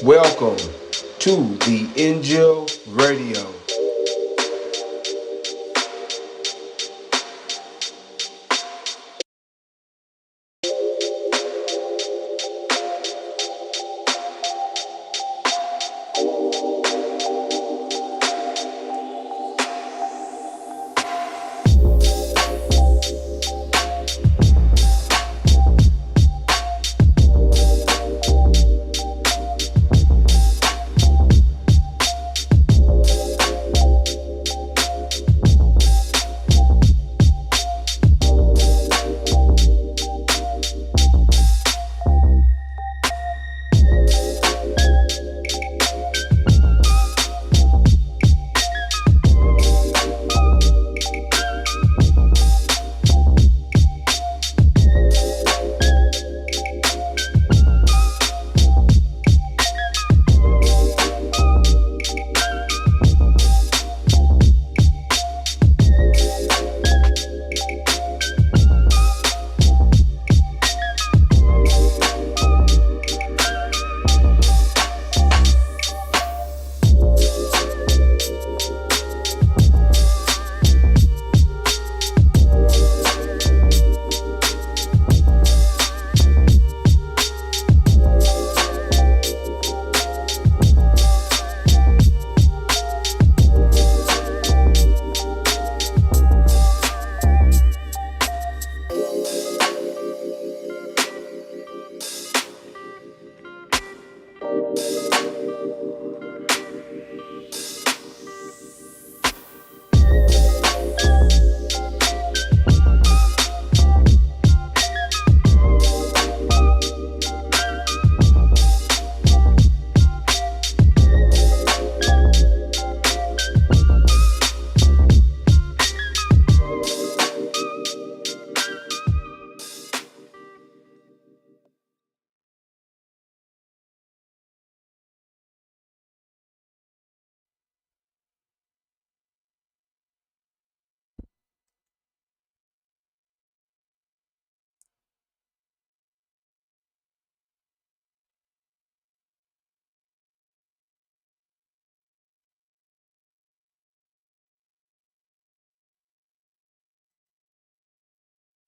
Welcome to the INJIL Radio.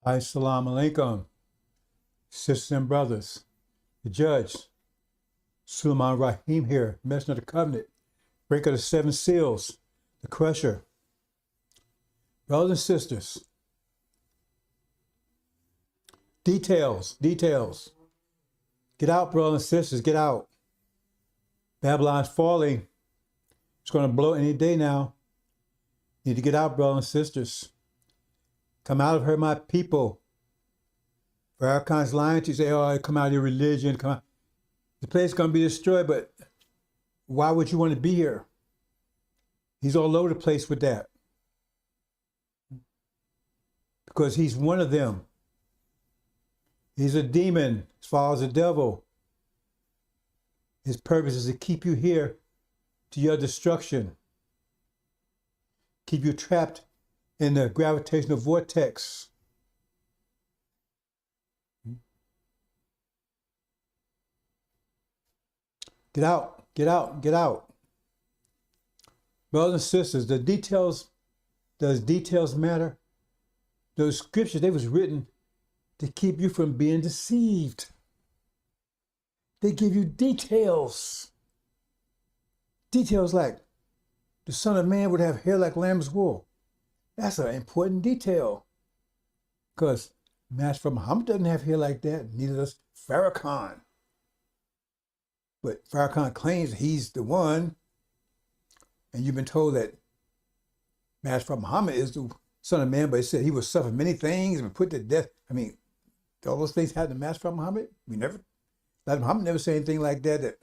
Assalamu alaikum, sisters and brothers. The judge, Sulaiman Rahim here, messenger of the covenant, breaker of the seven seals, the crusher. Brothers and sisters, details. Get out, brothers and sisters, get out. Babylon's falling. It's going to blow any day now. Need to get out, brothers and sisters. Come out of her, my people. Farrakhan's lying to you, say, oh, come out of your religion. Come out. The place is going to be destroyed, but why would you want to be here? He's all over the place with that. Because he's one of them. He's a demon as far as the devil. His purpose is to keep you here to your destruction. Keep you trapped in the gravitational vortex. Get out. Brothers and sisters, does details matter? Those scriptures, they was written to keep you from being deceived. They give you details. Details like the Son of Man would have hair like lamb's wool. That's an important detail. Because Master Muhammad doesn't have hair like that, neither does Farrakhan. But Farrakhan claims he's the one, and you've been told that Master Muhammad is the Son of Man, but he said he would suffer many things and be put to death. I mean, all those things happened to Master Muhammad. Muhammad never said anything like that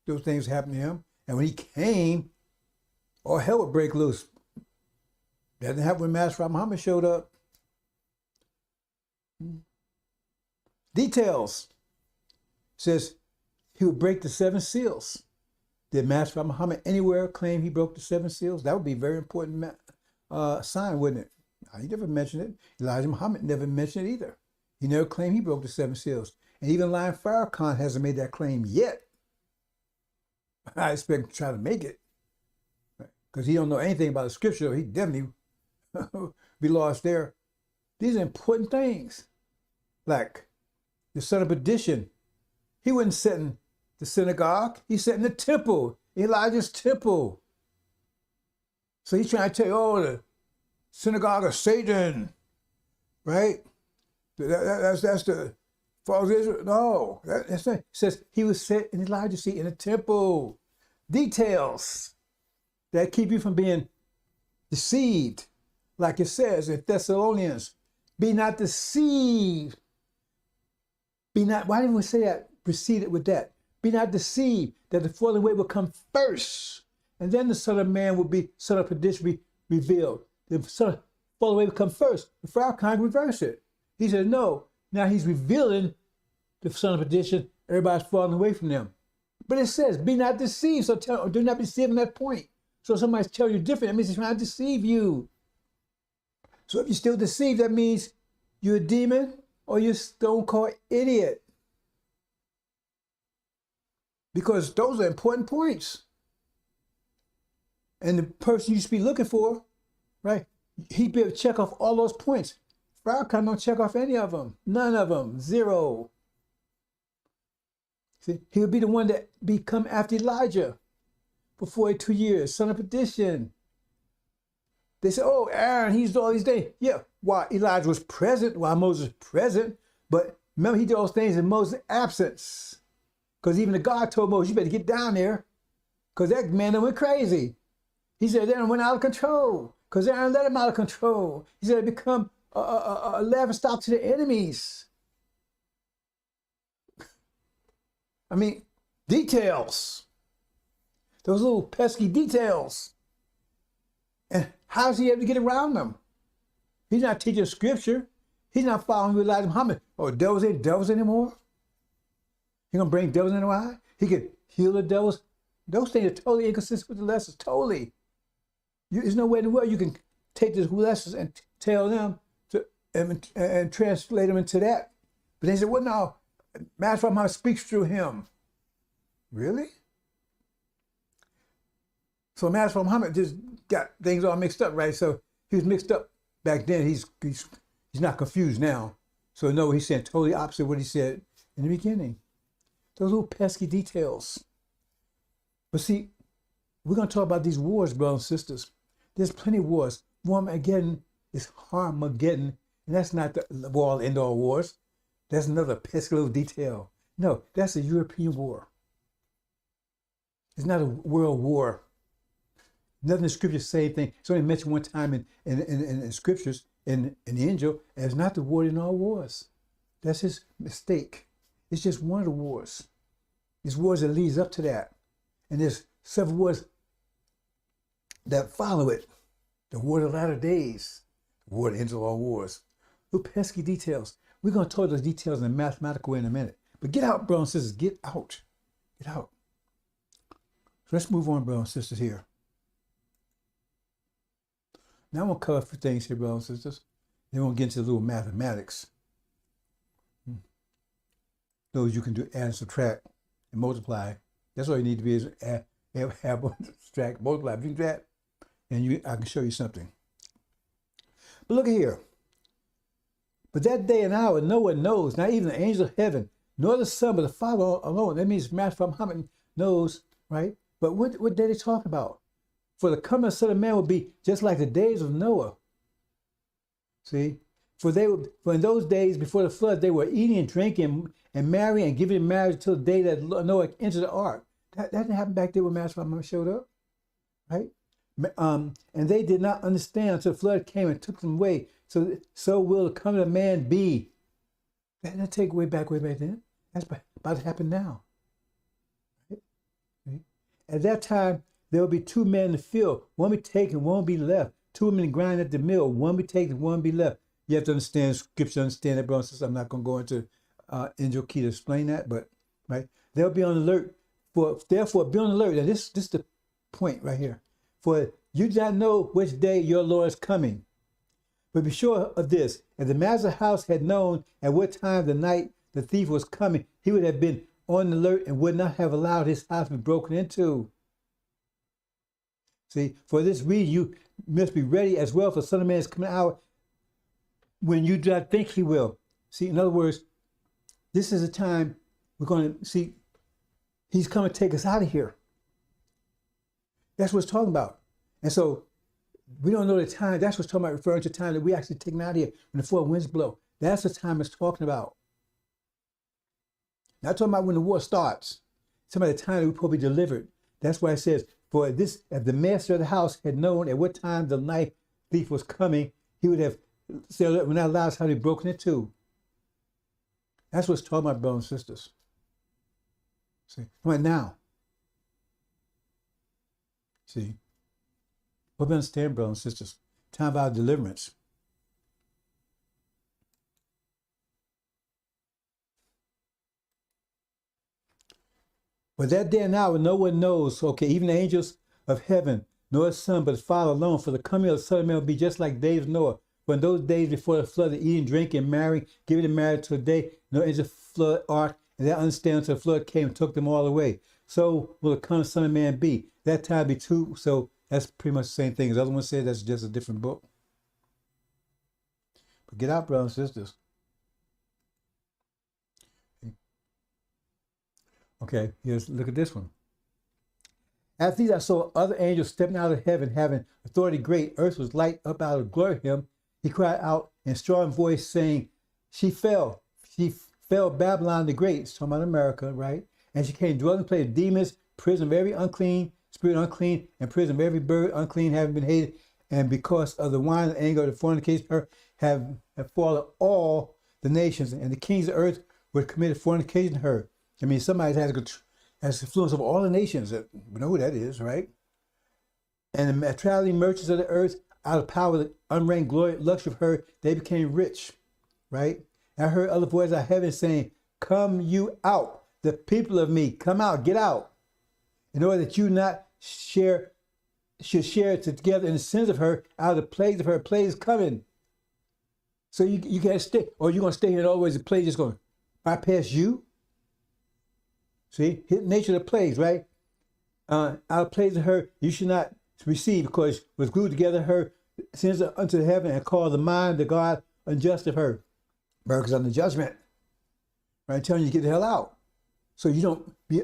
those things happened to him. And when he came, all hell would break loose. That didn't happen when Master Muhammad showed up. Details. Says he would break the seven seals. Did Master Muhammad anywhere claim he broke the seven seals? That would be a very important sign, wouldn't it? He never mentioned it. Elijah Muhammad never mentioned it either. He never claimed he broke the seven seals. And even Lion Farrakhan hasn't made that claim yet. I expect him to try to make it. Because he don't know anything about the scripture. He definitely be lost there. These are important things. Like the son of perdition. He wasn't set in the synagogue. He sat in the temple, Elijah's temple. So he's trying to tell you, oh, the synagogue of Satan, right? That's the false Israel. No, that's not. It says he was set in Elijah's seat in the temple. Details that keep you from being deceived. Like it says in Thessalonians, be not deceived. Be not, why did we say that? Preceded with that. Be not deceived that the falling away will come first. And then the Son of Man will be, Son of Perdition be revealed. The Son of falling away will come first. The Pharaoh kind of reverse it. He said, no. Now he's revealing the Son of Perdition. Everybody's falling away from them. But it says, be not deceived. So do not be deceived in that point. So somebody's telling you different. That means he's trying to deceive you. So if you're still deceived, that means you're a demon or you're a stone-cold idiot. Because those are important points. And the person you should be looking for, right, he'd be able to check off all those points. Farrakhan don't check off any of them. None of them. Zero. See, he would be the one that become after Elijah for 42 years. Son of perdition. They say, oh, Aaron, he's all these days. Yeah, while Elijah was present, while Moses was present, but remember he did those things in Moses' absence. Because even the God told Moses, you better get down there, because that man went crazy. He said, Aaron went out of control, because Aaron let him out of control. He said, become a laughing stock to the enemies. I mean, details. Those little pesky details. And how's he able to get around them? He's not teaching scripture. He's not following Elijah Muhammad. Oh, devils ain't devils anymore? He gonna bring devils into our eye? He could heal the devils? Those things are totally inconsistent with the lessons, totally. There's no way in the world you can take these lessons and tell them to and translate them into that. But they said, well, no, Master Muhammad speaks through him. Really? So Master Muhammad just got things all mixed up, right? So he was mixed up back then. He's not confused now. So no, he's saying totally opposite of what he said in the beginning. Those little pesky details. But see, we're going to talk about these wars, brothers and sisters. There's plenty of wars. Armageddon is Harmageddon, and that's not the war end all wars. That's another pesky little detail. No, that's a European war. It's not a world war. Nothing in the scriptures say anything. It's only mentioned one time in scriptures in the INJIL, and it's not the war in all wars. That's his mistake. It's just one of the wars. There's wars that leads up to that. And there's several wars that follow it. The war of the latter days. The war that ends all wars. Little pesky details. We're going to talk those details in a mathematical way in a minute. But get out, brothers and sisters. Get out. Get out. So let's move on, brothers and sisters, here. Now I'm going to cover a few things here, brothers and sisters. Then we'll get into a little mathematics. Those you can do add and subtract and multiply. That's all you need to be is add, subtract, multiply. If you do that, and I can show you something. But look at here. But that day and hour no one knows, not even the angel of heaven, nor the Son, but the Father alone. That means Master Muhammad knows, right? But what day they talk about? For the coming of the Son of Man will be just like the days of Noah. See? For in those days before the flood, they were eating and drinking and marrying and giving in marriage until the day that Noah entered the ark. That didn't happen back there when Master Muhammad showed up, right? And they did not understand until the flood came and took them away. So will the coming of man be. That didn't take way back then. That's about to happen now. Right? At that time, there will be two men in the field. One will be taken, one will be left. Two women grind at the mill. One will be taken, one will be left. You have to understand scripture, understand that, brothers and sisters. I'm not going to go into INJIL key to explain that, but right, they'll be on alert. Therefore, be on alert. Now, this is the point right here. For you do not know which day your Lord is coming. But be sure of this: if the master of the house had known at what time of the night the thief was coming, he would have been on the alert and would not have allowed his house to be broken into. See, for this reason, you must be ready as well, for the Son of Man is coming out when you do not think he will. See, in other words, this is a time we're going to see he's coming to take us out of here. That's what it's talking about. And so we don't know the time. That's what it's talking about, referring to the time that we actually taken out of here when the four winds blow. That's the time it's talking about. Not talking about when the war starts. It's talking about the time that we're supposed to be delivered. That's why it says, for this, if the master of the house had known at what time the night thief was coming, he would have said, when that house had to be broken into. That's what it's talking about, brothers and sisters. See, right now. See, what we understand, brothers and sisters, time of our deliverance. But that day and hour, no one knows, okay, even the angels of heaven, nor the Son, but the Father alone. For the coming of the Son of Man will be just like days of Noah. For in those days before the flood, the eating, drinking, marrying, giving in marriage to a day, no angel flood ark, and they understand until the flood came and took them all away. So will the coming Son of Man be. That time be too. So that's pretty much the same thing. As the other one said, that's just a different book. But get out, brothers and sisters. Okay, look at this one. After these I saw other angels stepping out of heaven, having authority great. Earth was light up out of glory of him. He cried out in strong voice, saying, She fell, Babylon the Great. It's talking about America, right? And she came dwelling in the place of demons, prison of every unclean, spirit unclean, and prison of every bird unclean, having been hated. And because of the wine and anger of the fornication, her have fallen all the nations, and the kings of earth were committed fornication to her. I mean, somebody has influence over all the nations. We know who that is, right? And the traveling merchants of the earth, out of power of the unreigned glory, luxury of her, they became rich, right? And I heard other voices out of heaven saying, Come you out, the people of me, come out, get out, in order that you not should share together in the sins of her, out of the plagues of her. Plagues coming. So you can't stay, or you're going to stay here and always the plague is going to bypass you. See, nature of the plagues, right? Out of plagues of her, you should not receive, because was glued together her sins unto heaven, and called the mind the God unjust of her. America's under judgment. Right? Telling you to get the hell out. So you don't be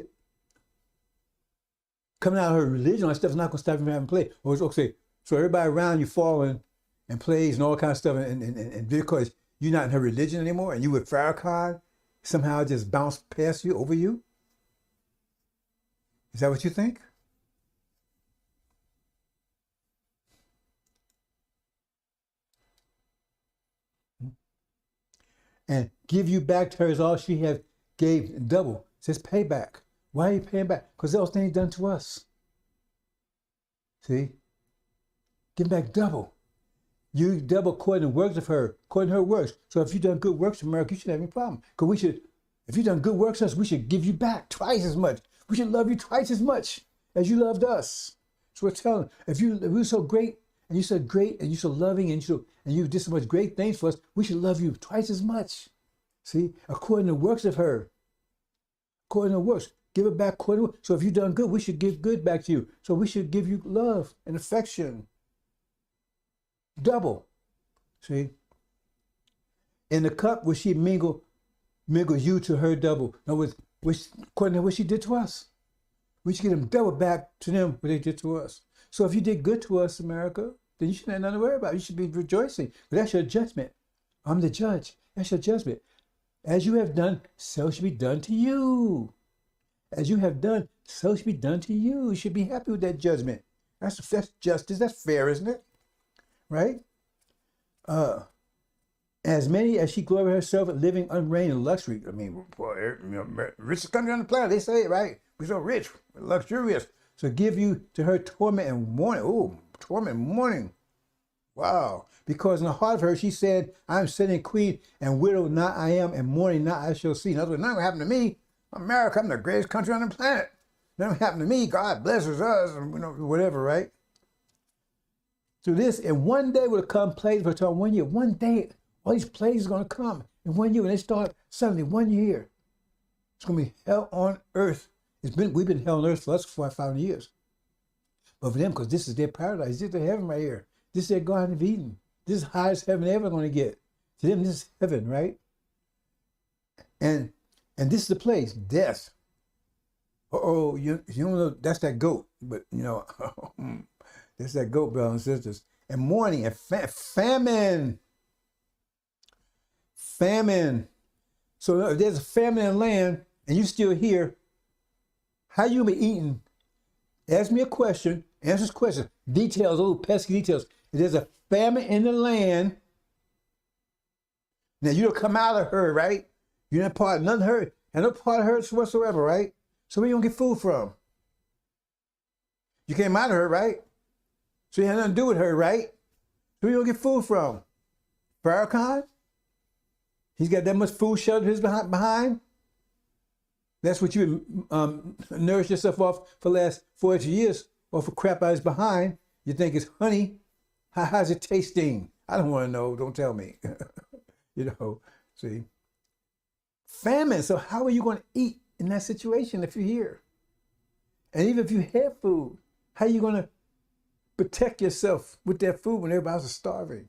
coming out of her religion. All that stuff is not going to stop you from having plagues. Or it's okay. So everybody around you falling and plagues and all kinds of stuff, and because you're not in her religion anymore, and you with Farrakhan somehow just bounce past you, over you. Is that what you think? And give you back to her as all she have gave double. It says payback. Why are you paying back? Because those things done to us. See? Give back double. You double according to the works of her, according to her works. So if you've done good works in America, you shouldn't have any problem. Because if you've done good works to us, we should give you back twice as much. We should love you twice as much as you loved us. So we're telling, if we're so great, and you're so great, and you're so loving, and you did so much great things for us, we should love you twice as much. See, according to the works of her. According to the works. Give it back according to works. So if you've done good, we should give good back to you. So we should give you love and affection. Double. See? In the cup which she mingle you to her double. In other words, according to what she did to us. We should give them double back to them what they did to us. So if you did good to us, America, then you shouldn't have nothing to worry about. You should be rejoicing. But that's your judgment. I'm the judge. That's your judgment. As you have done, so should be done to you. As you have done, so should be done to you. You should be happy with that judgment. That's justice. That's fair, isn't it? Right? As many as she gloried herself at living unreigned in luxury. I mean, boy, richest country on the planet, they say it, right? We're so rich, we're luxurious. So give you to her torment and mourning. Oh, torment and mourning. Wow. Because in the heart of her, she said, I'm sitting queen and widow, not I am, and mourning, not I shall see. In other words, nothing will happen to me. America, I'm the greatest country on the planet. Nothing happened to me. God blesses us, and whatever, right? So this, in one day will come plagues for 1 year. One day, all these plagues are going to come in 1 year. When they start suddenly 1 year. It's going to be hell on earth. We've been hell on earth for us for 500 years. But for them, because this is their paradise, this is their heaven right here. This is their Garden of Eden. This is the highest heaven they're ever going to get. To them, this is heaven, right? And this is the place, death. Oh, you don't know, that's that goat. But, you know, that's that goat, brothers and sisters. And mourning and famine. Famine. So if there's a famine in the land and you're still here, how you be eating? Ask me a question, answer this question. Details, little pesky details. If there's a famine in the land, now you don't come out of her, right? You're not part of none of her, and no part of her whatsoever, right? So where you gonna get food from? You came out of her, right? So you had nothing to do with her, right? So where you gonna get food from? Farrakhan? He's got that much food shelter his behind? That's what you nourish yourself off for the last 40 years, off of crap out his behind. You think it's honey? How's it tasting? I don't want to know. Don't tell me. You know, see. Famine. So how are you going to eat in that situation if you're here? And even if you have food, how are you going to protect yourself with that food when everybody else is starving?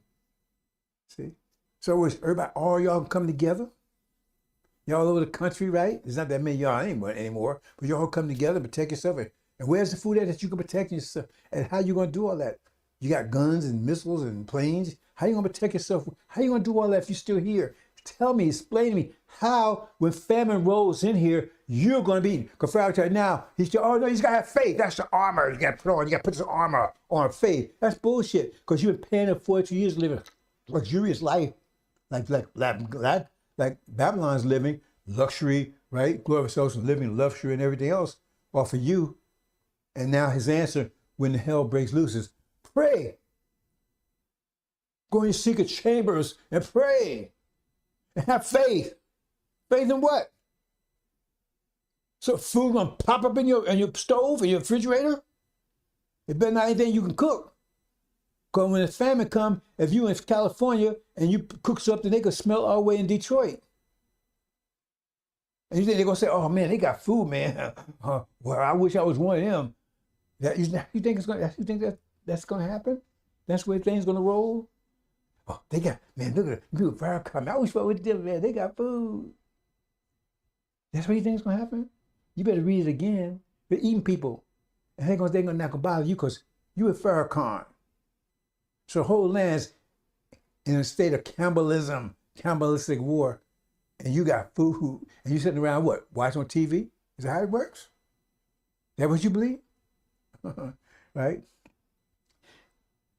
See? So is everybody, all y'all come together? Y'all all over the country, right? There's not that many y'all anymore, but y'all come together, protect yourself. And where's the food at that you can protect yourself? And how you going to do all that? You got guns and missiles and planes. How you going to protect yourself? How you going to do all that if you're still here? Tell me, explain to me how, when famine rolls in here, you're going to be eating. Because Pharaoh now, he's still, oh no, he's got to have faith. That's the armor you got to put on. You got to put this armor on faith. That's bullshit. Because you've been paying them 42 years living a luxurious life, like Babylon's living, luxury, right? Glory selves living luxury and everything else off of you. And now his answer when the hell breaks loose is pray. Go in your secret chambers and pray. And have faith. Faith in what? So food gonna pop up in your stove, in your refrigerator? It better not anything you can cook. Because when the famine come, if you in California and you cook something, they could smell all the way in Detroit. And you think they're gonna say, oh man, they got food, man. Well, I wish I was one of them. You think that's gonna happen? That's the way things gonna roll? Oh, they got, man, look at it. Farrakhan. I wish I was them, man. They got food. That's what you think is gonna happen? You better read it again. They're eating people. And they're not gonna bother you because you at Farrakhan. So the whole land's in a state of cannibalistic war. And you got food, and you sitting around what? Watching on TV? Is that how it works? Is that what you believe? Right?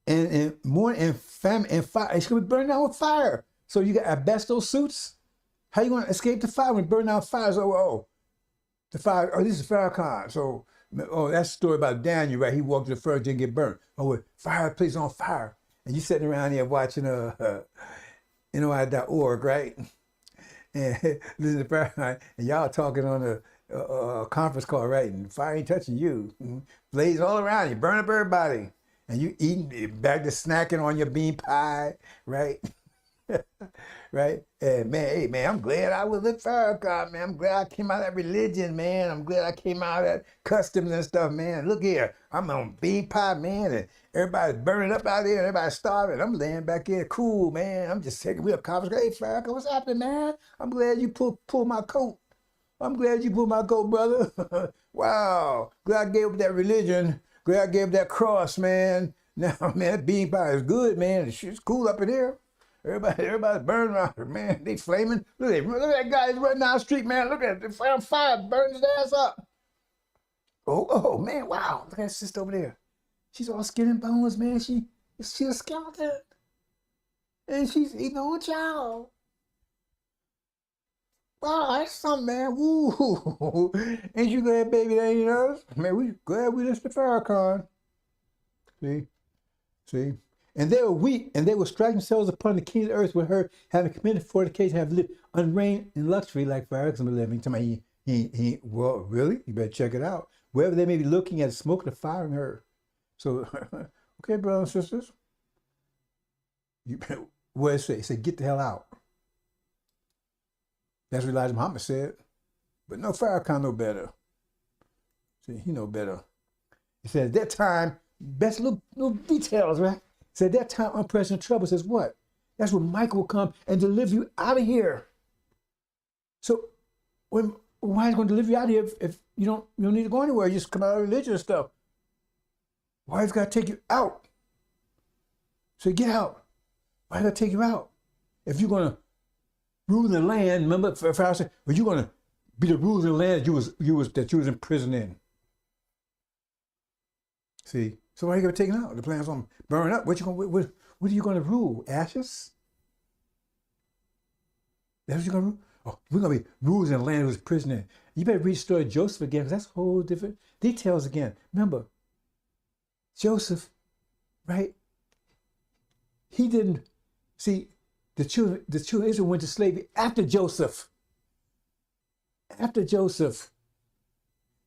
And more and famine and fire. It's gonna be burned down with fire. So you got asbestos suits. How you gonna escape the fire when it burn out fire? So the fire. Oh, this is Farrakhan. So that's the story about Daniel, right? He walked to the fire, didn't get burned. Oh, fireplace on fire, and you sitting around here watching NOI.org, right? And listen to Farrakhan, and y'all talking on a conference call, right? And fire ain't touching you. Blaze all around you, burn up everybody. And you eating back to snacking on your bean pie, right? Right? And man, hey man, I'm glad I was at Farrakhan, man. I'm glad I came out of that religion, man. I'm glad I came out of that customs and stuff, man. Look here, I'm on bean pie, man, and everybody's burning up out there, and everybody's starving. I'm laying back here, cool, man. I'm just taking real conference. Hey Farrakhan, what's happening, man? I'm glad you pull my coat. I'm glad you pulled my coat, brother. Wow, glad I gave up that religion. Glad I gave that cross, man. Now, man, that bean pie is good, man. It's cool up in here. Everybody's burning around here, man. They flaming. Look at that guy running down the street, man. Look at it. Fire burning his ass up. Oh, man, wow. Look at that sister over there. She's all skin and bones, man. She's a skeleton. And she's eating her own child. Wow, that's something, man. Woo. Ain't you glad, baby, that ain't us? Man, we glad we listened to Farrakhan. See? And they were weak, and they would strike themselves upon the king of the earth with her, having committed fornication, have lived unreigned in luxury like Farrakhan was living. Somebody, well, really? You better check it out. Wherever they may be looking at, smoke the fire in her. So, okay, brothers and sisters. What did it say? It said, get the hell out. That's what Elijah Muhammad said. But no, Farrakhan know better. See, he know better. He said, at that time, best little details, right? He said, at that time, unprecedented trouble says what? That's when Michael will come and deliver you out of here. So why is he going to deliver you out of here if you don't need to go anywhere? You just come out of religion and stuff. Why is he got to take you out? So get out. Why is he got to take you out? If you're going to rule the land, remember Pharaoh said, well, you're going to be the ruler of the land that you was in prison in. See, so why are you going to take it out? The plan's on burn up. What are you going to rule? Ashes? That's what you're going to rule? Oh, we're going to be rulers in the land who was prison in. You better read the story of Joseph again, because that's whole different details again. Remember, Joseph, right? He didn't see the children of Israel went to slavery after Joseph. After Joseph.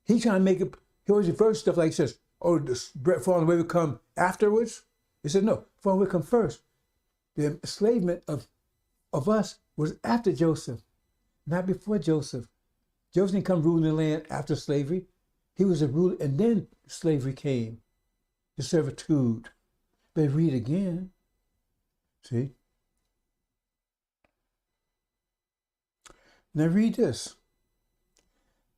He's trying to make it, he always refers to stuff like he says, oh, the bread falling away will come afterwards. He said, no, falling away come first. The enslavement of us was after Joseph, not before Joseph. Joseph didn't come ruling the land after slavery. He was a ruler, and then slavery came, the servitude. But read again. See? Now read this.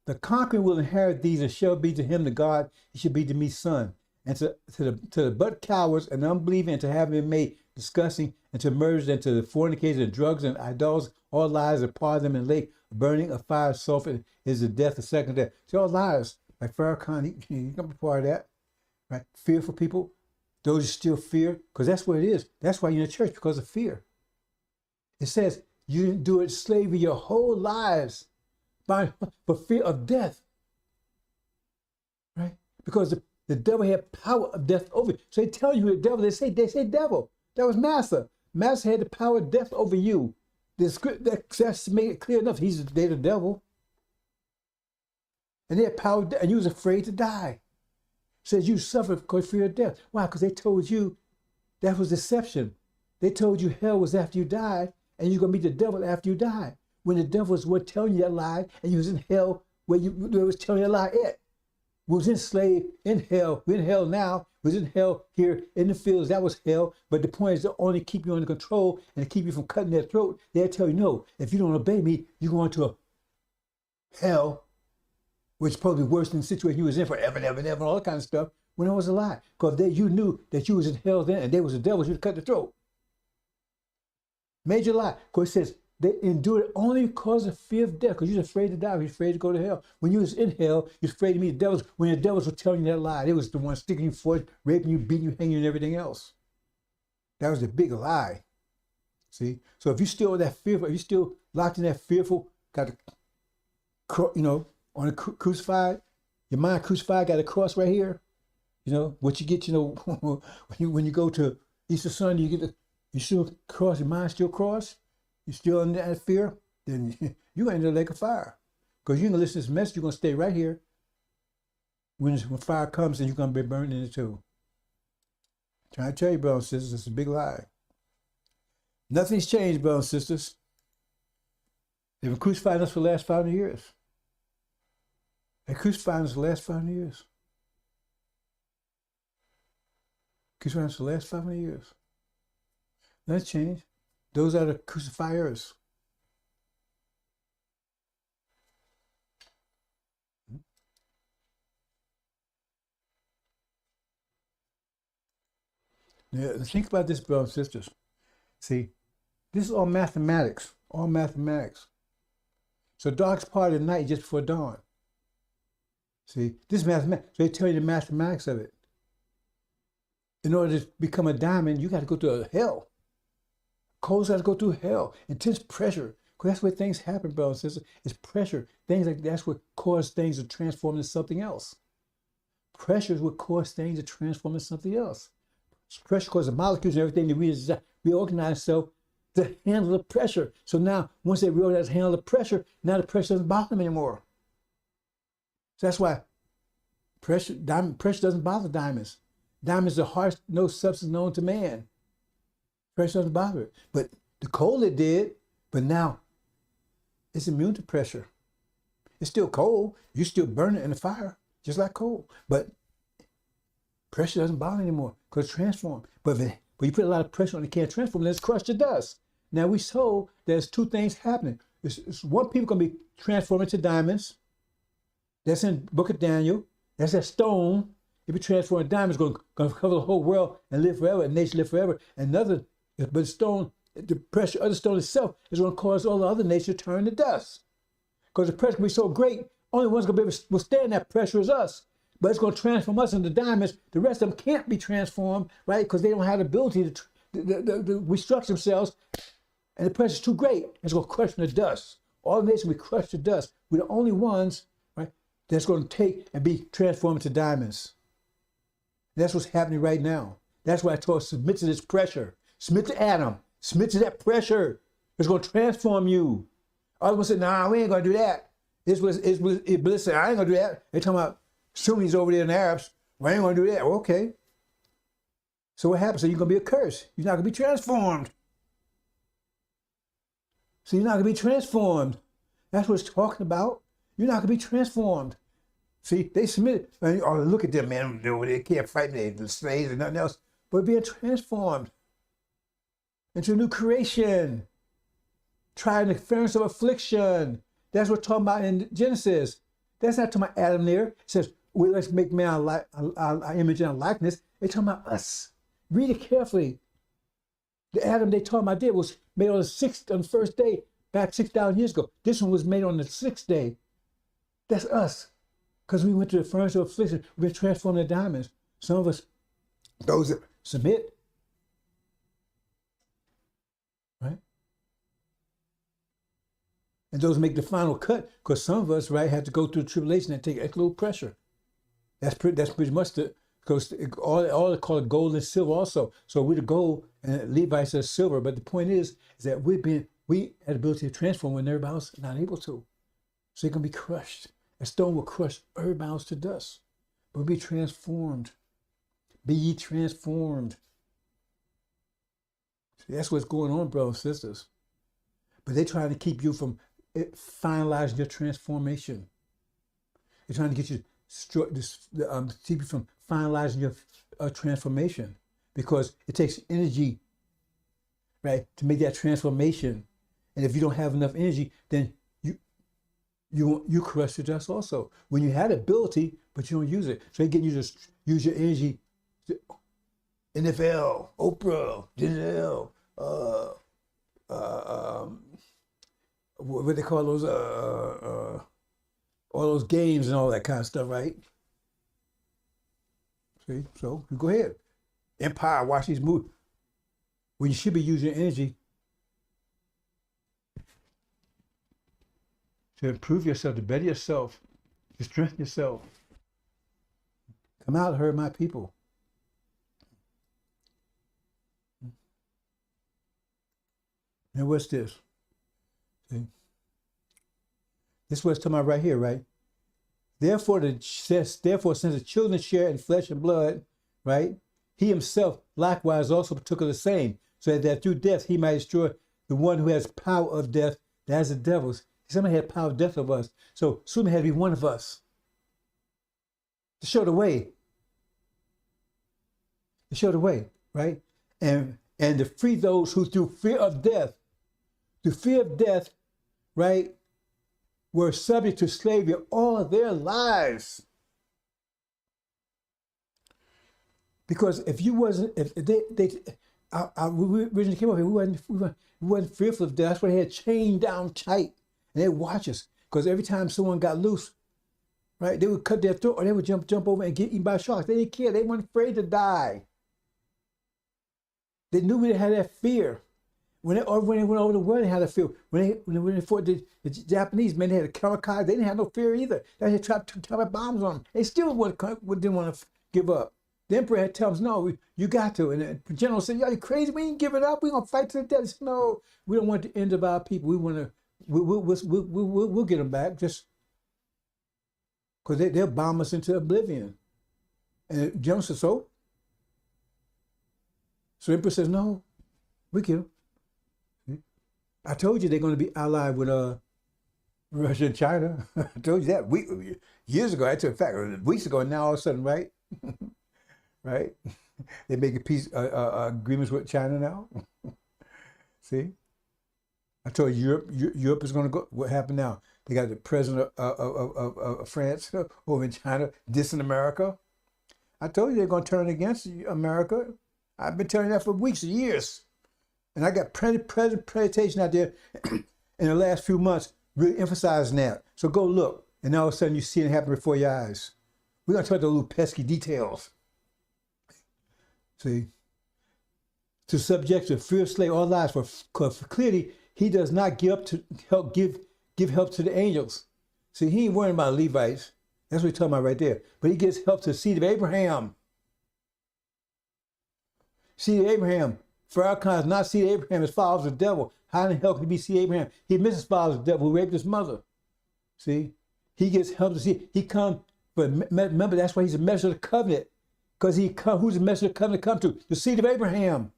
The conqueror will inherit these and shall be to him the God, he shall be to me son. And to the but cowards and unbelieving and to have been made disgusting and to murderers and to the fornicators and drugs and idols, all lies and part of them in lake, burning of fire, sulfur is the death, the second death. See, all lies. Like Farrakhan, he's going to be part of that. Right? Fearful people, those who still fear, because that's what it is. That's why you're in the church, because of fear. It says you didn't do it slavery your whole lives for fear of death. Right? Because the devil had power of death over you. So they tell you the devil, they say devil. That was Master. Master had the power of death over you. The script that's made it clear enough. They're the devil. And they had power, and you was afraid to die. It says you suffered because of fear of death. Why? Because they told you that was deception. They told you hell was after you died, and you're going to meet the devil after you die. When the devil was telling you that lie, and you was in hell where you was telling you that lie at. We was enslaved in hell. We're in hell now. We was in hell here in the fields. That was hell. But the point is to only keep you under control and to keep you from cutting their throat. They'll tell you, no, if you don't obey me, you're going to a hell, which is probably worse than the situation you was in forever and ever and ever and all that kind of stuff, when it was a lie. Because you knew that you was in hell then and they was the devil, you'd cut the throat. Major lie. Because it says, they endured only because of fear of death, because you was afraid to die, you was afraid to go to hell. When you was in hell, you was afraid to meet the devils. When the devils were telling you that lie, they was the ones sticking you forward, raping you, beating you, hanging you, and everything else. That was the big lie. See? So if you still that fearful, if you still locked in that fearful, got the, on a crucified, your mind crucified, got a cross right here. What you get, when you go to Easter Sunday, you still cross, your mind still cross. You still in that fear, then you're going to the lake of fire. Because you're going to listen to this message, you're going to stay right here. When fire comes, then you're going to be burned in it too. I'm trying to tell you, brothers and sisters, it's a big lie. Nothing's changed, brothers and sisters. They've been crucifying us for the last 500 years. They crucified us for the last 500 years. Crucified us for the last 500 years. Nothing's changed. Those are the crucifiers. Now, think about this, brothers and sisters. See, this is all mathematics. All mathematics. So darkest part of the night just before dawn. See, this is mathematics. So they tell you the mathematics of it. In order to become a diamond, you got to go to hell. Coals got to go through hell, intense pressure. Because that's where things happen, brothers and sisters. It's pressure. Things like that's what cause things to transform into something else. Pressure is what cause things to transform into something else. Pressure causes the molecules and everything to reorganize itself to handle the pressure. So now, once they reorganize to handle the pressure, now the pressure doesn't bother them anymore. So that's why pressure doesn't bother diamonds. Diamonds are harsh, no substance known to man. Pressure doesn't bother it. But the coal it did, but now it's immune to pressure. It's still coal. You still burn it in the fire, just like coal. But pressure doesn't bother anymore because it's transformed. But you put a lot of pressure on it, can't transform, then it's crushed to dust. Now we saw there's two things happening. It's one, people going to be transformed into diamonds. That's in Book of Daniel. That's that stone. If you transform into diamonds, going to cover the whole world and live forever, and nature live forever. Another, but the stone, the pressure of the stone itself is going to cause all the other nature to turn to dust. Because the pressure will be so great, only one's going to be able to withstand that pressure is us. But it's going to transform us into diamonds. The rest of them can't be transformed, right? Because they don't have the ability to restructure themselves. And the pressure is too great. It's going to crush them to dust. All the nations will be crushed to dust. We're the only ones, right, that's going to take and be transformed into diamonds. That's what's happening right now. That's why I told you, submit to this pressure. Submit to Adam. Submit to that pressure. It's going to transform you. Others say, nah, we ain't going to do that. Iblis said, I ain't going to do that. They're talking about Sunnis over there in the Arabs. Well, I ain't going to do that. Well, okay. So what happens? So you're going to be a curse. You're not going to be transformed. So you're not going to be transformed. That's what it's talking about. You're not going to be transformed. See, they submitted. Oh, look at them, man. They can't fight me. They're slaves and nothing else. But being transformed into a new creation. Trying the furnace of affliction. That's what we're talking about in Genesis. That's not talking about Adam there. It says, well, let's make man our image and our likeness. They're talking about us. Read it carefully. The Adam they talking about there was made on the first day, back 6,000 years ago. This one was made on the 6th day. That's us. Because we went to the furnace of affliction. We're transformed into diamonds. Some of us, those that submit, right? And those make the final cut, because some of us, right, have to go through the tribulation and take a little pressure. That's pretty much the, because all they call it gold and silver also. So we're the gold and Levi says silver. But the point is that we had the ability to transform when everybody else is not able to. So you're going to be crushed. A stone will crush everybody else to dust. But be transformed. Be ye transformed. See, that's what's going on, brothers and sisters. But they're trying to keep you from finalizing your transformation. They're trying to get you keep you from finalizing your transformation, because it takes energy, right, to make that transformation. And if you don't have enough energy, then you crush the dust also. When you had ability, but you don't use it. So again, you just use your energy. NFL, Oprah, Giselle, what they call those, all those games and all that kind of stuff, right? See, so you go ahead. Empire, watch these movies. When you should be using your energy to improve yourself, to better yourself, to strengthen yourself. Come out, herd my people. Now what's this? See? This is what it's talking about right here, right? Therefore, since the children share in flesh and blood, right, he himself likewise also partook of the same, so that through death he might destroy the one who has power of death, that is the devil's. Somebody had power of death of us. So somebody had to be one of us to show the way. To show the way, right? And to free those who through fear of death, right, were subject to slavery all of their lives. Because if you wasn't, if we originally came up here, we wasn't fearful of death. That's why they had chained down tight. And they'd watch us, because every time someone got loose, right, they would cut their throat, or they would jump over and get eaten by sharks. They didn't care. They weren't afraid to die. They knew we had that fear. When they went over the world, they had that fear. When they fought the Japanese, man, they had a kamikaze. They didn't have no fear either. They had dropped bombs on them. They still didn't want to give up. The emperor had to tell them, no, you got to. And the general said, "Are you crazy? We ain't giving up. We're going to fight to the death." He said, "No, we don't want the end of our people. We want to. We'll get them back, just because they'll bomb us into oblivion." And the general said, so the emperor says, "No, we get them. I told you they're going to be allied with Russia and China. I told you that years ago. In fact, weeks ago. Now all of a sudden, right, right, they make a peace agreements with China now. See, I told you Europe is going to go. What happened now? They got the president of France over in China dissing America. I told you they're going to turn against America. I've been telling you that for weeks and years, and I got presentation out there in the last few months. Really emphasizing that. So go look, and all of a sudden you see it happen before your eyes. We're going to talk about the little pesky details. See? To subject to fear, slay all lives, for clearly he does not give help to the angels. See, he ain't worrying about Levites. That's what he's talking about right there. But he gives help to the seed of Abraham. Seed of Abraham. Farrakhan is not seed of Abraham, his father's the devil. How in the hell can he be seed of Abraham? He missed his father's the devil who raped his mother. See? He gets help to see. He come, but remember, that's why he's a messenger of the covenant. Because who's the messenger of the covenant come to? The seed of Abraham.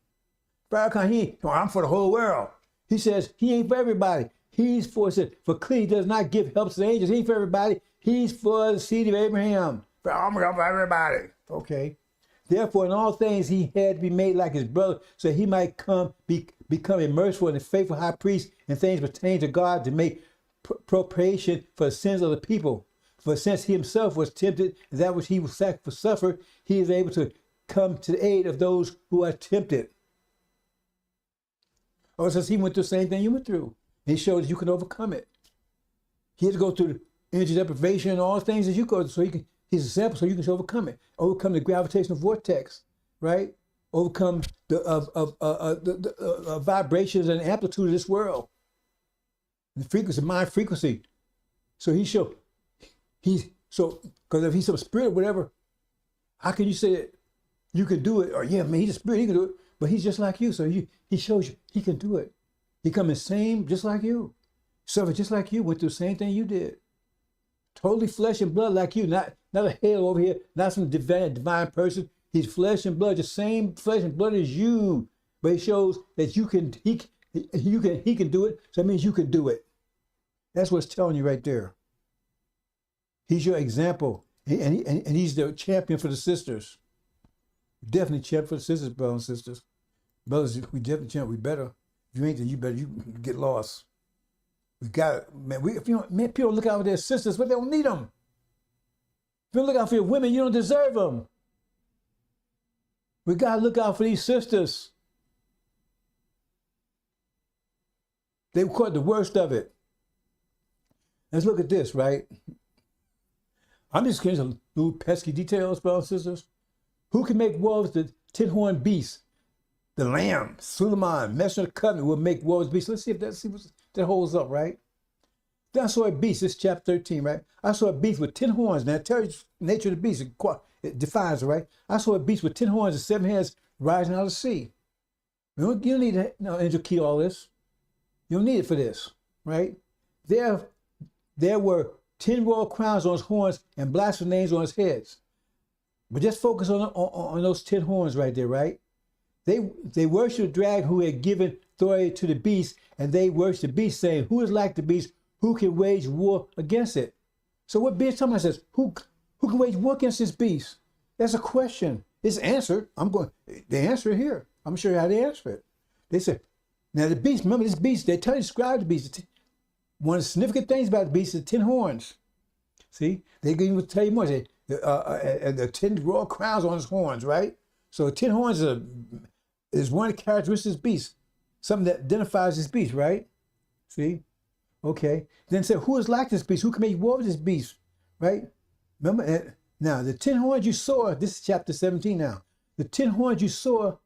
Farrakhan, I'm for the whole world. He says he ain't for everybody. He's for clearly does not give help to the angels. He ain't for everybody. He's for the seed of Abraham. I'm for everybody. Okay. Therefore, in all things, he had to be made like his brother, so he might become a merciful and a faithful high priest in things pertaining to God to make propitiation for the sins of the people. For since he himself was tempted, and that which he was suffered, he is able to come to the aid of those who are tempted. Oh, it says he went through the same thing you went through. And he showed that you can overcome it. He had to go through the energy deprivation and all the things that you go through, so he's a sample so you can overcome it. Overcome the gravitational vortex, right? Overcome the vibrations and amplitude of this world. The frequency, mind frequency. So because if he's some spirit or whatever, how can you say that you can do it? Or yeah, man, he's a spirit, he can do it. But he's just like you, so he shows you he can do it. He come the same, just like you. Suffered just like you, went through the same thing you did. Totally flesh and blood like you, not a halo over here, not some divine person. He's flesh and blood, the same flesh and blood as you. But he shows that he can do it, so that means you can do it. That's what it's telling you right there. He's your example, and he's the champion for the sisters. Definitely champion for the sisters, brothers and sisters. Brothers, we definitely champion. We better. If you ain't, then you get lost. We got it, man. People look out for their sisters, but they don't need them. If you look out for your women, you don't deserve them. We gotta look out for these sisters. They caught the worst of it. Let's look at this, right? I'm just getting some little pesky details, brothers and sisters. Who can make war with the 10-horned beast? The Lamb, Suleiman, messenger of the covenant, will make war with beasts. Let's see if that holds up, right? Then I saw a beast, this is chapter 13, right? I saw a beast with 10 horns. Now, it tells you the nature of the beast. It defines it, right? I saw a beast with 10 horns and 7 heads rising out of the sea. You don't need no angel key all this. You don't need it for this, right? There were 10 royal crowns on his horns and blasphemous names on his heads. But just focus on those 10 horns right there, right? They worship the dragon who had given authority to the beast, and they worship the beast, saying, "Who is like the beast? Who can wage war against it?" So what being somebody says, who can wage war against this beast? That's a question. It's answered. They answer it here. I'm going to show you how they answer it. They say, now the beast, remember this beast, they describe the beast. One of the significant things about the beast is the 10 horns. See, they can even tell you more. Say, the 10 royal crowns on his horns, right? So 10 horns is one of the characteristics of this beast, something that identifies this beast, right? See? Okay. Then say, who is like this beast? Who can make war with this beast? Right? Remember, now the 10 horns you saw, this is chapter 17 now. The 10 horns you saw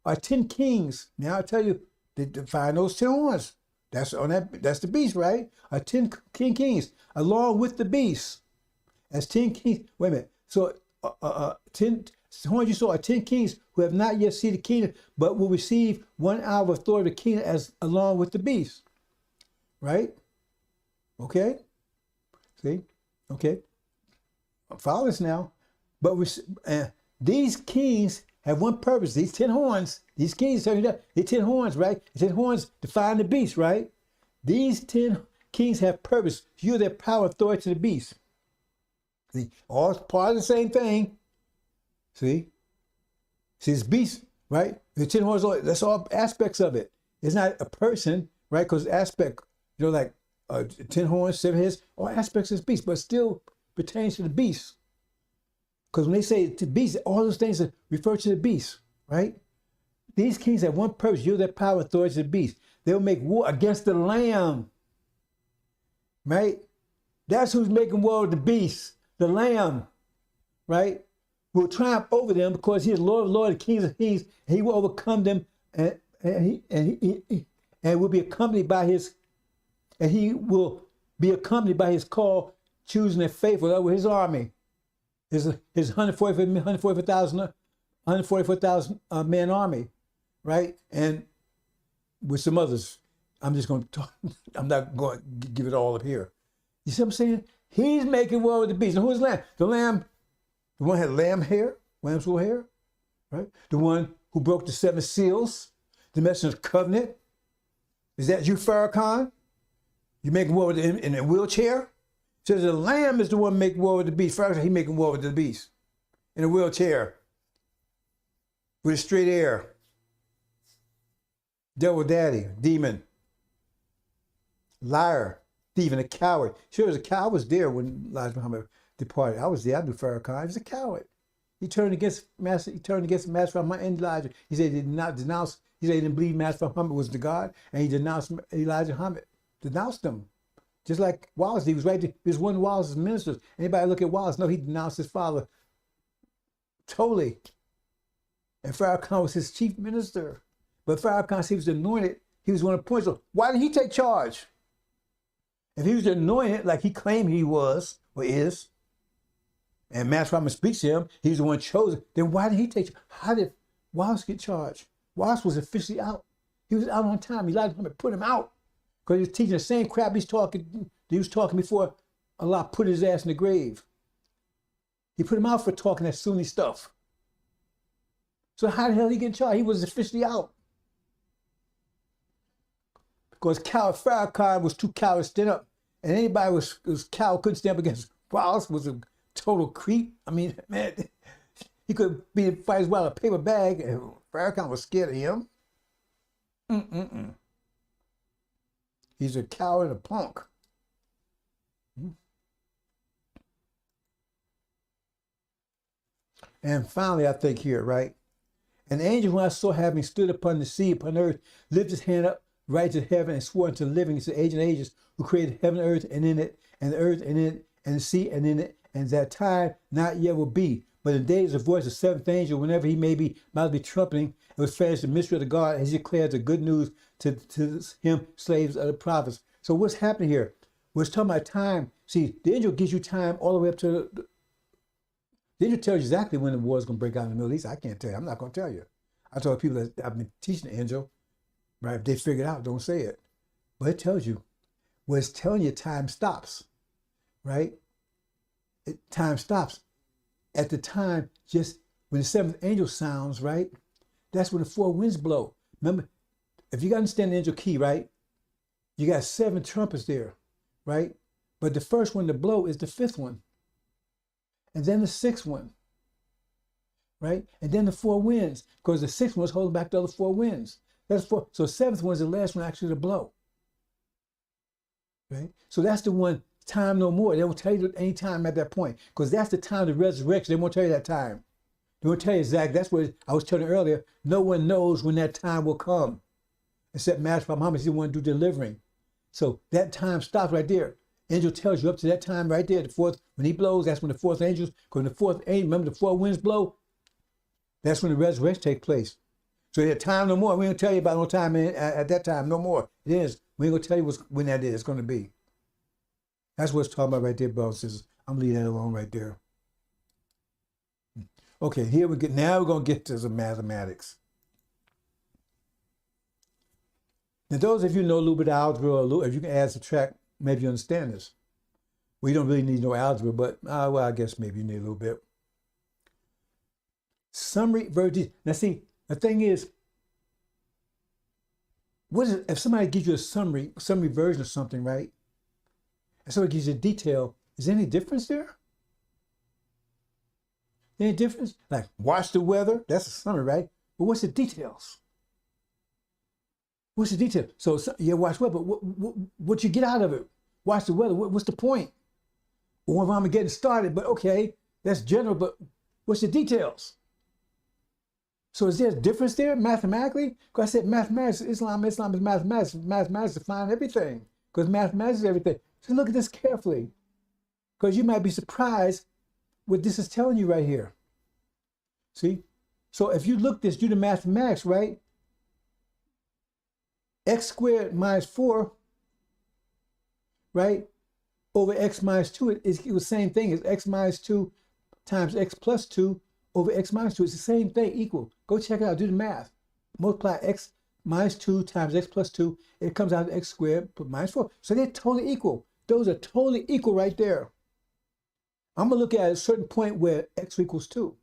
are 10 kings. Now I tell you, they define those 10 horns. That's the beast, right? 10 kings, along with the beast. As 10 kings. Wait a minute. So 10 horns you saw are 10 kings who have not yet seen the kingdom, but will receive 1 hour of authority of the kingdom as along with the beast. Right? Okay? See? Okay. Follow this now. But these kings have one purpose. These 10 horns, these kings, they're 10 horns, right? 10 horns define the beast, right? These 10 kings have purpose. You their power, authority to the beast. See, all part of the same thing. See, it's beast, right? The 10 horns, that's all aspects of it. It's not a person, right? Because aspect, like 10 horns, 7 heads, all aspects is beast, but still pertains to the beast. Because when they say to beast, all those things refer to the beast, right? These kings have one purpose, use their power, authority to the beast. They'll make war against the Lamb, right? That's who's making war with the beast, the Lamb, right? Will triumph over them because he is Lord of lords and King of kings. And he will overcome them, and will be accompanied by his, and he will be accompanied by his call, choosing the faithful over his army. His 144,000 man army, right? And with some others. I'm just going to talk. I'm not going to give it all up here. You see what I'm saying? He's making war with the beast. And who's the Lamb? The Lamb, the one who had lamb's wool hair, right? The one who broke the 7 seals, the messenger of covenant. Is that you, Farrakhan? You making war with him in a wheelchair? So the Lamb is the one making war with the beast. Farrakhan, he making war with the beast in a wheelchair with a straight air. Devil daddy, demon, liar, thief, and a coward. Sure, as a coward, I was there when Elijah Muhammad departed. I was there. I knew Farrakhan. He was a coward. He turned against Master. He turned against Master Muhammad and Elijah. He said he did not denounce. He said he didn't believe Master Muhammad was the God, and he denounced Elijah Muhammad. Denounced him, just like Wallace. He was right there. He was one of Wallace's ministers. Anybody look at Wallace? No, he denounced his father totally. And Farrakhan was his chief minister. But Farrakhan, he was anointed. He was one of the points. So why did he take charge? If he was anointed like he claimed he was or is, and Master Muhammad speaks to him, he was the one chosen, then why did he take charge? How did Wallace get charged? Wallace was officially out. He was out on time. Elijah Muhammad put him out because he was teaching the same crap he was talking before Allah put his ass in the grave. He put him out for talking that Sunni stuff. So how the hell did he get charged? He was officially out. Because coward Farrakhan was too coward to stand up. And anybody was coward, couldn't stand up against Wallace, was a total creep. I mean, man, he could be in fight as well, a paper bag, and Farrakhan was scared of him. He's a coward and a punk. And finally, I think here, right? An angel who I saw having stood upon the sea, upon earth, lifted his hand up right to heaven and swore unto the living, to the age and ages, who created heaven and earth and in it, and the earth and in it, and the sea and in it, and that time not yet will be. But in days the voice of the seventh angel, whenever he may be, might be trumpeting, it was finished the mystery of the God, as he declared the good news to him, slaves of the prophets. So what's happening here? We're talking about time. See, the angel gives you time all the way up to the angel tells you exactly when the war is going to break out in the Middle East. I can't tell you. I'm not going to tell you. I told people that I've been teaching the angel, right? If they figure it out, don't say it. But it tells you. Well, it's telling you time stops, right? Time stops. At the time, just when the seventh angel sounds, right? That's when the 4 winds blow. Remember, if you got to understand the angel key, right? You got 7 trumpets there, right? But the first one to blow is the 5th one. And then the 6th one, right? And then the 4 winds, because the 6th one is holding back the other 4 winds. That's 4. So 7th one is the last one actually to blow, right? So that's the one, time no more. They won't tell you any time at that point, because that's the time of the resurrection. They won't tell you that time. They won't tell you exactly. That's what I was telling you earlier. No one knows when that time will come, except Master Muhammad. He's the one to do delivering. So that time stops right there. Angel tells you up to that time right there, the 4th, when he blows, that's when the 4th angel, because the 4th angel, remember the 4 winds blow? That's when the resurrection takes place. So there's time no more. We ain't gonna tell you about no time at that time, no more. It is. We ain't gonna tell you when that is going to be. That's what it's talking about right there, brothers and sisters. I'm leaving that alone right there. Okay, here we get, now we're gonna get to some mathematics. Now those of you who know a little bit of algebra, or if you can add, subtract, maybe you understand this. Well, you don't really need no algebra, but well, I guess maybe you need a little bit. Summary versus, now see, the thing is, what is, if somebody gives you a summary version of something, right? And so it gives you detail. Is there any difference there? Any difference? Like, watch the weather, that's a summary, right? But what's the details? What's the detail? So yeah, watch weather, but what you get out of it? Watch the weather, what's the point? Well, I'm getting started, but okay, that's general, but what's the details? So is there a difference there mathematically? Because I said mathematics, Islam is mathematics. Mathematics define everything. Because mathematics is everything. So look at this carefully. Because you might be surprised what this is telling you right here. See? So if you look this, do the mathematics, right? X squared minus 4, right? Over x minus 2, it was the same thing as x minus 2 times x plus 2 over x minus 2. It's the same thing, equal. Go check it out, do the math. Multiply x minus 2 times x plus 2. It comes out to x squared minus 4. So they're totally equal. Those are totally equal right there. I'm going to look at a certain point where x equals 2.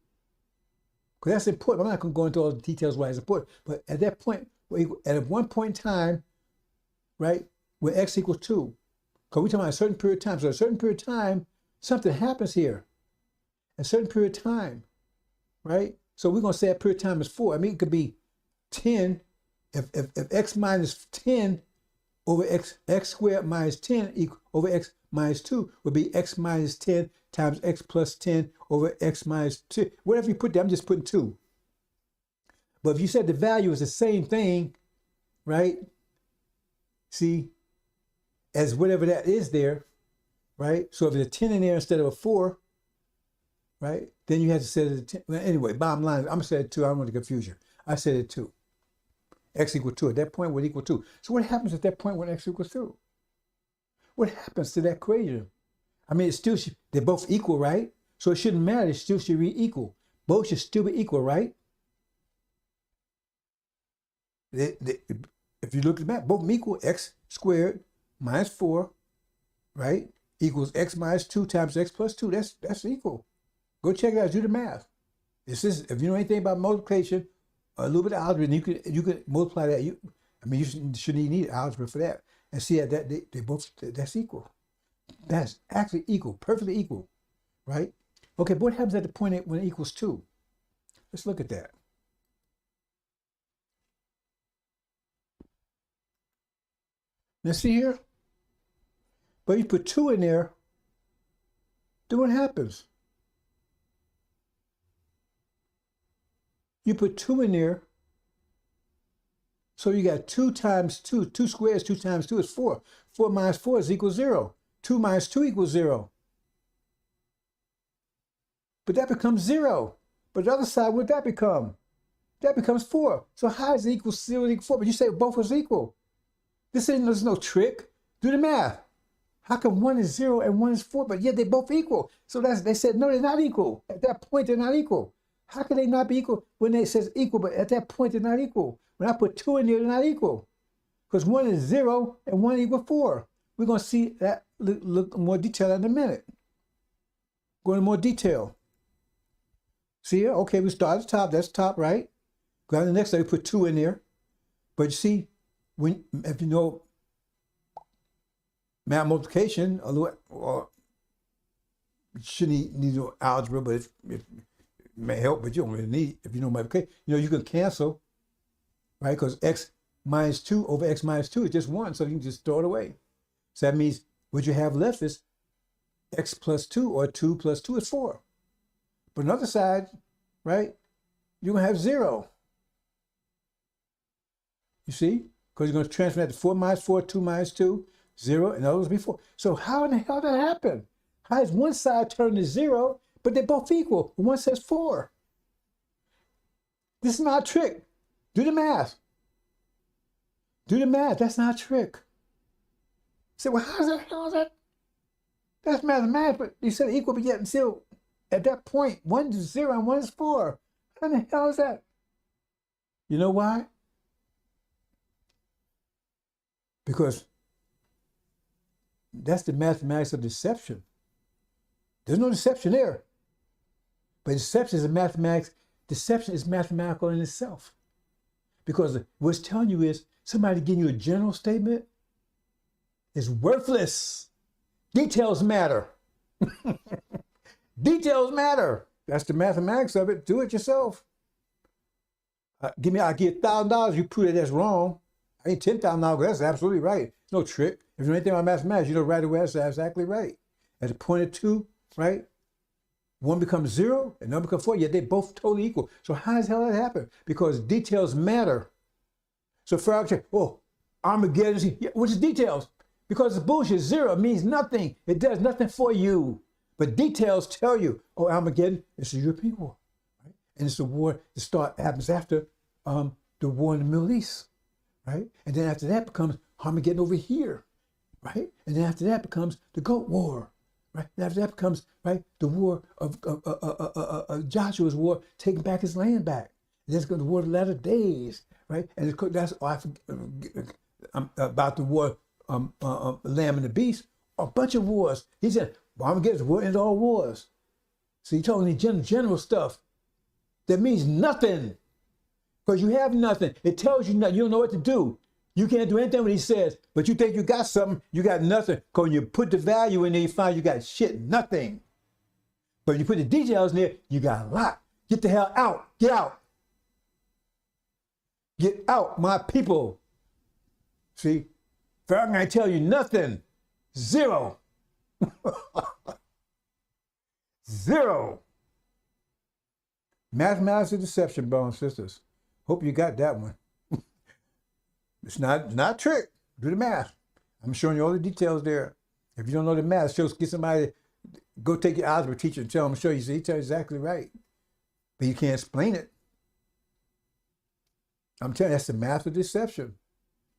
Because that's important. I'm not going to go into all the details why it's important. But at that point, at one point in time, right, where x equals 2, because we're talking about a certain period of time. So a certain period of time, something happens here. A certain period of time, right? So we're going to say that period of time is 4. I mean, it could be 10. If x minus 10 over x squared minus 10 over x minus 2 would be x minus 10 times x plus 10 over x minus 2. Whatever you put there, I'm just putting 2. But if you said the value is the same thing, right? See, as whatever that is there, right? So if there's a 10 in there instead of a 4, right? Then you have to set it at 10. Well, anyway, bottom line, I'm going to say it 2. I don't want to confuse you. I said it 2. X equals 2. At that point, would equal 2. So what happens at that point when x equals 2? What happens to that equation? I mean, it's still, they're both equal, right? So it shouldn't matter. It still should be equal. Both should still be equal, right? If you look at the map, both equal. X squared minus 4, right, equals x minus 2 times x plus 2. That's equal. Go check it out. Do the math. This is, if you know anything about multiplication, a little bit of algebra, you could multiply that. You shouldn't even need algebra for that. And see that they both, that's equal. That's actually equal, perfectly equal, right? Okay, but what happens at the point when it equals 2? Let's look at that. Now see here? But you put 2 in there, then what happens? You put 2 in there, so you got 2 times 2. 2 squares, 2 times 2 is 4. 4 minus 4 is equal 0. 2 minus 2 equals 0. But that becomes 0. But the other side, what would that become? That becomes 4. So how is it equal 0 equal 4? But you say both is equal. There's no trick. Do the math. How come one is 0 and one is 4, but yet they're both equal? So they said, no, they're not equal. At that point, they're not equal. How can they not be equal when they says equal, but at that point, they're not equal? When I put 2 in there, they're not equal. Because one is 0 and one equals 4. We're going to see that look more detail in a minute. Go into more detail. See here? Okay, we start at the top. That's top, right? Go on to the next day, we put 2 in there. But you see, if you know math multiplication, or you shouldn't need no algebra, but it may help, but you don't really need, if you know multiplication. You can cancel, right? Because x minus 2 over x minus 2 is just 1, so you can just throw it away. So that means what you have left is x plus 2, or 2 plus 2 is 4. But on the other side, right, you're going to have 0. You see? Because you're going to transfer that to 4 minus 4, 2 minus 2, 0, and those before. So how in the hell did that happen? How is one side turned to 0, but they're both equal? One says 4. This is not a trick. Do the math. Do the math. That's not a trick. Say, well, how is that? That's mathematics, but you said equal, but yet still, at that point, one is 0 and one is 4. How in the hell is that? You know why? Because that's the mathematics of deception. There's no deception there. But deception is mathematics. Deception is mathematical in itself. Because what it's telling you is somebody giving you a general statement is worthless. Details matter. Details matter. That's the mathematics of it. Do it yourself. I'll give $1,000. You prove that that's wrong. I need $10,000. That's absolutely right. No trick. If you know anything about mathematics, you know right away that's exactly right. At the point of 2, right? 1 becomes 0, and another becomes 4. Yet they both totally equal. So how does hell that happen? Because details matter. So Pharaoh said, "Oh, Armageddon, which is details." Because it's bullshit. 0 means nothing. It does nothing for you. But details tell you, oh, Armageddon, it's a European war. Right? And it's a war that happens after the war in the Middle East. Right? And then after that becomes Armageddon over here. Right? And then after that becomes the Goat War. Right? And after that becomes, right, the war of Joshua's war, taking back his land back. And that's the war of the latter days. Right? And that's about the war Lamb and the Beast, a bunch of wars. He said, Armageddon's war ends all wars. So he told me general stuff that means nothing. Because you have nothing. It tells you nothing. You don't know what to do. You can't do anything what he says, but you think you got something, you got nothing. Because when you put the value in there, you find you got shit, nothing. But when you put the details in there, you got a lot. Get the hell out. Get out. Get out, my people. See? Pharaoh ain't gonna tell you nothing. 0. 0. Mathematics of deception, brothers and sisters. Hope you got that one. It's not a trick. Do the math. I'm showing you all the details there. If you don't know the math, get somebody, go take your algebra teacher and tell him, show you. So he tells you exactly right. But you can't explain it. I'm telling you, that's the math of deception.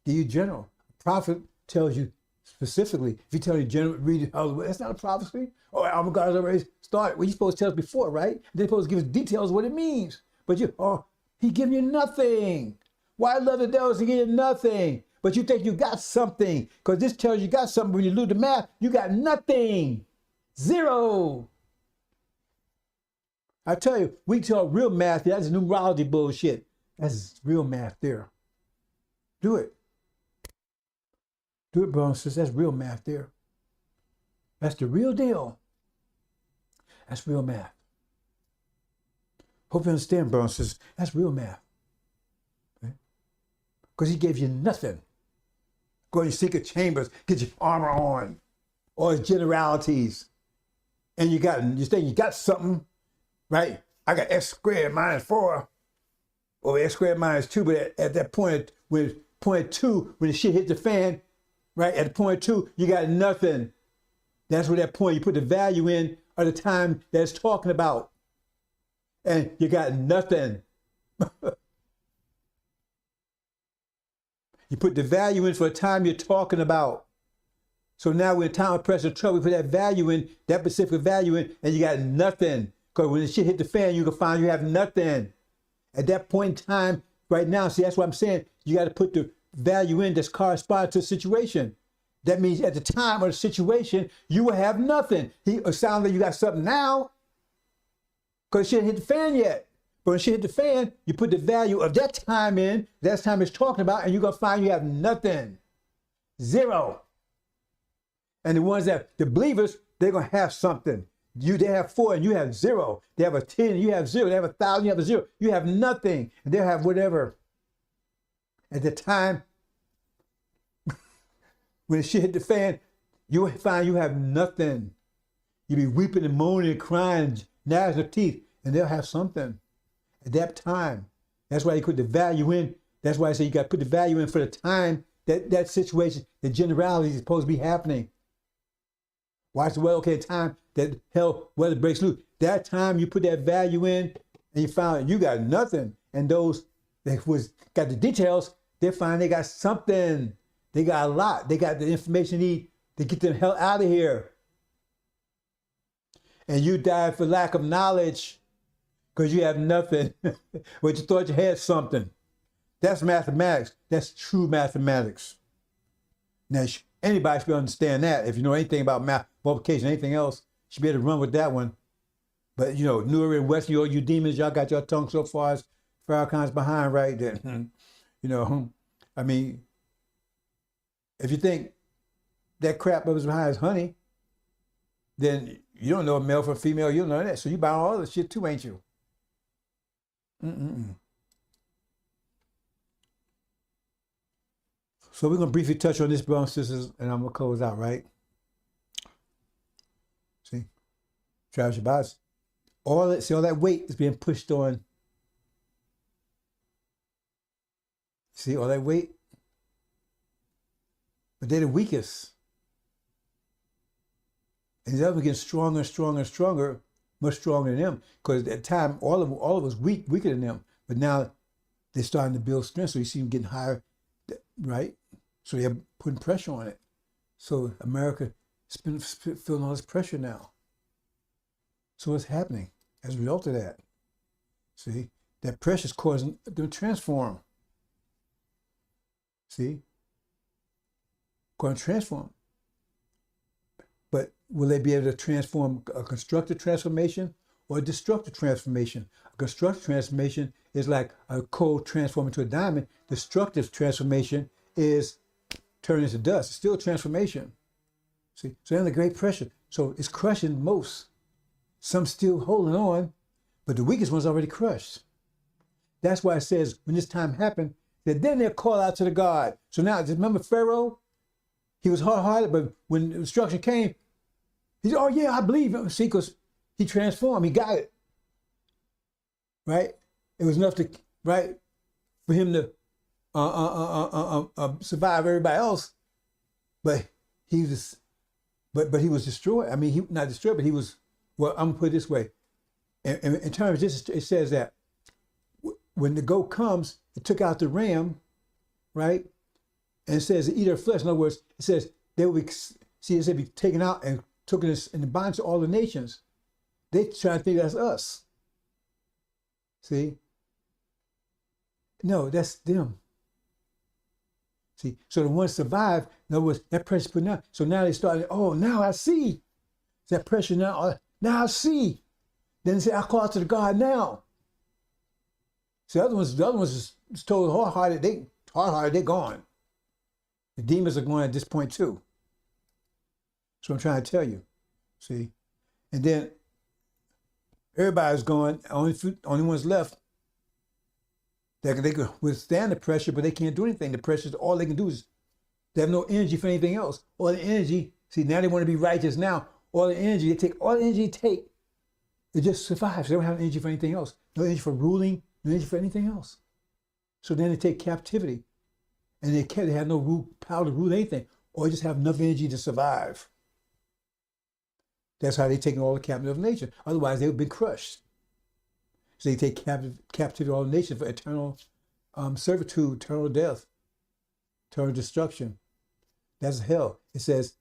Give you general. Prophet tells you specifically. If you tell you general, read it, that's not a prophecy. Oh, our God's already started. Well, you're supposed to tell us before, right? They're supposed to give us details of what it means. But he giving you nothing. Why love the devil? He give you nothing. But you think you got something. Because this tells you got something. When you lose the math, you got nothing. 0. I tell you, we tell real math, that's numerology bullshit. That's real math there. Do it. Do it, bro and sisters. That's real math there. That's the real deal. That's real math. Hope you understand, bro and sisters. That's real math. Because he gave you nothing. Go to your secret chambers, get your armor on, all his generalities. And you think you got something, right? I got x squared minus 4, or x squared minus 2, but at that point, point 2, when the shit hit the fan, right, at the point 2, you got nothing. That's where that point, you put the value in of the time that it's talking about. And you got nothing. You put the value in for the time you're talking about. So now we're in time of pressure trouble, we put that value in, that specific value in, and you got nothing. Because when the shit hit the fan, you can find you have nothing. At that point in time, right now, see, that's what I'm saying. You got to put the value in that's corresponding to the situation. That means at the time of the situation, you will have nothing. It sounds like you got something now, because shit hit the fan yet. But when shit hit the fan, you put the value of that time in, that time it's talking about, and you're going to find you have nothing. 0. And the ones that, the believers, they're going to have something. They have 4 and you have 0. They have a 10 and you have 0. They have 1,000, you have a 0. You have nothing. And they'll have whatever. At the time, when the shit hit the fan, you will find you have nothing. You'll be weeping and moaning and crying, gnashing of teeth, and they'll have something. At that time. That's why you put the value in. That's why I say you got to put the value in for the time that situation, the generality is supposed to be happening. Watch the weather, okay, time that hell weather breaks loose. That time you put that value in and you found you got nothing. And those that got the details, they find they got something. They got a lot. They got the information they need to get them hell out of here. And you died for lack of knowledge. Because you have nothing, but you thought you had something. That's mathematics. That's true mathematics. Now, anybody should understand that. If you know anything about math, multiplication, anything else, you should be able to run with that one. But, you know, Newer and West, you demons, y'all got your tongue so far as Farrakhan's behind right there. You know, I mean, if you think that crap up is behind is honey, then you don't know a male from female. You don't know that. So you buy all the shit too, ain't you? So we're gonna briefly touch on this, brothers and sisters, and I'm gonna close out, right? See, Travis Shabazz, all that weight is being pushed on. See all that weight, but they're the weakest, and the others getting stronger and stronger and stronger, much stronger than them. Because at that time, all of us weaker than them, but now they're starting to build strength. So you see them getting higher, right? So they're putting pressure on it. So America has been feeling all this pressure now. So what's happening as a result of that? See, that pressure is causing them to transform. See, going to transform. But will they be able to transform a constructive transformation or a destructive transformation? A constructive transformation is like a coal transforming into a diamond. Destructive transformation is turning into dust. It's still a transformation. See, so they're under great pressure. So it's crushing most. Some still holding on, but the weakest one's already crushed. That's why it says when this time happened, that then they'll call out to the God. So now, remember Pharaoh? He was hard-hearted, but when the instruction came, he said, oh yeah, I believe him. See, because he transformed, he got it. Right? It was enough to, right, for him to survive everybody else, but he was destroyed. I mean, he not destroyed, but he was. Well, I'm gonna put it this way. In terms of this, it says that when the goat comes, it took out the ram, right, and it says eat her flesh. In other words, it says they will be. See, it said be taken out and took in the bonds to all the nations. They try to think that's us. See. No, that's them. See, so the ones survived, in other words, that pressure put out. So now they started, oh, now I see. That pressure now I see. Then they say, I call out to the God now. See, the other ones is told hard-hearted, they're gone. The demons are going at this point too. So I'm trying to tell you. See? And then everybody's going, only ones left. They could withstand the pressure, but they can't do anything. The pressure, all they can do is, they have no energy for anything else. All the energy, see, now they want to be righteous now. All the energy they take, it just survives. They don't have energy for anything else. No energy for ruling, no energy for anything else. So then they take captivity, and they have no power to rule anything, or they just have enough energy to survive. That's how they're taking all the captive of nature. Otherwise, they would be crushed. So they take captivity all the nations for eternal servitude, eternal death, eternal destruction. That's hell. It says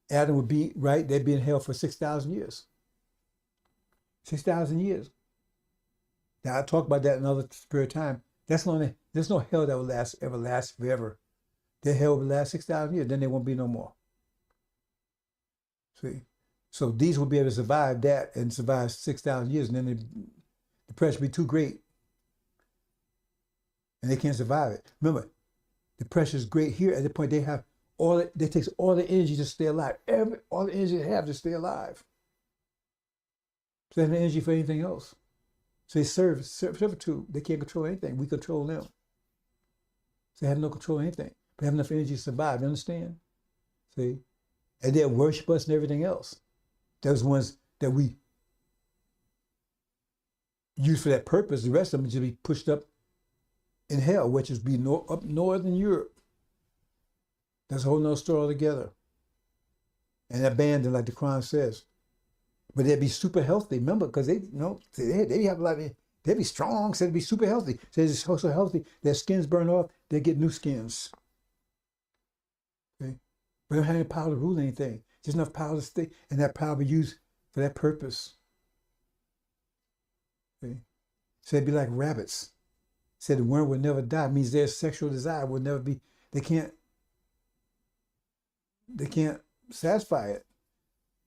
Adam would be, right, they'd be in hell for 6,000 years. 6,000 years. Now, I'll talk about that another period of time. There's no hell that will ever last forever. Their hell will last 6,000 years, then there won't be no more. See? So these will be able to survive that and survive 6,000 years, and then the pressure will be too great. And they can't survive it. Remember, the pressure is great here at the point they takes all the energy to stay alive. All the energy they have to stay alive. So they have no energy for anything else. So they serve servitude. They can't control anything. We control them. So they have no control of anything. But they have enough energy to survive. You understand? See? And they'll worship us and everything else. Those ones that we use for that purpose, the rest of them just be pushed up in hell, which is be up northern Europe. That's a whole nother story altogether. And abandoned, like the Quran says. But they'd be super healthy. Remember, because they have a lot of, they'd be strong, so they'd be super healthy. So they're so healthy, their skins burn off, they get new skins. Okay? But they don't have any power to rule anything. Just enough power to stay, and that power be used for that purpose. Okay? So they'd be like rabbits. Said the worm would never die. It means their sexual desire will never be, they can't satisfy it.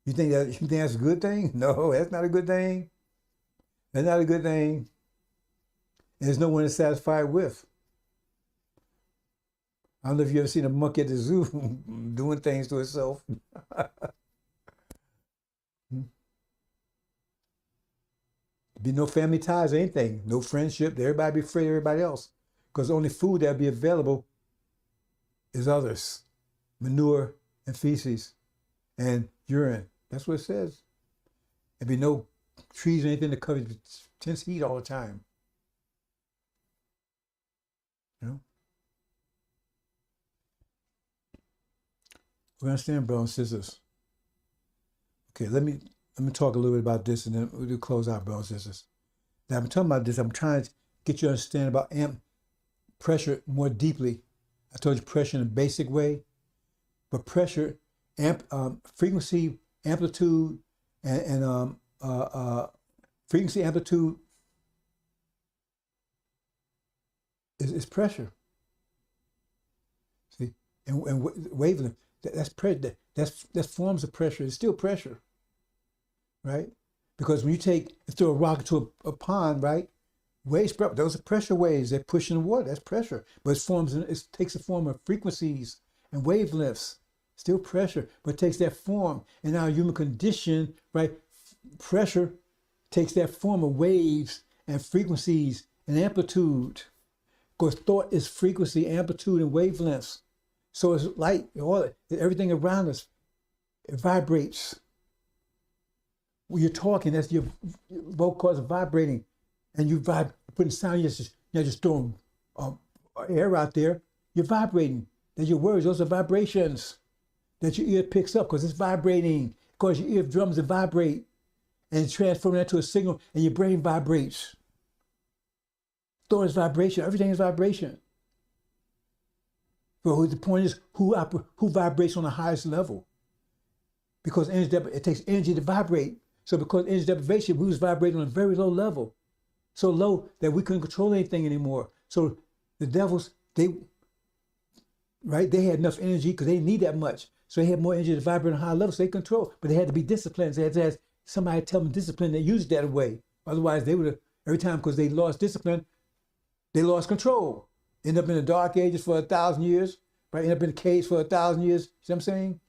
You think that's a good thing? No, that's not a good thing. That's not a good thing. There's no one to satisfy it with. I don't know if you ever seen a monkey at the zoo doing things to itself. Be no family ties, anything, no friendship. Everybody be afraid of everybody else, because the only food that'll be available is others, manure and feces and urine. That's what it says. There'll be no trees or anything to cover intense heat all the time. You know? We understand, brothers and sisters. Okay, let me talk a little bit about this, and then we'll close out, brothers and sisters. Now, I'm talking about this. I'm trying to get you to understand about pressure more deeply. I told you pressure in a basic way, but pressure, frequency, amplitude, and frequency, amplitude is pressure. See, and wavelength. That's pressure. That's forms of pressure. It's still pressure, right? Because when you throw a rock into a pond, right? Waves, those are pressure waves. They're pushing the water. That's pressure. But it takes the form of frequencies and wavelengths. Still pressure, but it takes that form. In our human condition, right? Pressure takes that form of waves and frequencies and amplitude. Because thought is frequency, amplitude, and wavelengths. So it's light, everything around us, it vibrates. When you're talking, that's your vocal cords are vibrating, and you putting sound. You're just throwing air out there. You're vibrating. That's your words. Those are vibrations that your ear picks up because it's vibrating. Because your eardrums vibrate, and it's transforming that to a signal, and your brain vibrates. Thought is vibration. Everything is vibration. But the point is, who vibrates on the highest level? Because it takes energy to vibrate. So because energy deprivation, we was vibrating on a very low level. So low that we couldn't control anything anymore. So the devils, they had enough energy because they didn't need that much. So they had more energy to vibrate on a high level, so they control. But they had to be disciplined. So they had to have somebody tell them discipline. They used it that way. Otherwise, they would have, every time because they lost discipline, they lost control. End up in the dark ages for 1,000 years, right? End up in a cage for 1,000 years. See what I'm saying?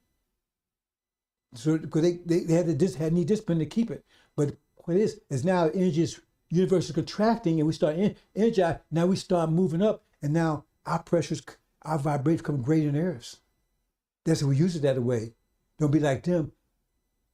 So because they had need discipline to keep it. But what it is now energy is universe is contracting, and we start energize. Now we start moving up, and now our pressures, our vibrations become greater than theirs. That's what we use it that way. Don't be like them,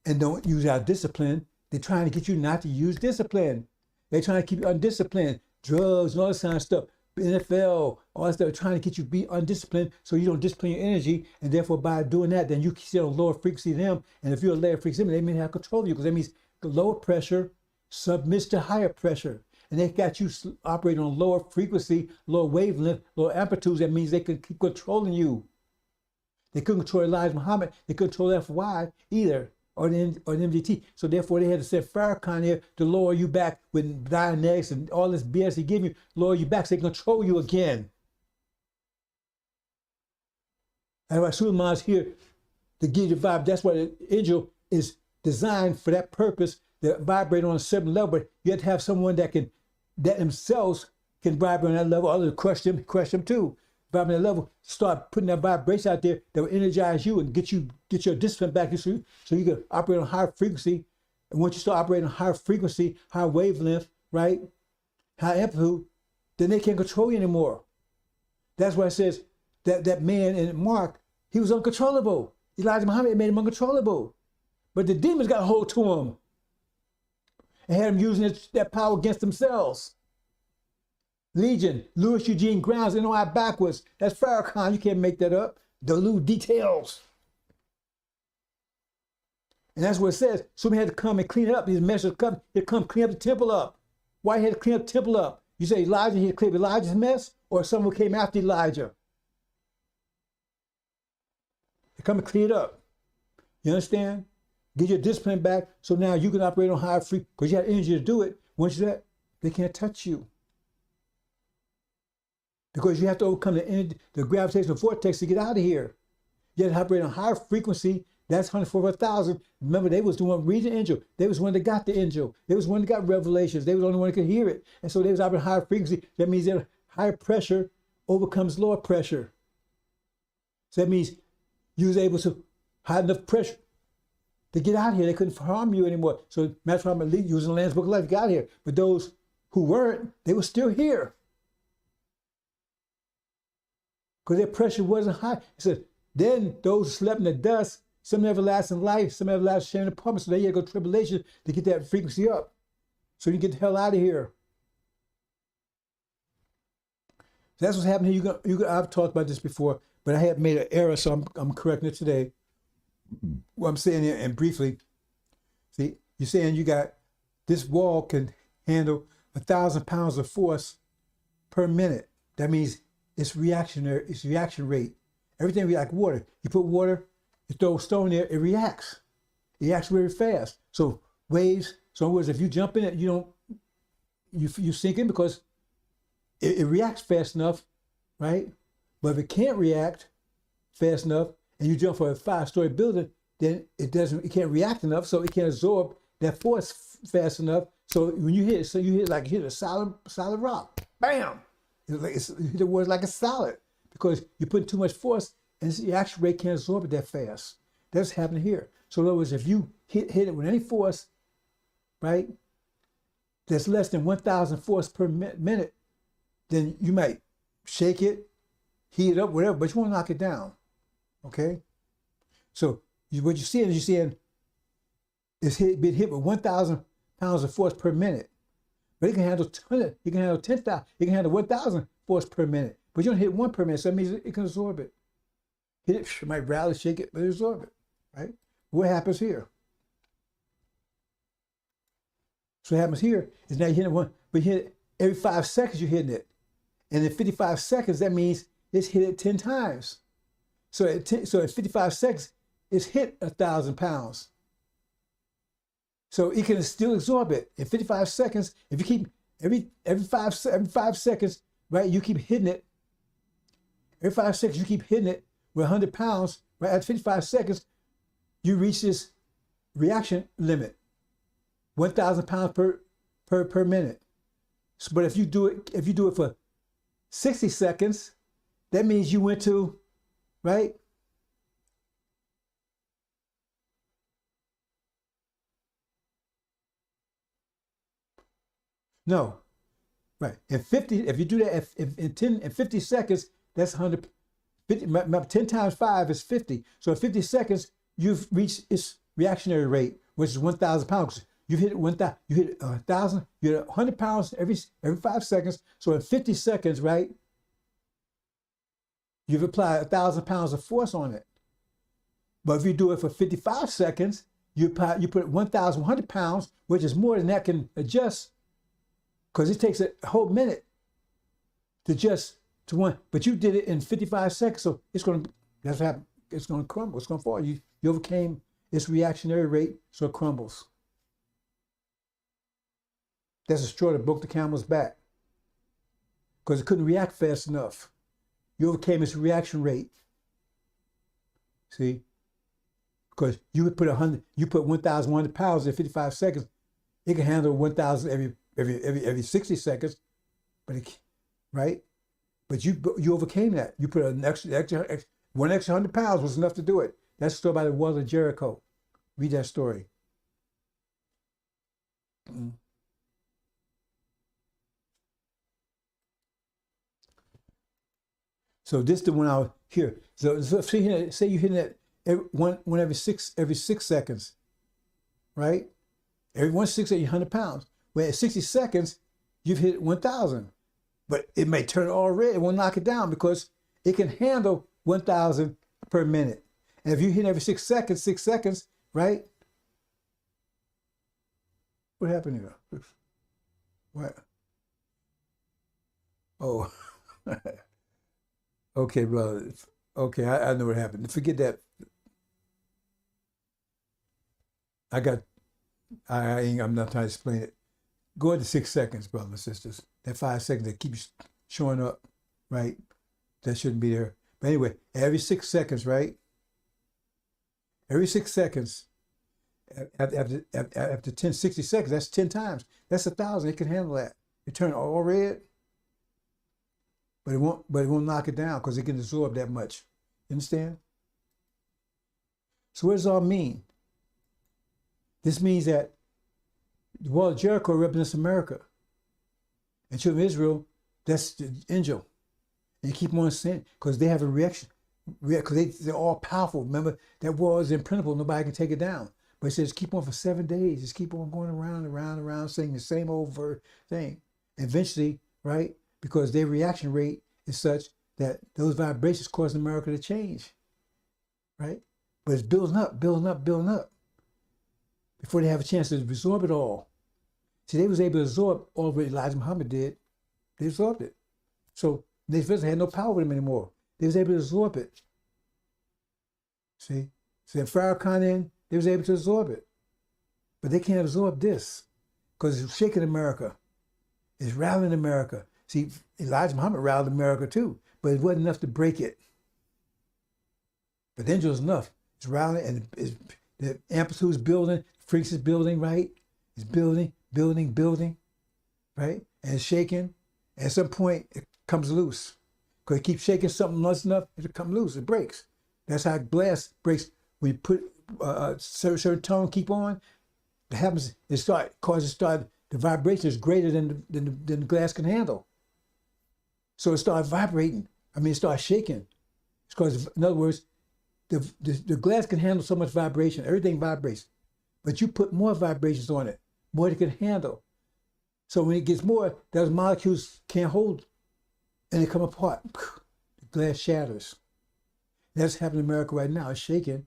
and don't use our discipline. They're trying to get you not to use discipline. They're trying to keep you undisciplined. Drugs and all this kind of stuff. NFL, all that stuff, they're trying to get you to be undisciplined so you don't discipline your energy, and therefore by doing that, then you sit on a lower frequency than them. And if you're a lower frequency, they may have control of you because that means the lower pressure submits to higher pressure. And they got you operating on lower frequency, lower wavelength, lower amplitudes. That means they can keep controlling you. They couldn't control Elijah Muhammad. They couldn't control FY either, or the MDT. So therefore, they had to send Farrakhan here to lower you back with Dianetics and all this BS he gave you, lower you back so they can control you again. That's why Suleiman's here to give you the vibe. That's why the angel is designed for that purpose, to vibrate on a certain level. But you have to have someone that themselves can vibrate on that level. Others crush them too. Vibrate on that level, start putting that vibration out there that will energize you and get your discipline back so you can operate on higher frequency. And once you start operating on higher frequency, higher wavelength, right, high amplitude, then they can't control you anymore. That's why it says that man in Mark, he was uncontrollable. Elijah Muhammad made him uncontrollable. But the demons got a hold to him and had him using that power against themselves. Legion, Louis Eugene Grounds, NOI backwards. That's Farrakhan. You can't make that up. The little details. And that's what it says. Somebody had to come and clean it up. These messengers come, he'd come clean up the temple up. Why he had to clean up the temple up? You say Elijah, he had to clean up Elijah's mess, or someone came after Elijah? They come and clean it up. You understand? Get your discipline back so now you can operate on higher frequency because you have energy to do it. Once you do that, they can't touch you. Because you have to overcome the gravitational vortex to get out of here. You have to operate on higher frequency. That's 144,000. Remember, they was the one reading the angel. They was the one that got the angel. They was the one that got revelations. They was the only one that could hear it. And so they was operating higher frequency. That means that higher pressure overcomes lower pressure. So that means you was able to have enough pressure to get out of here. They couldn't harm you anymore. So matter of fact, I'm using the Lamb's Book of Life, got here. But those who weren't, they were still here. Because their pressure wasn't high. It said, then those who slept in the dust, some everlasting life, some everlasting shame and apartment. So they had to go tribulation to get that frequency up. So you get the hell out of here. So that's what's happening here. I've talked about this before, but I had made an error, so I'm correcting it today. What I'm saying here, and briefly, see, you're saying you got this wall can handle 1,000 pounds of force per minute. That means it's reactionary. It's reaction rate. Everything reacts like water. You put water, you throw a stone there, it reacts. It reacts very fast. So waves. So in other words, if you jump in it, you sink in because it reacts fast enough, right? But if it can't react fast enough, and you jump for a 5-story building, then it can't react enough, so it can't absorb that force fast enough. So when you hit, you hit a solid rock, bam! You hit the word like a solid because you put too much force, and the reaction rate can't absorb it that fast. That's happening here. So in other words, if you hit it with any force, right, that's less than 1,000 force per minute, then you might shake it, heat it up, whatever, but you won't knock it down. Okay? So what you're seeing is being hit with 1,000 pounds of force per minute. But it can handle 10,000, it can handle 1,000 force per minute. But you don't hit one per minute, so that means it can absorb it. Hit it, might rally, shake it, but it absorb it. Right? What happens here? So what happens here is now you're hitting one, but you hit it every 5 seconds you're hitting it. And in 55 seconds, that means it's hit it 10 times. So at 55 seconds, it's hit 1,000 pounds. So it can still absorb it. In 55 seconds, if you keep every 5 seconds, right, you keep hitting it. Every 5 seconds, you keep hitting it with 100 pounds, right? At 55 seconds, you reach this reaction limit, 1,000 pounds per minute. So, but if you do it for 60 seconds, that means you went to, right? No, right. If you do that in 50 seconds, that's 100. 10 times 5 is 50. So in 50 seconds, you've reached its reactionary rate, which is 1,000 pounds. You hit 1,000. You hit 1,000. You hit 100 pounds every 5 seconds. So in 50 seconds, right? You've applied 1,000 pounds of force on it. But if you do it for 55 seconds, you put 1,100 pounds, which is more than that can adjust, because it takes a whole minute to adjust to one. But you did it in 55 seconds, so it's going to, that's what happened. It's going to crumble. It's going to fall. You overcame its reactionary rate, so it crumbles. That's a straw that broke the camel's back, because it couldn't react fast enough. You overcame its reaction rate. See? Because you would put 1,100 pounds in 55 seconds. It can handle 1,000 every 60 seconds, but right? But you overcame that. You put an extra 100 pounds was enough to do it. That's a story by the walls of Jericho. Read that story. Mm-hmm. So this is the one out here. So say you're hitting it every 6 seconds, right? Every 1 6 at 100 pounds. Well, at 60 seconds, you've hit 1,000. But it may turn all red. It won't knock it down because it can handle 1,000 per minute. And if you hit every 6 seconds, right? What happened here? What? Oh. Okay, brother. Okay, I know what happened. Forget that. I'm not trying to explain it. Go into 6 seconds, brothers and sisters. That 5 seconds that keeps showing up, right? That shouldn't be there. But anyway, every 6 seconds, right? Every 6 seconds, after 60 seconds, that's 10 times. That's 1,000. It can handle that. It turned all red. But it won't knock it down because it can absorb that much. You understand? So what does it all mean? This means that the wall of Jericho represents America. And children of Israel, that's the angel. And you keep on saying, because they have a reaction, because they're all powerful. Remember, that wall is impenetrable, nobody can take it down. But it says keep on for 7 days, just keep on going around and around and around, saying the same old thing. Eventually, right, because their reaction rate is such that those vibrations cause America to change, right? But it's building up, building up, building up before they have a chance to absorb it all. See, they was able to absorb all what Elijah Muhammad did. They absorbed it. So they had no power with them anymore. They was able to absorb it. See? So in Farrakhan in, they was able to absorb it. But they can't absorb this because it's shaking America. It's rallying America. See, Elijah Muhammad rallied America too, but it wasn't enough to break it. But the angel is enough. It's rallying, and the amplitude is building, freaks is building, right? It's building, building, building, right? And it's shaking. And at some point, it comes loose. Because it keeps shaking something once enough, it'll come loose, it breaks. That's how glass breaks. When you put a certain tone, keep on, it happens, the vibration is greater than the glass can handle. So it starts vibrating. It starts shaking. It's because, in other words, the glass can handle so much vibration. Everything vibrates. But you put more vibrations on it, more it can handle. So when it gets more, those molecules can't hold and they come apart. The glass shatters. That's happening in America right now. It's shaking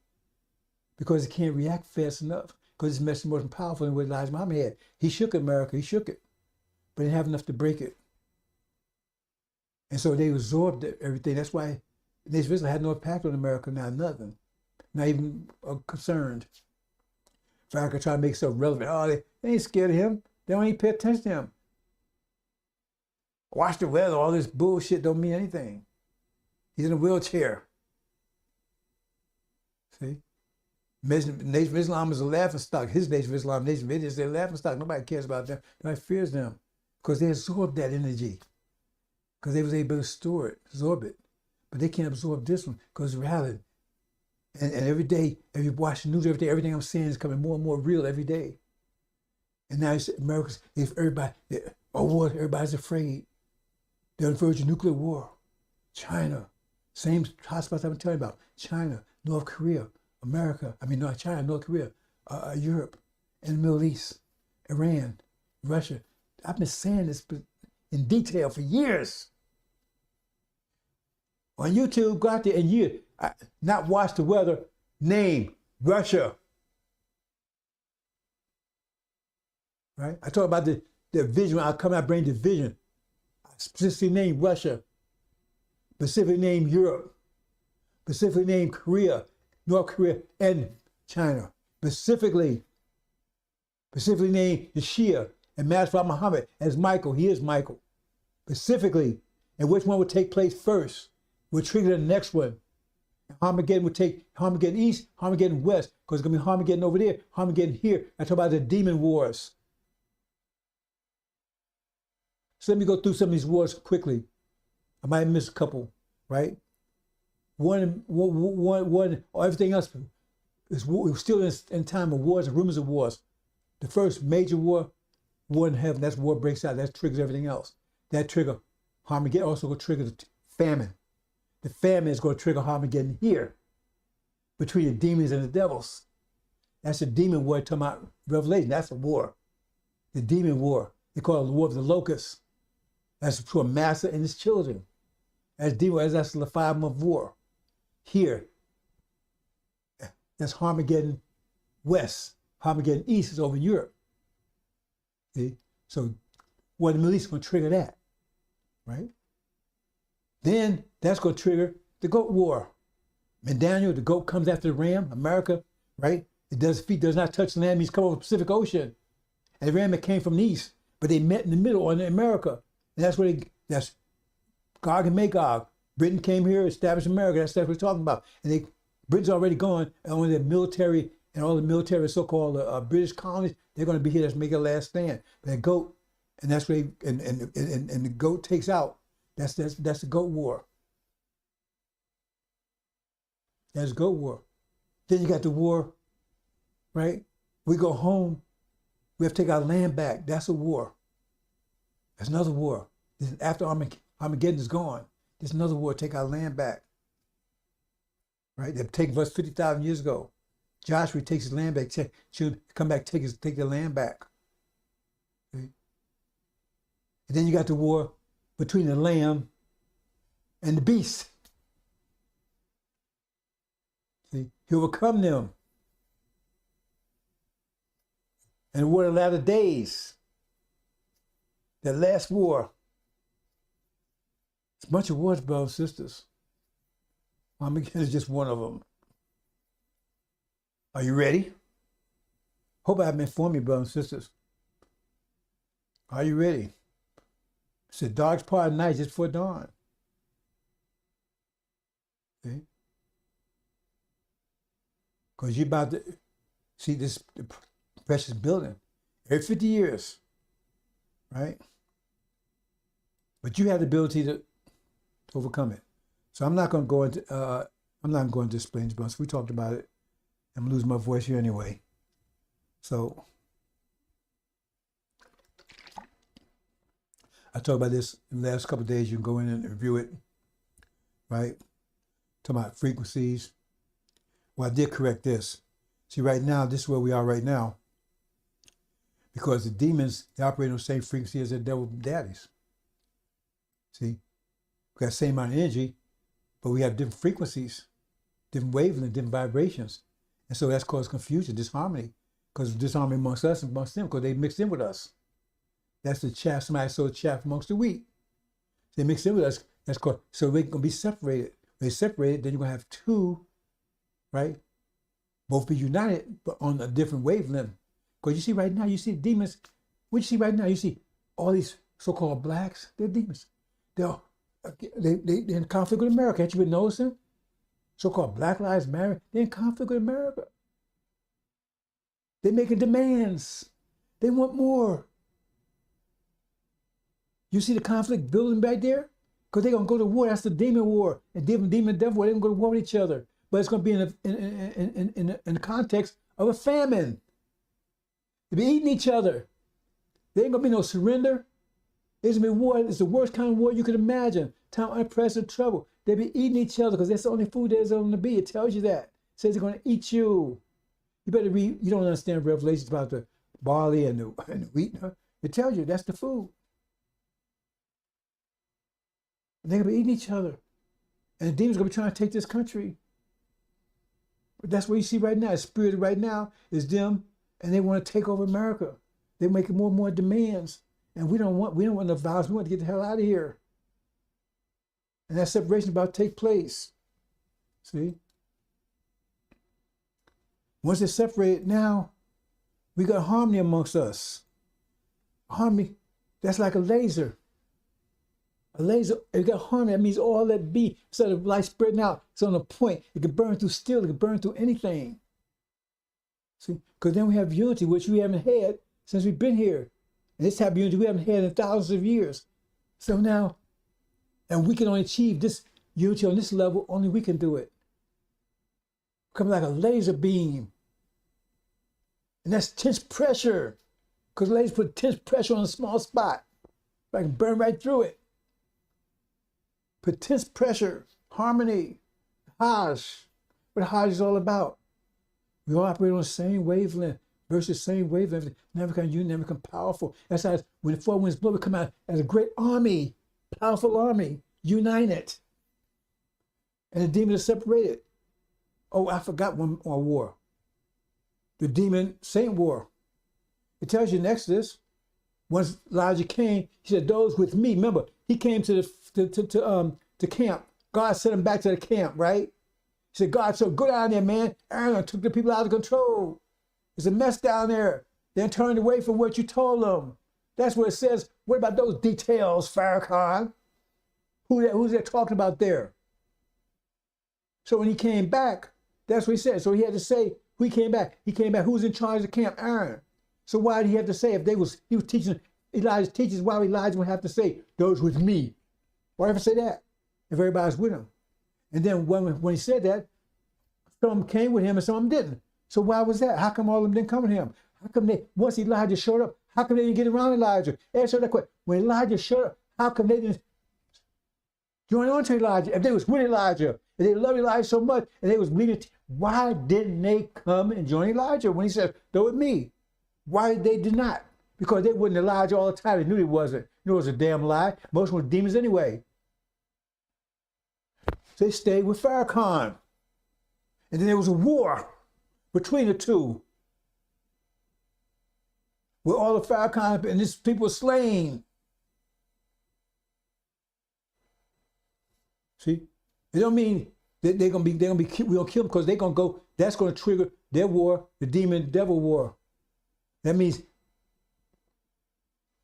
because it can't react fast enough because it's much more powerful than what Elijah Muhammad had. He shook America, he shook it, but he didn't have enough to break it. And so they absorbed everything. That's why the Nation of Islam had no impact on America now, nothing. Not even concerned. Farrakhan try to make stuff relevant. Oh, they ain't scared of him. They don't even pay attention to him. Watch the weather, all this bullshit don't mean anything. He's in a wheelchair. See? Nation of Islam is a laughingstock. His Nation of Islam, Nation of India is a laughingstock. Nobody cares about them. Nobody fears them because they absorb that energy. Because they was able to store it, absorb it. But they can't absorb this one because it's rallied. And every day, if you watch the news every day, everything I'm saying is coming more and more real every day. And now America's, if everybody's afraid. They're on the verge of nuclear war. China, same hotspots I've been telling you about. China, North Korea, not China, North Korea, Europe, and the Middle East, Iran, Russia. I've been saying this in detail for years. On YouTube, go out there and not watch the weather, name Russia. Right? I talk about the vision. I'll come out, bring the vision. I specifically name Russia, specifically name Europe, specifically name Korea, North Korea, and China. Specifically name the Shia and Master Muhammad as Michael. He is Michael. Specifically, and which one would take place first would trigger the next one. Armageddon would take Armageddon East, Armageddon West, because it's going to be Armageddon over there, Armageddon here. I talk about the demon wars. So let me go through some of these wars quickly. I might miss a couple, right? One, everything else is still in time of wars and rumors of wars. The first major war in heaven, that's war breaks out, that triggers everything else. That trigger Armageddon also going to trigger the famine. The famine is going to trigger Armageddon here between the demons and the devils. That's a demon war talking about Revelation. That's a war. The demon war. They call it the war of the locusts. That's to a master and his children. That's demon. That's the 5-month war. Here, that's Armageddon West. Armageddon East is over in Europe. See? So, the Middle East is going to trigger that, right? Then that's going to trigger the goat war. In Daniel, the goat comes after the ram, America, right? Feet does not touch the land, means come over the Pacific Ocean. And the ram that came from the east, but they met in the middle on America. And that's Gog and Magog. Britain came here, established America. That's what we're talking about. And Britain's already gone, and only the military and all the military so-called British colonies, they're going to be here to make a last stand. But that goat, and that's where and the goat takes out. That's the goat war. That's goat war. Then you got the war, right? We go home, we have to take our land back. That's a war. That's another war. After Armageddon is gone, there's another war, take our land back. Right? They've taken us 50,000 years ago. Joshua takes his land back, should come back, take the land back. Okay? And then you got the war between the lamb and the beast. See, he overcome them. And the war of the latter days, that last war. It's a bunch of wars, brothers and sisters. Armageddon is just one of them. Are you ready? Hope I've informed you, brothers and sisters. Are you ready? It's the darkest part of the night just before dawn. See? Because you're about to see this precious building every 50 years, right? But you have the ability to overcome it. So I'm not going to go into explain this bunch. We talked about it. I'm losing my voice here anyway. So I talked about this in the last couple of days. You can go in and review it, right? Talking about frequencies. Well, I did correct this. See, right now, this is where we are right now. Because the demons, they operate on the same frequency as their devil daddies. See? We got the same amount of energy, but we have different frequencies, different wavelengths, different vibrations. And so that's caused confusion, disharmony. Because disharmony amongst us and amongst them, because they mixed in with us. That's the chaff, somebody sowed chaff amongst the wheat. They mixed in with us, that's called, so we're going to be separated. When they're separated, then you're going to have two, right? Both be united, but on a different wavelength. Because you see right now, you see demons. What you see right now, you see all these so-called blacks, they're demons. They're in conflict with America. Haven't you been noticing? So-called Black Lives Matter, they're in conflict with America. They're making demands. They want more. You see the conflict building right there? Because they're going to go to war. That's the demon war. And demon and devil war, they're going to go to war with each other. But it's going to be in the context of a famine. They'll be eating each other. There ain't going to be no surrender. It's going to be war. It's the worst kind of war you could imagine. Time of unprecedented trouble. They'll be eating each other because that's the only food there's going to be. It tells you that. It says they're going to eat you. You better read. You don't understand Revelations about the barley and the wheat. Huh? It tells you that's the food. And they're going to be eating each other. And the demons are going to be trying to take this country. But that's what you see right now. The spirit right now is them, and they want to take over America. They're making more and more demands. And we don't want the violence. We want to get the hell out of here. And that separation is about to take place. See? Once they're separated, now we got harmony amongst us. Harmony, that's like a laser. A laser, you got harmony, that means all that be, instead of light spreading out, it's on a point. It can burn through steel, it can burn through anything. See, because then we have unity, which we haven't had since we've been here. And this type of unity we haven't had in thousands of years. So now, and we can only achieve this unity on this level, only we can do it. Coming like a laser beam. And that's tense pressure. Because lasers put tense pressure on a small spot. I can burn right through it. Put tense pressure, harmony, Hajj. What Hajj is all about. We all operate on the same wavelength versus same wavelength. Never become united, never become powerful. That's how when the four winds blow, we come out as a great army, powerful army, united. And the demons are separated. Oh, I forgot one more war. The demon saint war. It tells you in Exodus, once Elijah came, he said, those with me, remember, he came to camp. God sent him back to the camp, right? He said, God, so go down there, man. Aaron took the people out of control. It's a mess down there. They turned away from what you told them. That's what it says. What about those details, Farrakhan? Who's that talking about there? So when he came back, that's what he said. So he had to say, who he came back? He came back. Who was in charge of the camp? Aaron. So why did he have to say, if he was teaching, Elijah's teachers, why would Elijah would have to say, those with me? Why ever say that? If everybody's with him. And then when he said that, some came with him and some didn't. So why was that? How come all of them didn't come to him? How come they, once Elijah showed up, how come they didn't get around Elijah? Answer that question. When Elijah showed up, how come they didn't join on to Elijah? If they was with Elijah, if they loved Elijah so much, and they was believing, why didn't they come and join Elijah when he said, "Go with me"? Why did not? Because they wasn't Elijah all the time. They knew he wasn't. You know, it was a damn lie. Most were demons anyway. So they stayed with Farrakhan. And then there was a war between the two, where all the Farrakhan and these people were slain. See, it don't mean that we're gonna kill them because they're gonna go. That's gonna trigger their war, the demon devil war. That means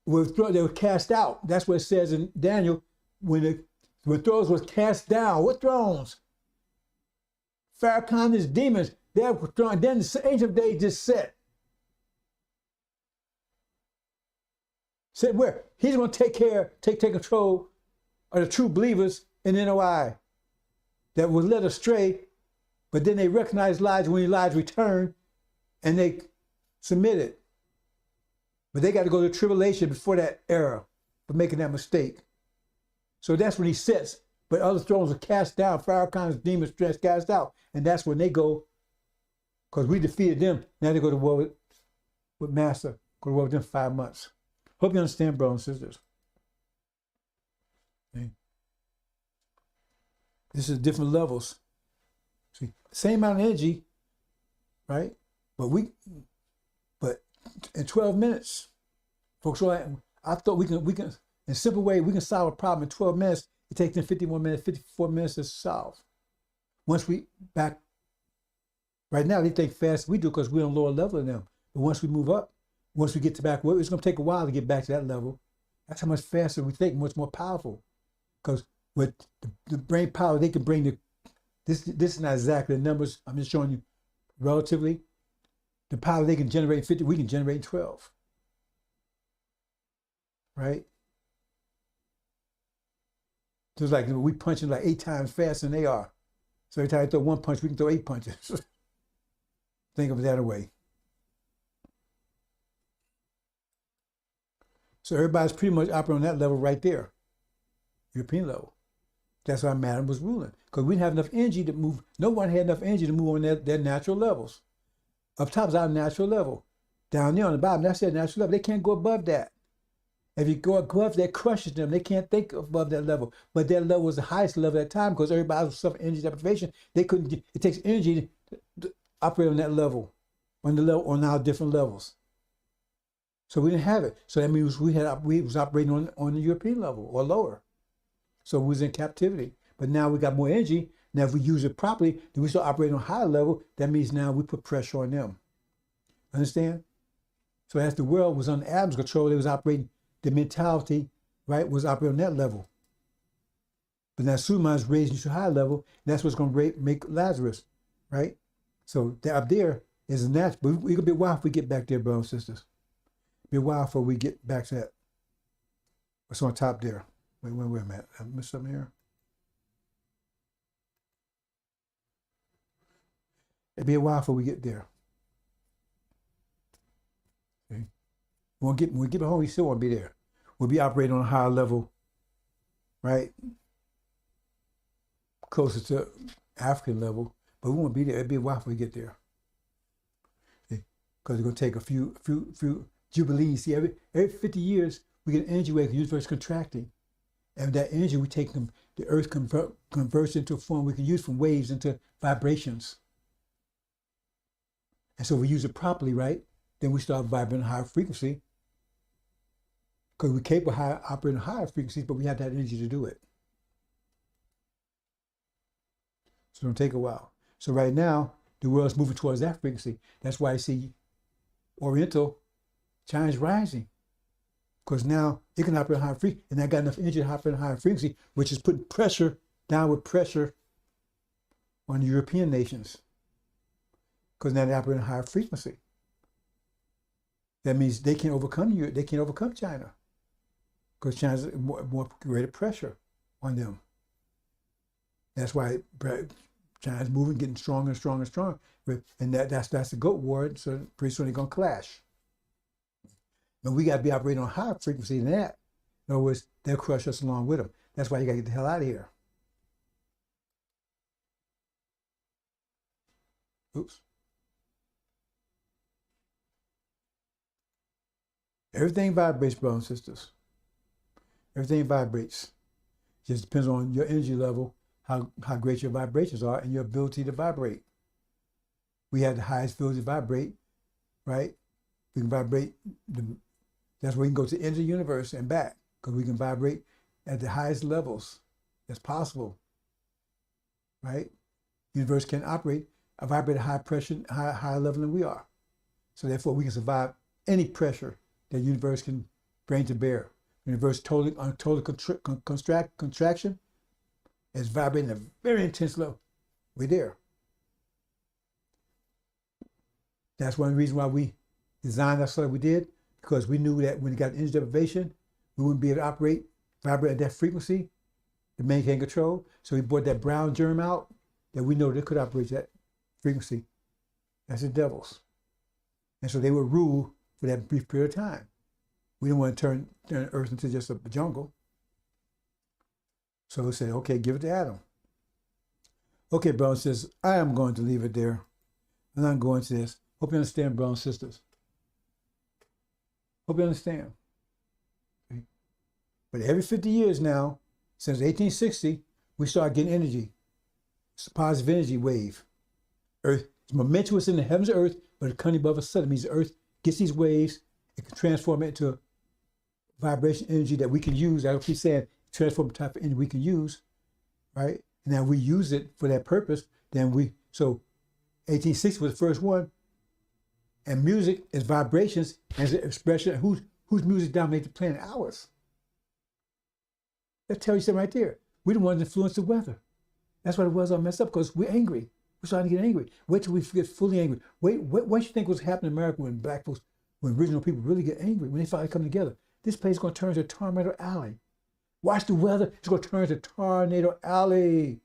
they were cast out. That's what it says in Daniel when thrones was cast down. What thrones? Farrakhan, his demons, they were thrown. Then the Ancient of Days just said where? He's going to take control of the true believers in NOI that was led astray, but then they recognized Elijah when Elijah returned and they submitted. But they got to go to tribulation before that era for making that mistake. So that's when he sits. But other thrones are cast down. Farrakhan's demons cast out. And that's when they go, because we defeated them. Now they go to war with Master. Go to war with them 5 months. Hope you understand, brothers and sisters. Okay. This is different levels. See, same amount of energy, right? But in 12 minutes, folks, so I thought we can, in a simple way, we can solve a problem in 12 minutes. It takes them 51 minutes, 54 minutes to solve. Once we back, right now they think fast we do because we're on lower level than them. But once we move up, once we get to back, it's going to take a while to get back to that level. That's how much faster we think, much more powerful. Because with the brain power, they can bring this is not exactly the numbers, I'm just showing you relatively. The power they can generate in 50, we can generate in 12. Right? Just like we punching like 8 times faster than they are. So every time I throw 1 punch, we can throw 8 punches. Think of it that way. So everybody's pretty much operating on that level right there, European level. That's why Madam was ruling, because we didn't have enough energy to move. No one had enough energy to move on their natural levels. Up top is our natural level. Down there on the bottom, that's their natural level. They can't go above that. If you go above that, crushes them. They can't think above that level. But that level was the highest level at that time because everybody was suffering energy deprivation. They couldn't. It takes energy to operate on that level, on our different levels. So we didn't have it. So that means we was operating on the European level or lower. So we was in captivity. But now we got more energy. Now if we use it properly, then we start operating on a higher level. That means now we put pressure on them. Understand? So as the world was under Adam's control, they was operating. The mentality, right, was operating on that level. But now Suleiman is raised to a high level, and that's what's going to make Lazarus, right? So up there is natural. But it could be a while if we get back there, brothers and sisters. It'll be a while before we get back to that. What's on top there? Wait a minute. I missed something here. It'll be a while before we get there. Okay. When we get home, we still won't be there. We'll be operating on a higher level, right? Closer to African level, but we won't be there. It'll be a while before we get there. Because it's going to take a few jubilees. See, every 50 years, we get an energy wave, the universe contracting. And that energy, we take them, the earth converts into a form we can use from waves into vibrations. And so if we use it properly, right? Then we start vibrating a higher frequency. Because we're capable of operating higher frequencies, but we have that energy to do it. So it'll take a while. So right now, the world's moving towards that frequency. That's why I see Oriental, China's rising. Because now it can operate higher frequency, and I got enough energy to operate at higher frequency, which is putting pressure, downward pressure on the European nations. Because now they operate at higher frequency. That means they can't overcome Europe. They can't overcome China. Because China's more greater pressure on them. That's why China's moving, getting stronger and stronger and stronger. And that's the GOAT war, so pretty soon they're going to clash. But we got to be operating on higher frequency than that. In other words, they'll crush us along with them. That's why you got to get the hell out of here. Oops. Everything vibrates, brothers and sisters. Everything vibrates. Just depends on your energy level, how great your vibrations are, and your ability to vibrate. We have the highest ability to vibrate, right? We can vibrate. That's where we can go to the end of the universe and back, because we can vibrate at the highest levels that's possible, right? The universe can vibrate at a high pressure, higher level than we are. So therefore, we can survive any pressure that the universe can bring to bear. The universe on total contraction is vibrating at a very intense level. We're there. That's one of the reasons why we designed ourselves like we did, because we knew that when we got energy deprivation, we wouldn't be able to vibrate at that frequency to maintain control. So we brought that brown germ out that we know they could operate that frequency. That's the devils. And so they would rule for that brief period of time. We didn't want to turn Earth into just a jungle. So we said, okay, give it to Adam. Okay, brothers and sisters, I am going to leave it there. I'm not going to this. Hope you understand, brothers and sisters. Hope you understand. Okay. But every 50 years now, since 1860, we start getting energy. It's a positive energy wave. Earth, it's momentum in the heavens of Earth, but it's coming above us suddenly. It means the Earth gets these waves, it can transform it into vibration energy that we can use. I keep saying transform the type of energy we can use, right? And now we use it for that purpose. So 1860 was the first one. And music is vibrations as an expression. Whose music dominates the planet? Ours. That tells you something right there. We're the ones that influence the weather. That's why the weather's all messed up, because we're angry. We're starting to get angry. Wait till we get fully angry. Wait, what you think was happening in America when black folks, when original people really get angry, when they finally come together? This place is going to turn into a tornado alley. Watch the weather. It's going to turn into tornado alley.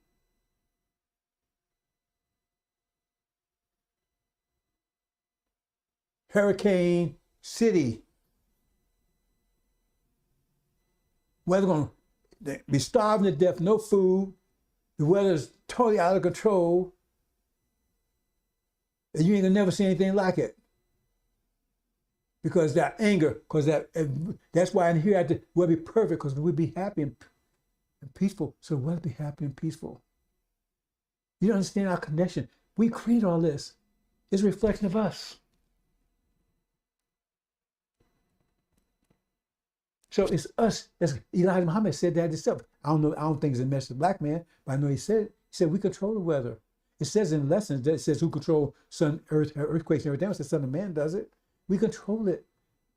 Hurricane City. Weather's going to be starving to death, no food. The weather's totally out of control. And you ain't gonna never see anything like it. Because that anger, that's why in here we'll be perfect, because we'll be happy and peaceful. So we'll be happy and peaceful. You don't understand our connection. We create all this. It's a reflection of us. So it's us. As Elijah Muhammad said that himself. I don't think it's a message of black man, but I know he said it. He said we control the weather. It says in lessons that it says who control sun, earth, earthquakes and everything else. The Son of Man does it. We control it.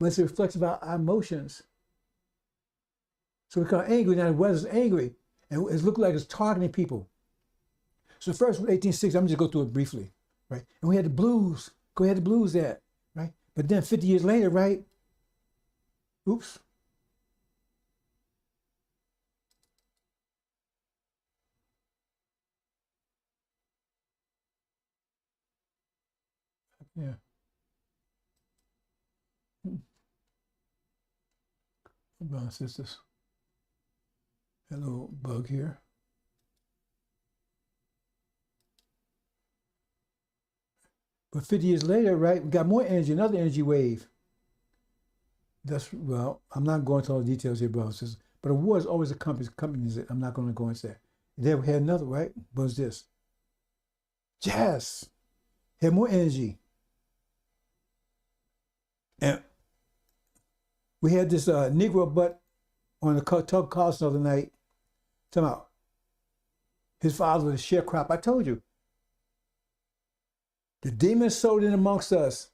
But it's a reflection of our emotions. So we become angry. Now the weather's angry. And it looks like it's targeting people. So the first 1860, I'm just going to go through it briefly, right? And we had the blues. Go ahead, the blues that, right? But then 50 years later, right? Oops. Yeah. Brothers and sisters. Hello, bug here. But 50 years later, right, we got more energy, another energy wave. Well, I'm not going into all the details here, brothers and sisters, but a war is always accompanies it. I'm not going to go into that. Then we had another, right? What was this? Jazz. Had more energy. And we had this Negro butt on the Tucker Carlson the other night, talking about his father was a sharecropper. I told you. The demons sowed in amongst us.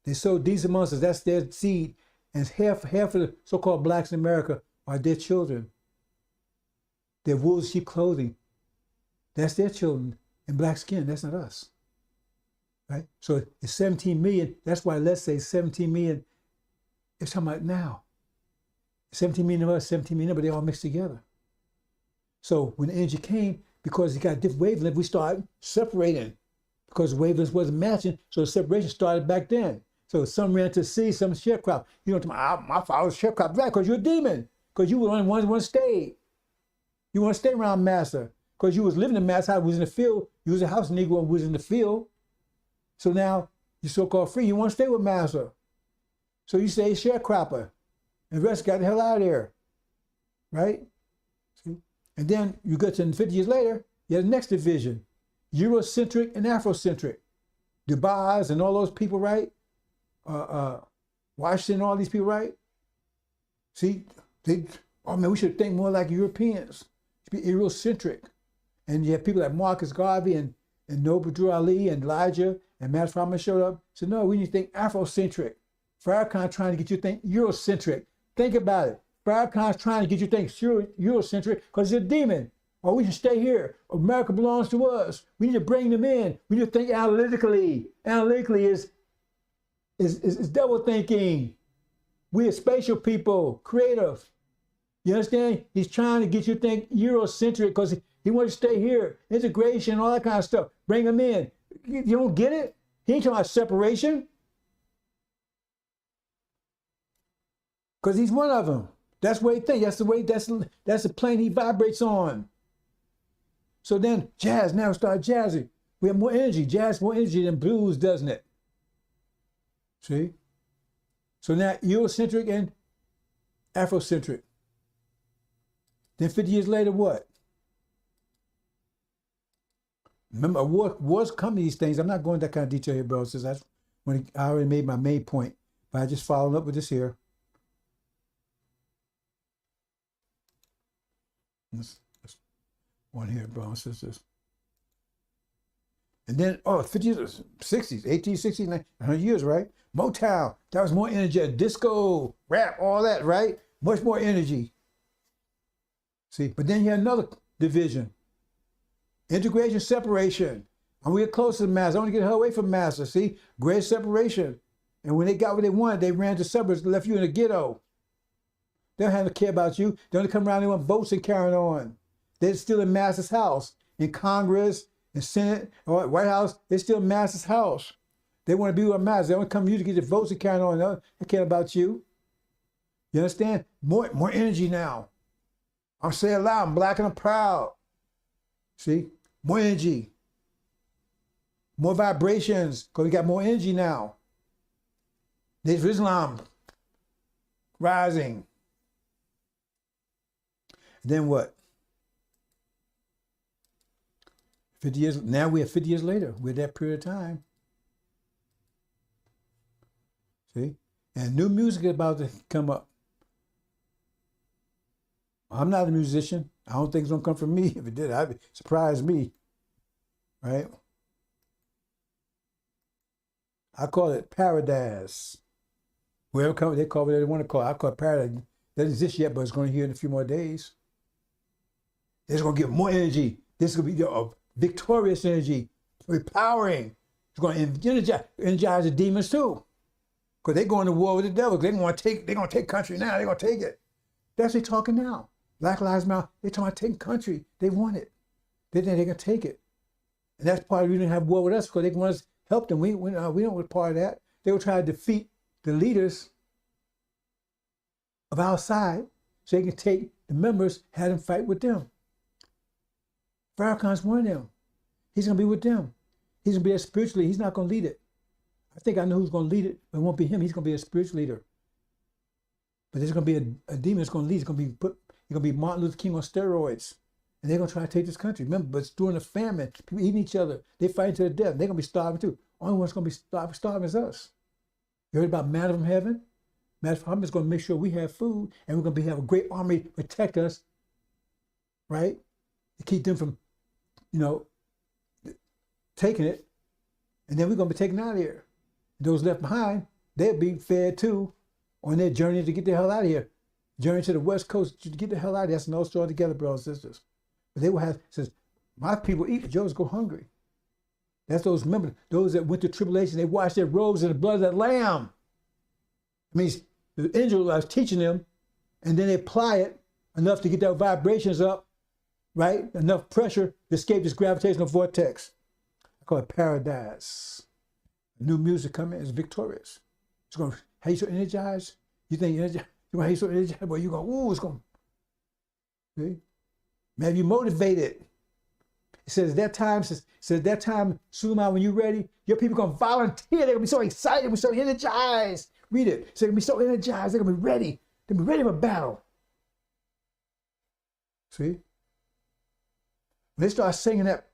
They sowed these amongst us. That's their seed. And half of the so-called blacks in America are their children. They're wolves, sheep clothing. That's their children in black skin. That's not us. Right? So it's 17 million. That's why let's say 17 million. It's talking about now. 17 million of us, 17 million, but they all mixed together. So when the energy came, because he got different wavelength, we started separating because wavelengths wasn't matching. So the separation started back then. So some ran to sea, some sharecropper. You know, my father's sharecropper, right? Because you're a demon. Because you were the only ones who want to stay. You want to stay around master. Because you was living in master house, was in the field. You was a house Negro and was in the field. So now you're so-called free. You want to stay with master. So you say sharecropper. And the rest got the hell out of there. Right? See? And then you get to 50 years later, you have the next division. Eurocentric and Afrocentric. Dubois and all those people, right? Washington, all these people, right? See, oh man, we should think more like Europeans. Be Eurocentric. And you have people like Marcus Garvey and Noble Drew Ali and Elijah and Matt Farmer showed up. So no, we need to think Afrocentric. Farrakhan trying to get you to think Eurocentric. Think about it. Farrakhan's trying to get you to think Eurocentric because he's a demon. Or we should stay here. America belongs to us. We need to bring them in. We need to think analytically. Analytically is double thinking. We are spatial people, creative. You understand? He's trying to get you to think Eurocentric because he wants to stay here. Integration, all that kind of stuff. Bring them in. You don't get it? He ain't talking about separation. Because he's one of them. That's the way he thinks. That's the plane he vibrates on. So then jazz now start jazzing. We have more energy. Jazz more energy than blues, doesn't it? See? So now Eurocentric and Afrocentric. Then 50 years later, what? Remember, wars come to these things. I'm not going into that kind of detail here, bro. Since that's when I already made my main point. But I just followed up with this here. This one here, bro and sisters. And then, 50 years, 60s, 1860s, 100 years, right? Motown, that was more energy. Disco, rap, all that, right? Much more energy. See, but then you had another division. Integration, separation. And we get close to the master. I want to get her away from master, see? Great separation. And when they got what they wanted, they ran to suburbs, left you in the ghetto. They don't have to care about you. They only come around, they want votes and carrying on. They're still in master's house. In Congress, in Senate, or White House, they're still in master's house. They want to be with master. They only come to you to get the votes and carrying on. They don't care about you. You understand? More energy now. I'm saying it loud, I'm black and I'm proud. See? More energy. More vibrations, because we got more energy now. There's Islam rising. Then what? 50 years, now we're 50 years later. We're that period of time. See? And new music is about to come up. I'm not a musician. I don't think it's going to come from me. If it did, I'd surprise me. Right? I call it paradise. Whoever comes, they call it whatever they want to call it. I call it paradise. It doesn't exist yet, but it's going to hear in a few more days. It's going to give more energy. This is going to be victorious energy, empowering. It's going to energize the demons too. Because they're going to war with the devil. They're going to take country now. They're going to take it. That's what they're talking now. Black Lives Matter, they're talking about taking country. They want it. They think they're going to take it. And that's part of the reason they have war with us, because they want us to help them. We don't want part of that. They will try to defeat the leaders of our side so they can take the members, have them fight with them. Farrakhan's one of them. He's going to be with them. He's going to be a spiritual leader. He's not going to lead it. I think I know who's going to lead it, but it won't be him. He's going to be a spiritual leader. But there's going to be a demon that's going to lead. He's going to be Martin Luther King on steroids. And they're going to try to take this country. Remember, but it's during a famine. People eating each other. They fight to the death. They're going to be starving too. Only one's going to be starving is us. You heard about manna from heaven? Manna from heaven is going to make sure we have food, and we're going to have a great army to protect us, right? To keep them from, taking it. And then we're going to be taken out of here. Those left behind, they'll be fed too on their journey to get the hell out of here. Journey to the West Coast to get the hell out of here. That's no story together, brothers and sisters. But they will have, says, my people eat, but yours go hungry. That's those, remember, those that went through tribulation, they washed their robes in the blood of that lamb. It means the angel was teaching them, and then they apply it enough to get their vibrations up, right? Enough pressure to escape this gravitational vortex. I call it paradise. New music coming is victorious. It's going to have you so energized. You think energized? You want to have you so energized? Well, you're going, ooh, it's going to, see? Man, you motivated. It says that time, Suleiman, when you're ready, your people are going to volunteer. They're going to be so excited. They're going to be so energized. Read it. So they're going to be so energized. They're going to be ready. They're going to be ready for battle. See? When they start singing that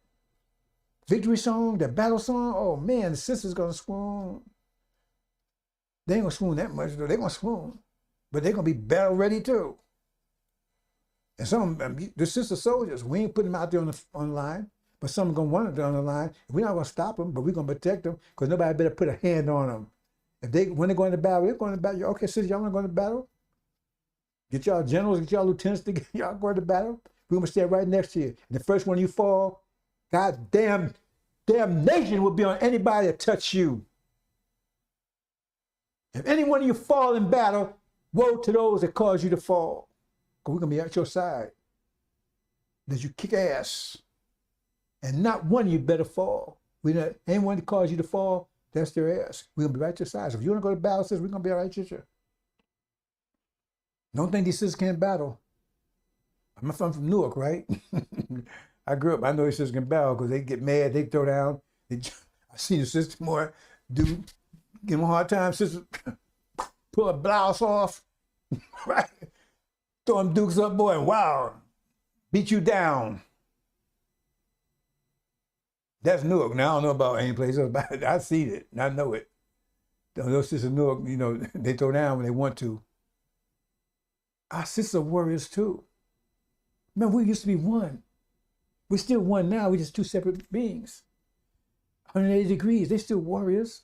victory song, that battle song, oh man, the sisters going to swoon. They ain't going to swoon that much, though. They're going to swoon. But they're going to be battle ready too. And some the sister soldiers, we ain't putting them out there on the line, but some are going to want it on the line. We're not going to stop them, but we're going to protect them because nobody better put a hand on them. When they're going to battle, they're going to battle. Okay, sisters, y'all want to go to battle? Get y'all generals, get y'all lieutenants to get y'all going to battle. We're going to stay right next to you. And the first one you fall, God damnation will be on anybody that touch you. If any one of you fall in battle, woe to those that cause you to fall. Because we're going to be at your side. That you kick ass. And not one of you better fall. Anyone that cause you to fall, that's their ass. We're going to be right at your side. So if you want to go to battle, sis, we're going to be right with you. Don't think these sisters can't battle. I'm from Newark, right? I grew up, I know these sisters can battle because they get mad, they throw down. I see the sister more give them a hard time. Sister pull a blouse off, right? Throw them dukes up, boy, wow, beat you down. That's Newark. Now I don't know about any place else, but I see it, and I know it. Those sisters in Newark, you know, they throw down when they want to. Our sisters are warriors too. Man, we used to be one. We're still one now. We're just two separate beings. 180 degrees. They're still warriors.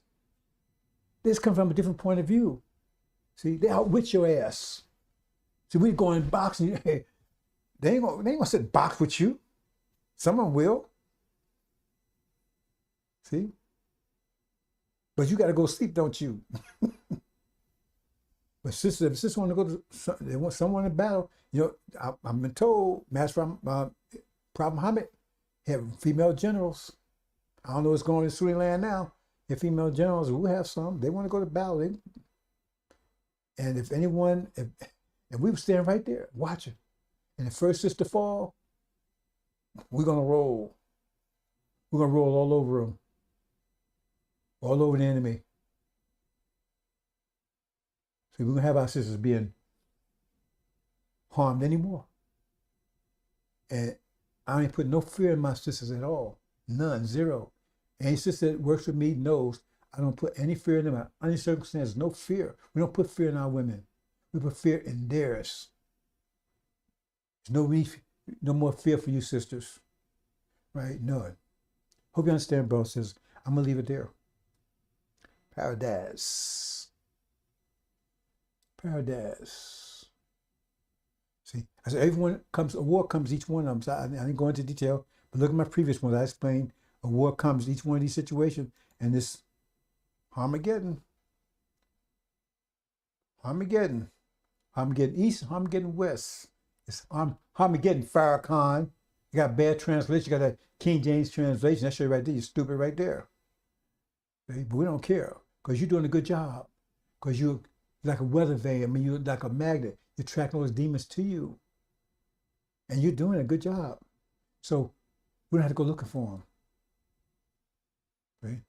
They just come from a different point of view. See, they outwit your ass. See, we go in boxing. Hey, they ain't gonna sit box with you. Someone will. See? But you got to go sleep, don't you? But if sisters want to go to, they want someone to battle. You know, I've been told, Master Prophet Muhammad had female generals. I don't know what's going on in Sunni land now. If female generals, we'll have some. They want to go to battle. And if anyone, and we were standing right there watching, and the first sister fall, we're going to roll. We're going to roll all over them, all over the enemy. So we're going to have our sisters being harmed anymore. And I ain't put no fear in my sisters at all. None, zero. Any sister that works with me knows I don't put any fear in them. In any circumstance, no fear. We don't put fear in our women. We put fear in theirs. There's no more fear for you sisters. Right? None. Hope you understand, bro. Says, I'm going to leave it there. Paradise. Paradise. See, as everyone comes, a war comes, each one of them. So I didn't go into detail, but look at my previous ones. I explained a war comes, each one of these situations, and this Armageddon. Armageddon. Armageddon East, Armageddon West. It's Armageddon, Farrakhan. You got bad translation, you got that King James translation. That show you right there, you're stupid right there. Okay? But we don't care, because you're doing a good job. Because you're like a weather vane. I mean, you're like a magnet. You're attracting those demons to you. And you're doing a good job. So we don't have to go looking for them. Right?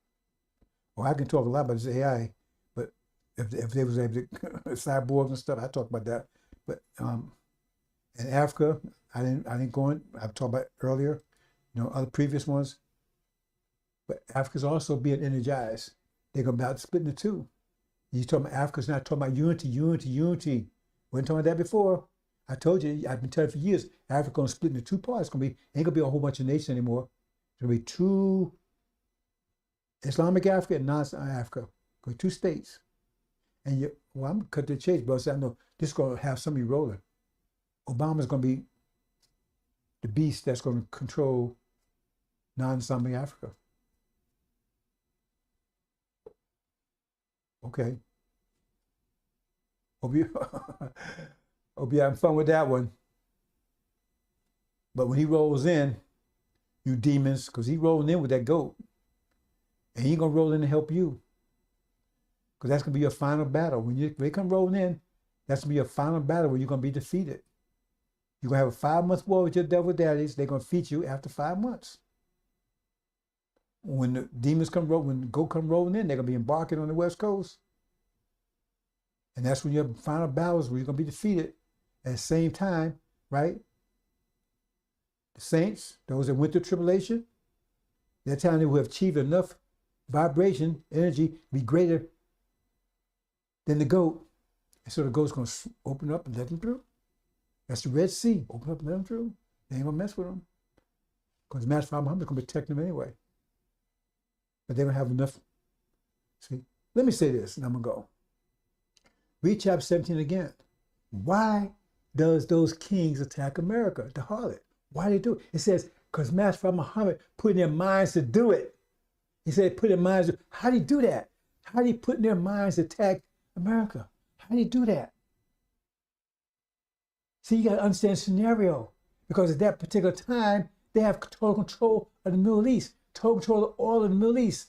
Well, I can talk a lot about this AI, but if they was able to, cyborgs and stuff, I talk about that. But in Africa, I didn't go in. I've talked about earlier, you know, other previous ones. But Africa's also being energized. They're about splitting the two. You talking about Africa's not talking about unity. We weren't talking about that before. I told you, I've been telling you for years, Africa's going to split into two parts. Ain't going to be a whole bunch of nations anymore. It's going to be two Islamic Africa and non-Islamic Africa. Going to be two states. And I'm going to cut the chase, bro. So I know this is going to have some of you rolling. Obama's going to be the beast that's going to control non-Islamic Africa. Okay. Hope you having fun with that one. But when he rolls in, you demons, because he rolling in with that goat, and he ain't going to roll in to help you, because that's going to be your final battle. When they come rolling in, that's going to be your final battle where you're going to be defeated. You're going to have a 5-month war with your devil daddies. They're going to defeat you after 5 months. When the demons when the goat come rolling in, they're going to be embarking on the West Coast. And that's when your final battles where you're going to be defeated. At the same time, right? The saints, those that went through tribulation, that time they will have achieved enough vibration, energy, to be greater than the goat. And so the goat's going to open up and let them through. That's the Red Sea. Open up and let them through. They ain't going to mess with them. Because Master Muhammad is going to protect them anyway. But they're going to have enough. See, let me say this, and I'm going to go. Read chapter 17 again. Why does those kings attack America, the harlot? Why they do it? It says, because Master Muhammad put in their minds to do it. He said, put in their minds. How do you do that? How do you put in their minds to attack America? How do you do that? See, you got to understand the scenario. Because at that particular time, they have total control of the Middle East, total control of all of the Middle East.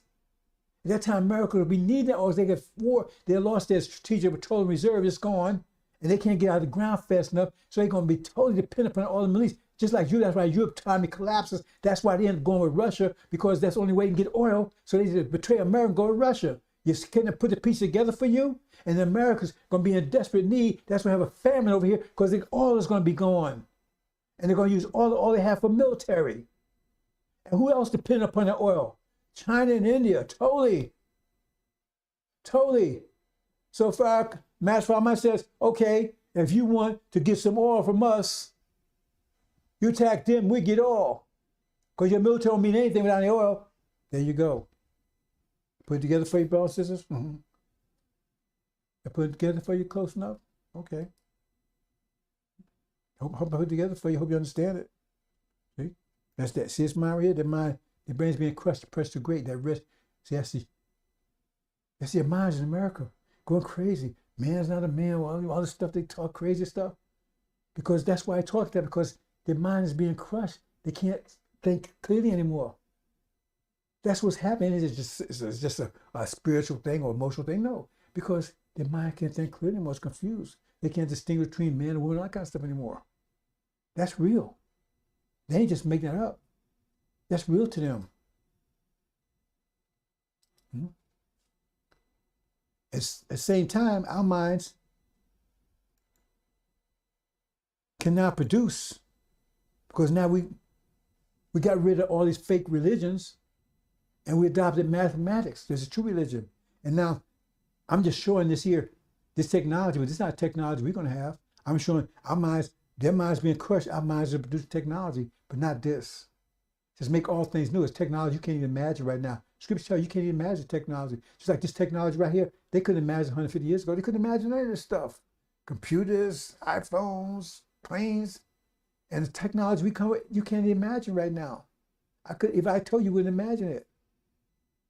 At that time, America would be needing that, or they get war. They lost their strategic petroleum reserve. It's gone. And they can't get out of the ground fast enough. So they're going to be totally dependent upon all the Middle East. Just like you, that's why Europe economy collapses. That's why they end up going with Russia, because that's the only way you can get oil. So they just betray America and go to Russia. You can't put the piece together for you, and America's going to be in desperate need. That's why we have a famine over here, because oil is going to be gone. And they're going to use all they have for military. And who else depends upon that oil? China and India, totally. Totally. So if our Master Muhammad says, okay, if you want to get some oil from us, you attack them, we get oil. Because your military don't mean anything without the oil. There you go. Put it together for you, brothers and sisters? Mm-hmm. I put it together for you close enough? Okay. Hope I put it together for you. Hope you understand it. See? That's that. See, it's mind right here. The brain's being crushed, pressed too great. That rest. See, that's their minds in America going crazy. Man's not a man. All this stuff they talk, crazy stuff. Because that's why I talk that, because their mind is being crushed. They can't think clearly anymore. That's what's happening. It's just a spiritual thing or emotional thing. No, because their mind can't think clearly anymore. It's confused. They can't distinguish between man and woman, all that kind of stuff anymore. That's real. They ain't just making that up. That's real to them. At the same time, our minds cannot produce, because now we got rid of all these fake religions and we adopted mathematics. There's a true religion. And now I'm just showing this here, this technology, but this is not technology we're going to have. I'm showing our minds, their minds being crushed, our minds are producing technology, but not this. Just make all things new. It's technology you can't even imagine right now. Scripture tells you can't even imagine technology. Just like this technology right here, they couldn't imagine 150 years ago. They couldn't imagine any of this stuff. Computers, iPhones, planes, and the technology we come with, you can't even imagine right now. If I told you, you wouldn't imagine it.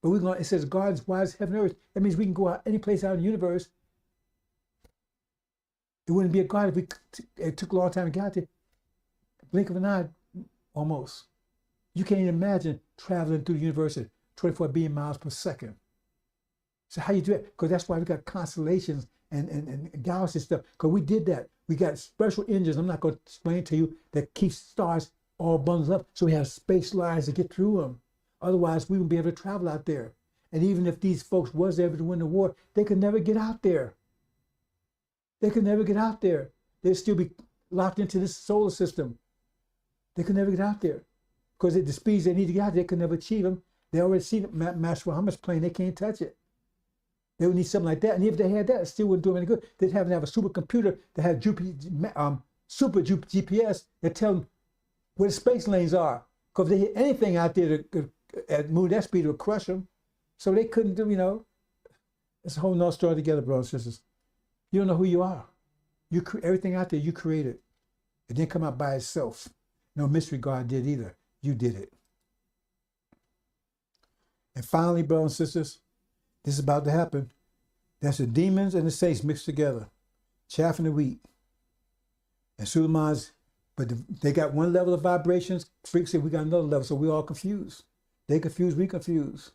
But it says God's wise heaven and earth. That means we can go out any place out in the universe. It wouldn't be a God if it took a long time to get out there. Blink of an eye, almost. You can't even imagine traveling through the universe at 24 billion miles per second. So how you do it? Because that's why we got constellations and galaxy stuff. Because we did that. We got special engines, I'm not going to explain to you, that keep stars all bundled up. So we have space lines to get through them. Otherwise, we wouldn't be able to travel out there. And even if these folks was able to win the war, they could never get out there. They could never get out there. They'd still be locked into this solar system. They could never get out there. Because at the speeds they need to get out, they could never achieve them. They already see Master Muhammad's plane, they can't touch it. They would need something like that. And if they had that, it still wouldn't do them any good. They'd have to have a supercomputer that had super GPS that tell them where the space lanes are. Because if they hit anything out there at move that speed, it would crush them. So they couldn't do, it's a whole nother story together, brothers and sisters. You don't know who you are. Everything out there, you created. It didn't come out by itself. No mystery God did either. You did it. And finally, brothers and sisters, this is about to happen. That's the demons and the saints mixed together. Chaff and the wheat. And Suleiman's But they got one level of vibrations, freaks say we got another level, so we're all confused. They confused, we confused.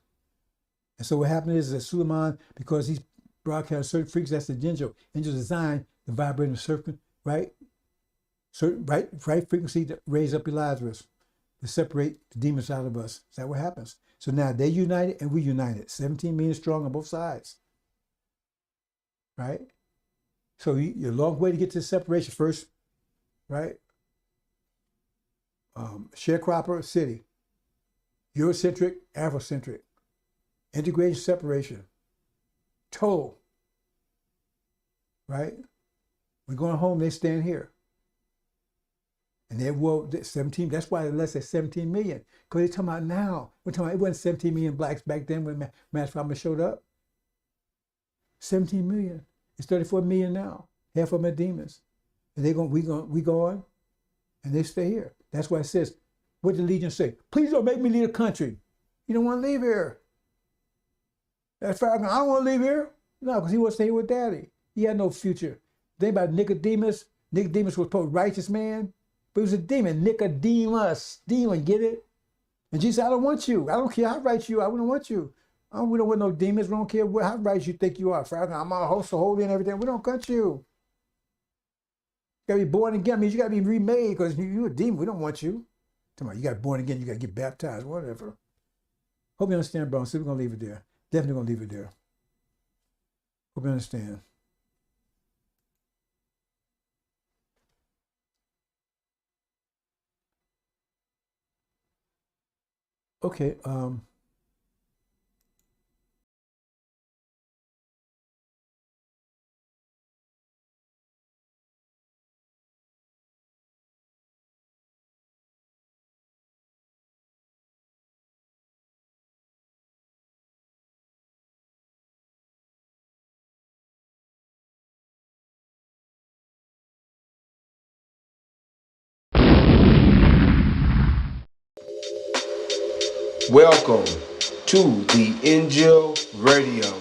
And so what happened is that Suleiman, because he's broadcast certain freaks, that's the angel. Angel designed the vibrating serpent, right? Certain right frequency to raise up Lazarus, to separate the demons out of us. Is that what happens? So now they united and we united. 17 million strong on both sides. Right? So you're a long way to get to the separation first, right? Sharecropper city, Eurocentric, Afrocentric, integration, separation, total, right? We're going home, they stand here. And they well, 17, that's why less than 17 million. Because they're talking about now. We're talking about, it wasn't 17 million blacks back then when mass farmers showed up. 17 million. It's 34 million now. Half of them are demons. And we going, and they stay here. That's why it says, what did the Legion say? Please don't make me leave the country. You don't want to leave here. That's Falcon. I don't want to leave here. No, because he wants to stay here with Daddy. He had no future. Think about Nicodemus. Nicodemus was supposed righteous man, but he was a demon. Nicodemus. Demon, get it? And Jesus said, I don't want you. I don't care how right you are. We don't want you. We don't want no demons. We don't care how right you think you are. Falcon, I'm a host of holy and everything. We don't cut you. You got to be born again. I mean, you got to be remade because you're a demon. We don't want you. Come on, you got born again. You got to get baptized, whatever. Hope you understand, bro. So we're going to leave it there. Definitely going to leave it there. Hope you understand. Okay. Welcome to the INJIL Radio.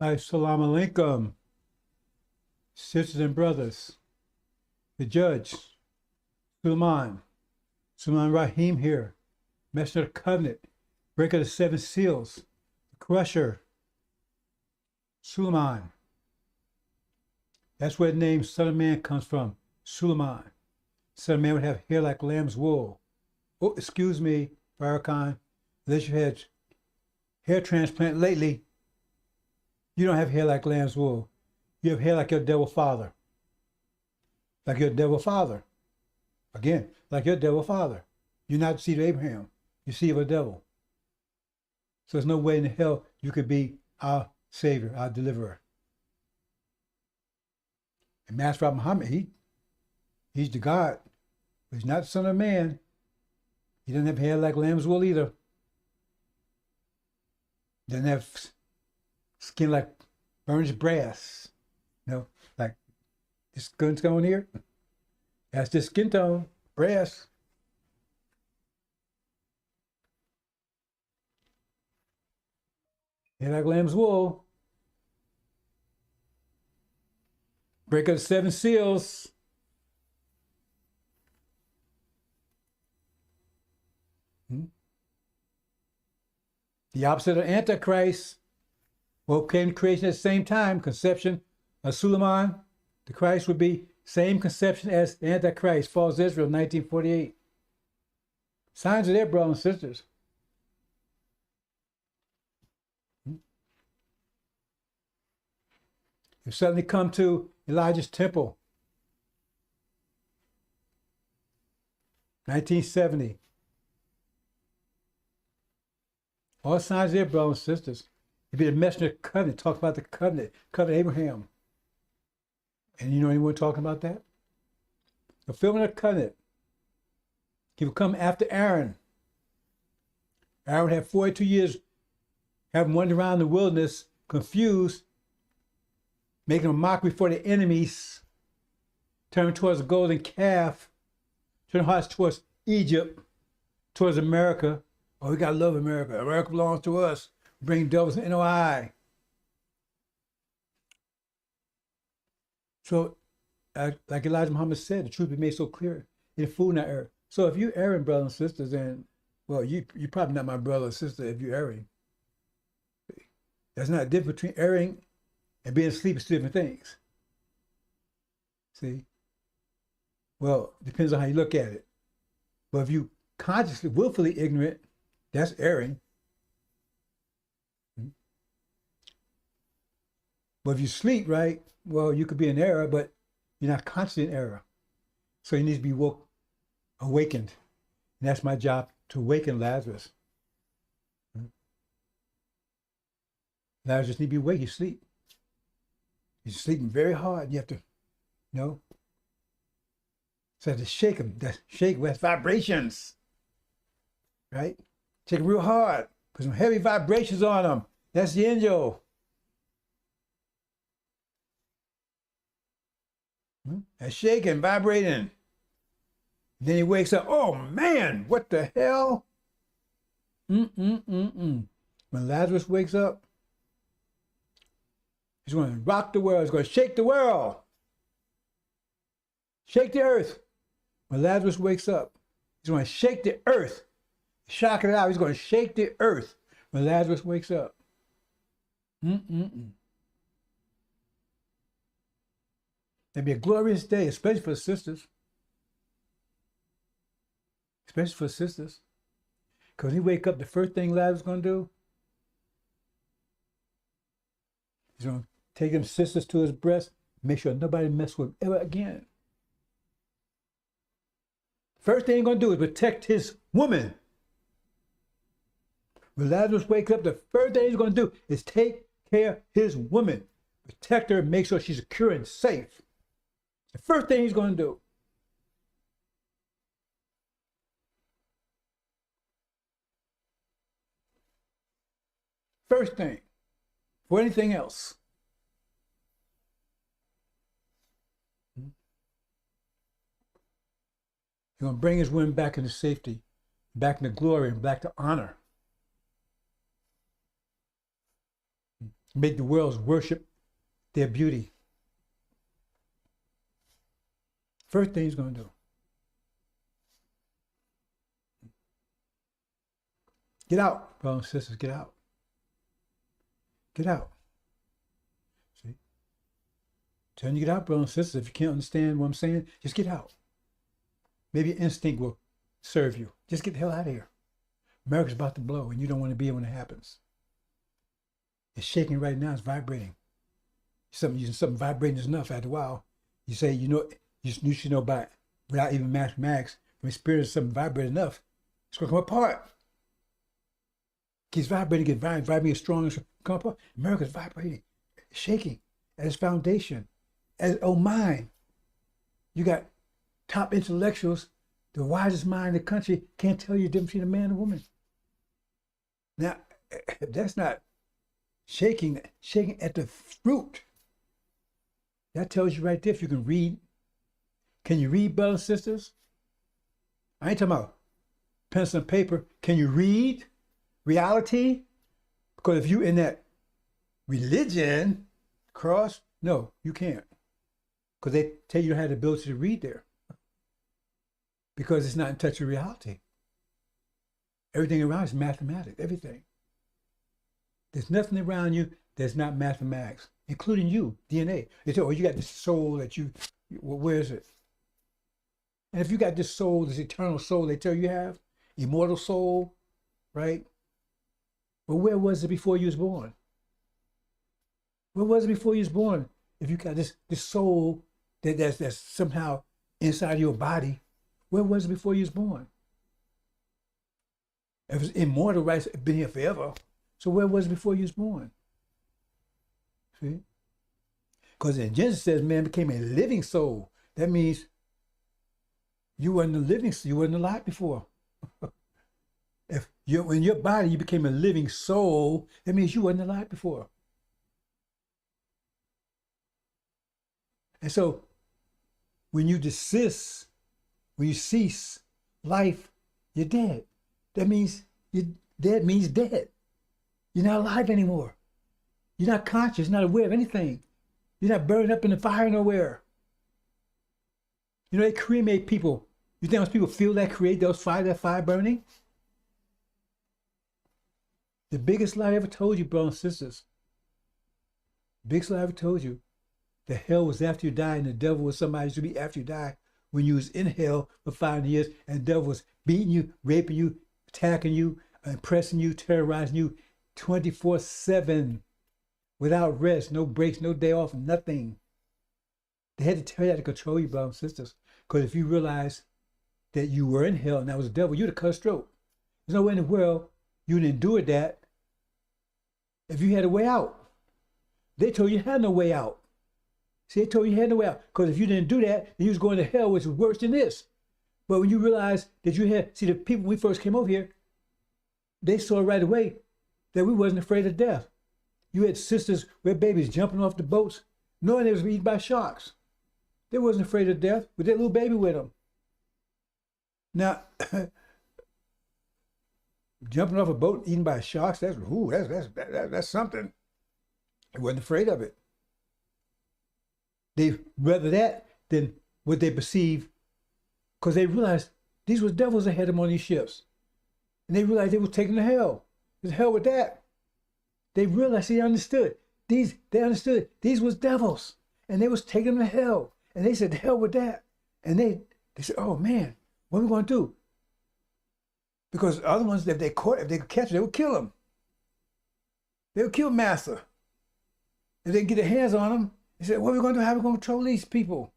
Assalamu alaikum, sisters and brothers. The judge, Sulaiman Rahim here, Messenger of the Covenant, breaker of the 7 seals, the crusher, Sulaiman. That's where the name Son of Man comes from, Sulaiman. Son of Man would have hair like lamb's wool. Oh, excuse me, Farrakhan, unless you had hair transplant lately, you don't have hair like lamb's wool. You have hair like your devil father. Like your devil father. Again, like your devil father. You're not the seed of Abraham. You're seed of a devil. So there's no way in hell you could be our Savior, our deliverer. And Master Muhammad, he's the God, but he's not the Son of Man. He doesn't have hair like lamb's wool either. Doesn't have skin like burnished brass. You know, like this skin tone here. That's the skin tone, brass. Hair like lamb's wool. Breaker of the 7 seals. The opposite of Antichrist. Both came to creation at the same time. Conception of Suleiman, the Christ, would be same conception as the Antichrist. Falls Israel, 1948. Signs are there, brothers and sisters. You suddenly come to Elijah's temple, 1970. All signs there, brothers and sisters. He'd be the messenger of the covenant, talk about the covenant of Abraham. And you know anyone talking about that? The fulfillment of the covenant. He would come after Aaron. Aaron had 42 years, having wandered around the wilderness, confused, making a mockery for the enemies, turning towards the golden calf, turning hearts towards Egypt, towards America. Oh, we gotta love America. America belongs to us. Bring devils in NOI. So, like Elijah Muhammad said, the truth be made so clear. In food not error. So if you're erring, brothers and sisters, then, well, you're probably not my brother or sister if you're erring. That's not the difference between erring and being asleep. It's 2 different things. See? Well, depends on how you look at it. But if you consciously, willfully ignorant, that's erring. But if you sleep, right, well, you could be in error, but you're not consciously in error. So you need to be awakened. And that's my job, to awaken Lazarus. Lazarus just need to be awake. You sleep. He's sleeping very hard. You have to, so I have to shake him. That shake with vibrations. Right? Shake him real hard. Put some heavy vibrations on him. That's the INJIL. That's shaking, vibrating. Then he wakes up. Oh man, what the hell? When Lazarus wakes up, he's going to rock the world. He's going to shake the world. Shake the earth. When Lazarus wakes up, he's going to shake the earth. Shock it out. He's going to shake the earth when Lazarus wakes up. It'll be a glorious day, especially for the sisters. Especially for the sisters. Because when he wake up, the first thing Lazarus is going to do, he's going to take them sisters to his breast, make sure nobody mess with him ever again. First thing he's going to do is protect his woman. When Lazarus wakes up, the first thing he's going to do is take care of his woman. Protect her, make sure she's secure and safe. The first thing he's going to do. First thing. For anything else. He's going to bring his women back into safety, back into glory, and back to honor. Make the world worship their beauty. First thing he's going to do. Get out, brothers and sisters, get out. Get out. See? Telling you to get out, brothers and sisters. If you can't understand what I'm saying, just get out. Maybe your instinct will serve you. Just get the hell out of here. America's about to blow, and you don't want to be here when it happens. It's shaking right now. It's vibrating. Using something vibrating is enough. After a while, you say, you should know by without even mathematics, from experience, something vibrating enough, it's going to come apart. Keeps vibrating, vibrating strong, and come apart. America's vibrating, shaking at its foundation, at its own mind. You got top intellectuals, the wisest mind in the country, can't tell you the difference between a man and a woman. Now, that's not shaking at the fruit. That tells you right there if you can read. Can you read, brothers and sisters? I ain't talking about pencil and paper. Can you read reality? Because if you're in that religion cross, no, you can't. Because they tell you don't have the ability to read there. Because it's not in touch with reality. Everything around is mathematics, everything. There's nothing around you that's not mathematics, including you, DNA. They say, oh, you got this soul that well, where is it? And if you got this soul, this eternal soul they tell you have, immortal soul, right? Well, where was it before you was born? Where was it before you was born? If you got this soul that's somehow inside your body, where was it before you was born? If it's immortal, right, it's been here forever. So where was it before you was born? See? Because in Genesis says man became a living soul. That means you wasn't a living, you wasn't alive before. If in your body you became a living soul, that means you wasn't alive before. And so when you cease life, you're dead. That means dead means dead. You're not alive anymore. You're not conscious, not aware of anything. You're not burned up in the fire nowhere. You know, they cremate people. You think those people feel that that fire burning? The biggest lie I ever told you, brothers and sisters, the biggest lie I ever told you, the hell was after you die and the devil was somebody to be after you die when you was in hell for 5 years and the devil was beating you, raping you, attacking you, oppressing you, terrorizing you 24/7 without rest, no breaks, no day off, nothing. They had to tell you how to control you, brothers and sisters, because if you realize that you were in hell and that was the devil, you'd have cut a stroke. There's no way in the world you'd endure that if you had a way out. They told you had no way out. See, they told you had no way out, because if you didn't do that, then you was going to hell, which was worse than this. But when you realize that you had, see, the people when we first came over here, they saw right away that we wasn't afraid of death. You had sisters with babies jumping off the boats, knowing they was eaten by sharks. They wasn't afraid of death with their little baby with them. Now, jumping off a boat, eaten by sharks, that's something. They wasn't afraid of it. They rather that than what they perceive, because they realized these were devils that had them on these ships. And they realized they were taken to hell. There's hell with that. They realized, they understood. They understood these was devils. And they was taking them to hell. And they said, the hell with that. And they said, oh man, what are we going to do? Because the other ones, if they could catch them, they would kill them. They would kill Master. If they could get their hands on them, they said, what are we going to do? How are we going to control these people?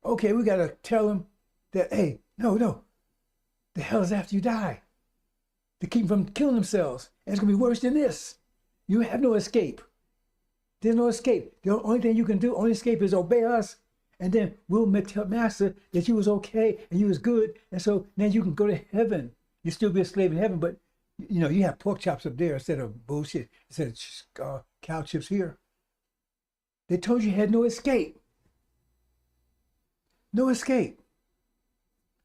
Okay, we got to tell them that, hey, no, the hell is after you die. To keep them from killing themselves. And it's going to be worse than this. You have no escape. There's no escape. The only thing you can do, only escape is obey us. And then we'll tell Master that you was okay and you was good. And so then you can go to heaven. You still be a slave in heaven, but you have pork chops up there instead of bullshit, instead of cow chips here. They told you had no escape. No escape.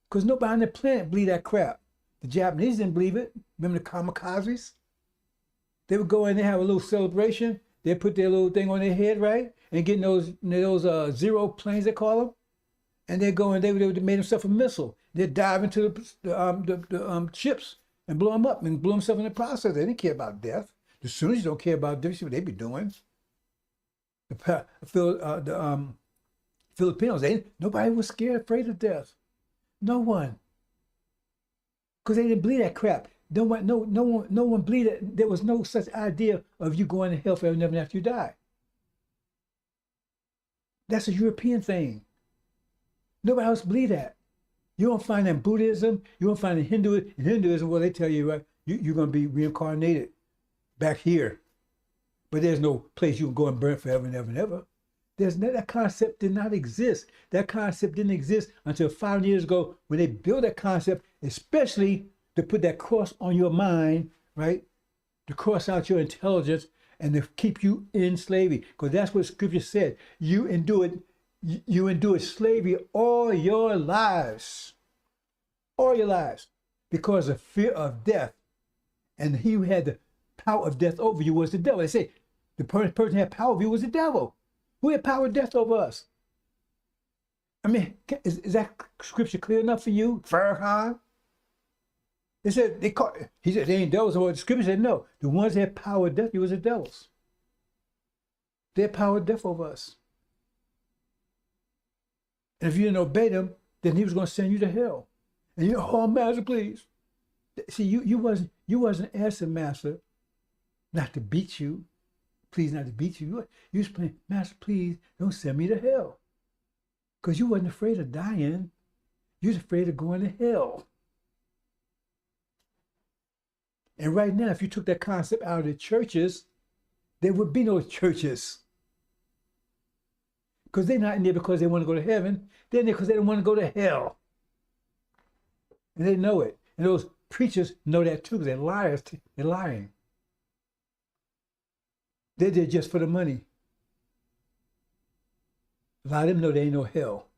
Because nobody on the planet believed that crap. The Japanese didn't believe it. Remember the kamikazes? They would go in, they have a little celebration. They put their little thing on their head, right? And getting those zero planes, they call them. And they go and they made themselves a missile. They dive into the ships and blow them up and blow themselves in the process. They didn't care about death. The Sunnis don't care about death. See what they be doing. The Filipinos, nobody was scared, afraid of death. No one. Because they didn't believe that crap. No one believed that there was no such idea of you going to hell forever and ever after you die. That's a European thing. Nobody else believe that. You don't find that in Buddhism. You don't find it in Hinduism. Well, they tell you, right, you're going to be reincarnated back here. But there's no place you can go and burn forever and ever and ever. That concept did not exist. That concept didn't exist until 5 years ago when they built that concept, especially to put that cross on your mind, right? To cross out your intelligence and to keep you in slavery. Because that's what Scripture said. You endured slavery all your lives. All your lives. Because of fear of death. And he who had the power of death over you was the devil. They say the person who had power over you was the devil. Who had power of death over us? I mean, is that scripture clear enough for you, Farrakhan? They said he said they ain't devils. Or the scripture said no. The ones that had power of death, he was the devils. They had power of death over us. And if you didn't obey them, then he was going to send you to hell. And you're, oh, master, please. See, you wasn't asking master not to beat you. Please not to beat you. You was praying, master, please don't send me to hell. Because you wasn't afraid of dying. You was afraid of going to hell. And right now, if you took that concept out of the churches, there would be no churches. Because they're not in there because they want to go to heaven. They're in there because they don't want to go to hell. And they know it. And those preachers know that too, because they're liars. They're lying. They're there just for the money. A lot of them know there ain't no hell.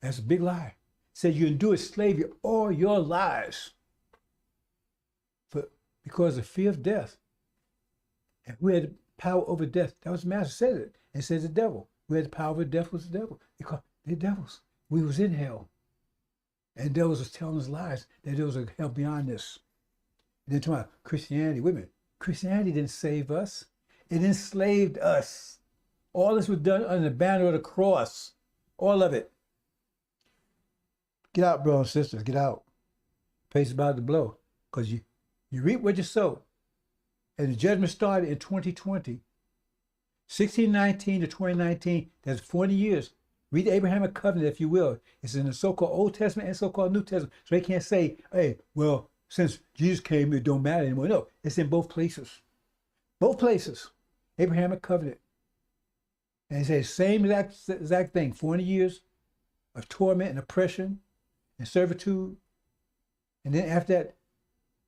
That's a big lie. Said you endured slavery all your lives because of fear of death. And who had the power over death? That was the master said it. And it says the devil. Who had the power over death was the devil. Because they're devils. We was in hell. And devils was telling us lies that there was a hell beyond this. And then talking about Christianity. Wait a minute. Christianity didn't save us. It enslaved us. All this was done under the banner of the cross. All of it. Get out, brothers and sisters. Get out. Pace is about to blow. Because you reap what you sow. And the judgment started in 2020. 1619 to 2019, that's 40 years. Read the Abrahamic covenant, if you will. It's in the so-called Old Testament and so-called New Testament. So they can't say, hey, well, since Jesus came, it don't matter anymore. No, it's in both places. Both places. Abrahamic covenant. And they say the same exact thing. 40 years of torment and oppression and servitude. And then after that,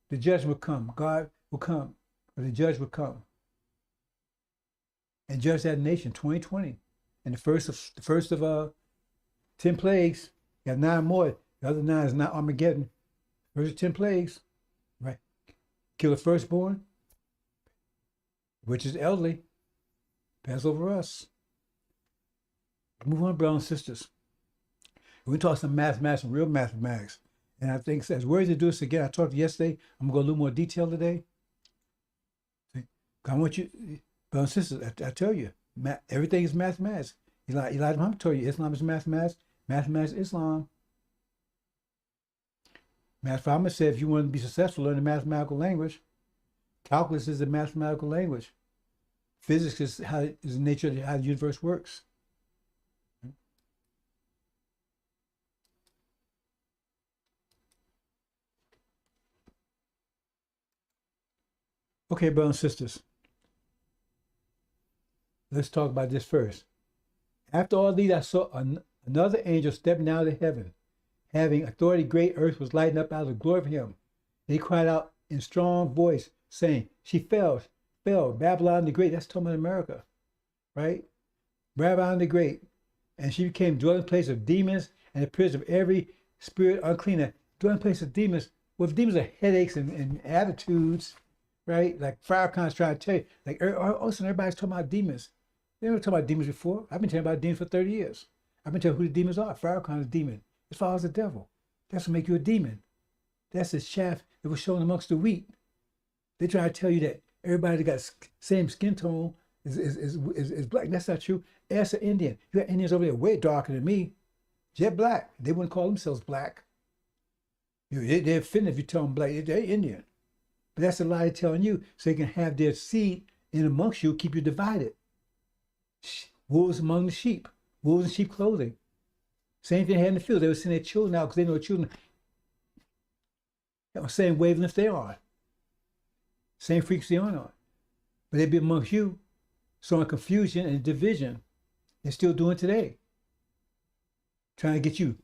the judge will come. God will come. Or the judge will come. And judge that nation, 2020. And the first of 10 plagues, you have 9 more. The other 9 is not Armageddon. First of 10 plagues, right? Kill the firstborn, which is elderly, pass over us. Move on, brothers and sisters. We're going to talk some mathematics, some real mathematics. And I think, as words to do this again, I talked yesterday. I'm going to go a little more detail today. See? I want you, brothers and sisters, I tell you, everything is mathematics. Elijah Muhammad told you Islam is mathematics. Mathematics is Islam. Master Muhammad said if you want to be successful, learn the mathematical language. Calculus is the mathematical language. Physics is the nature of how the universe works. Okay, brothers and sisters. Let's talk about this first. After all these, I saw another angel stepping out of heaven, having authority. Great earth was lighting up out of the glory of him. And he cried out in strong voice, saying, she fell, Babylon the Great. That's talking about America, right? Babylon the Great. And she became dwelling place of demons and the prison of every spirit unclean. That dwelling place of demons Well, if demons are headaches and attitudes, right? Like Farrakhan's trying to tell you, like, also everybody's talking about demons. They never talked about demons before. I've been telling about demons for 30 years. I've been telling who the demons are. Farrakhan is a demon. His father's a devil. That's what make you a demon. That's the chaff that was shown amongst the wheat. They try to tell you that everybody that got same skin tone is black. That's not true. Ask an Indian. You got Indians over there way darker than me, jet black. They wouldn't call themselves black. They're offended if you tell them black. They're Indian. But that's a lie they're telling you, so they can have their seed in amongst you, keep you divided. Wolves among the sheep. Wolves in sheep clothing. Same thing they had in the field. They would send their children out because they know the children have the same wavelength they are. Same frequency on. But they'd be amongst you, sowing confusion and division. They're still doing today. Trying to get you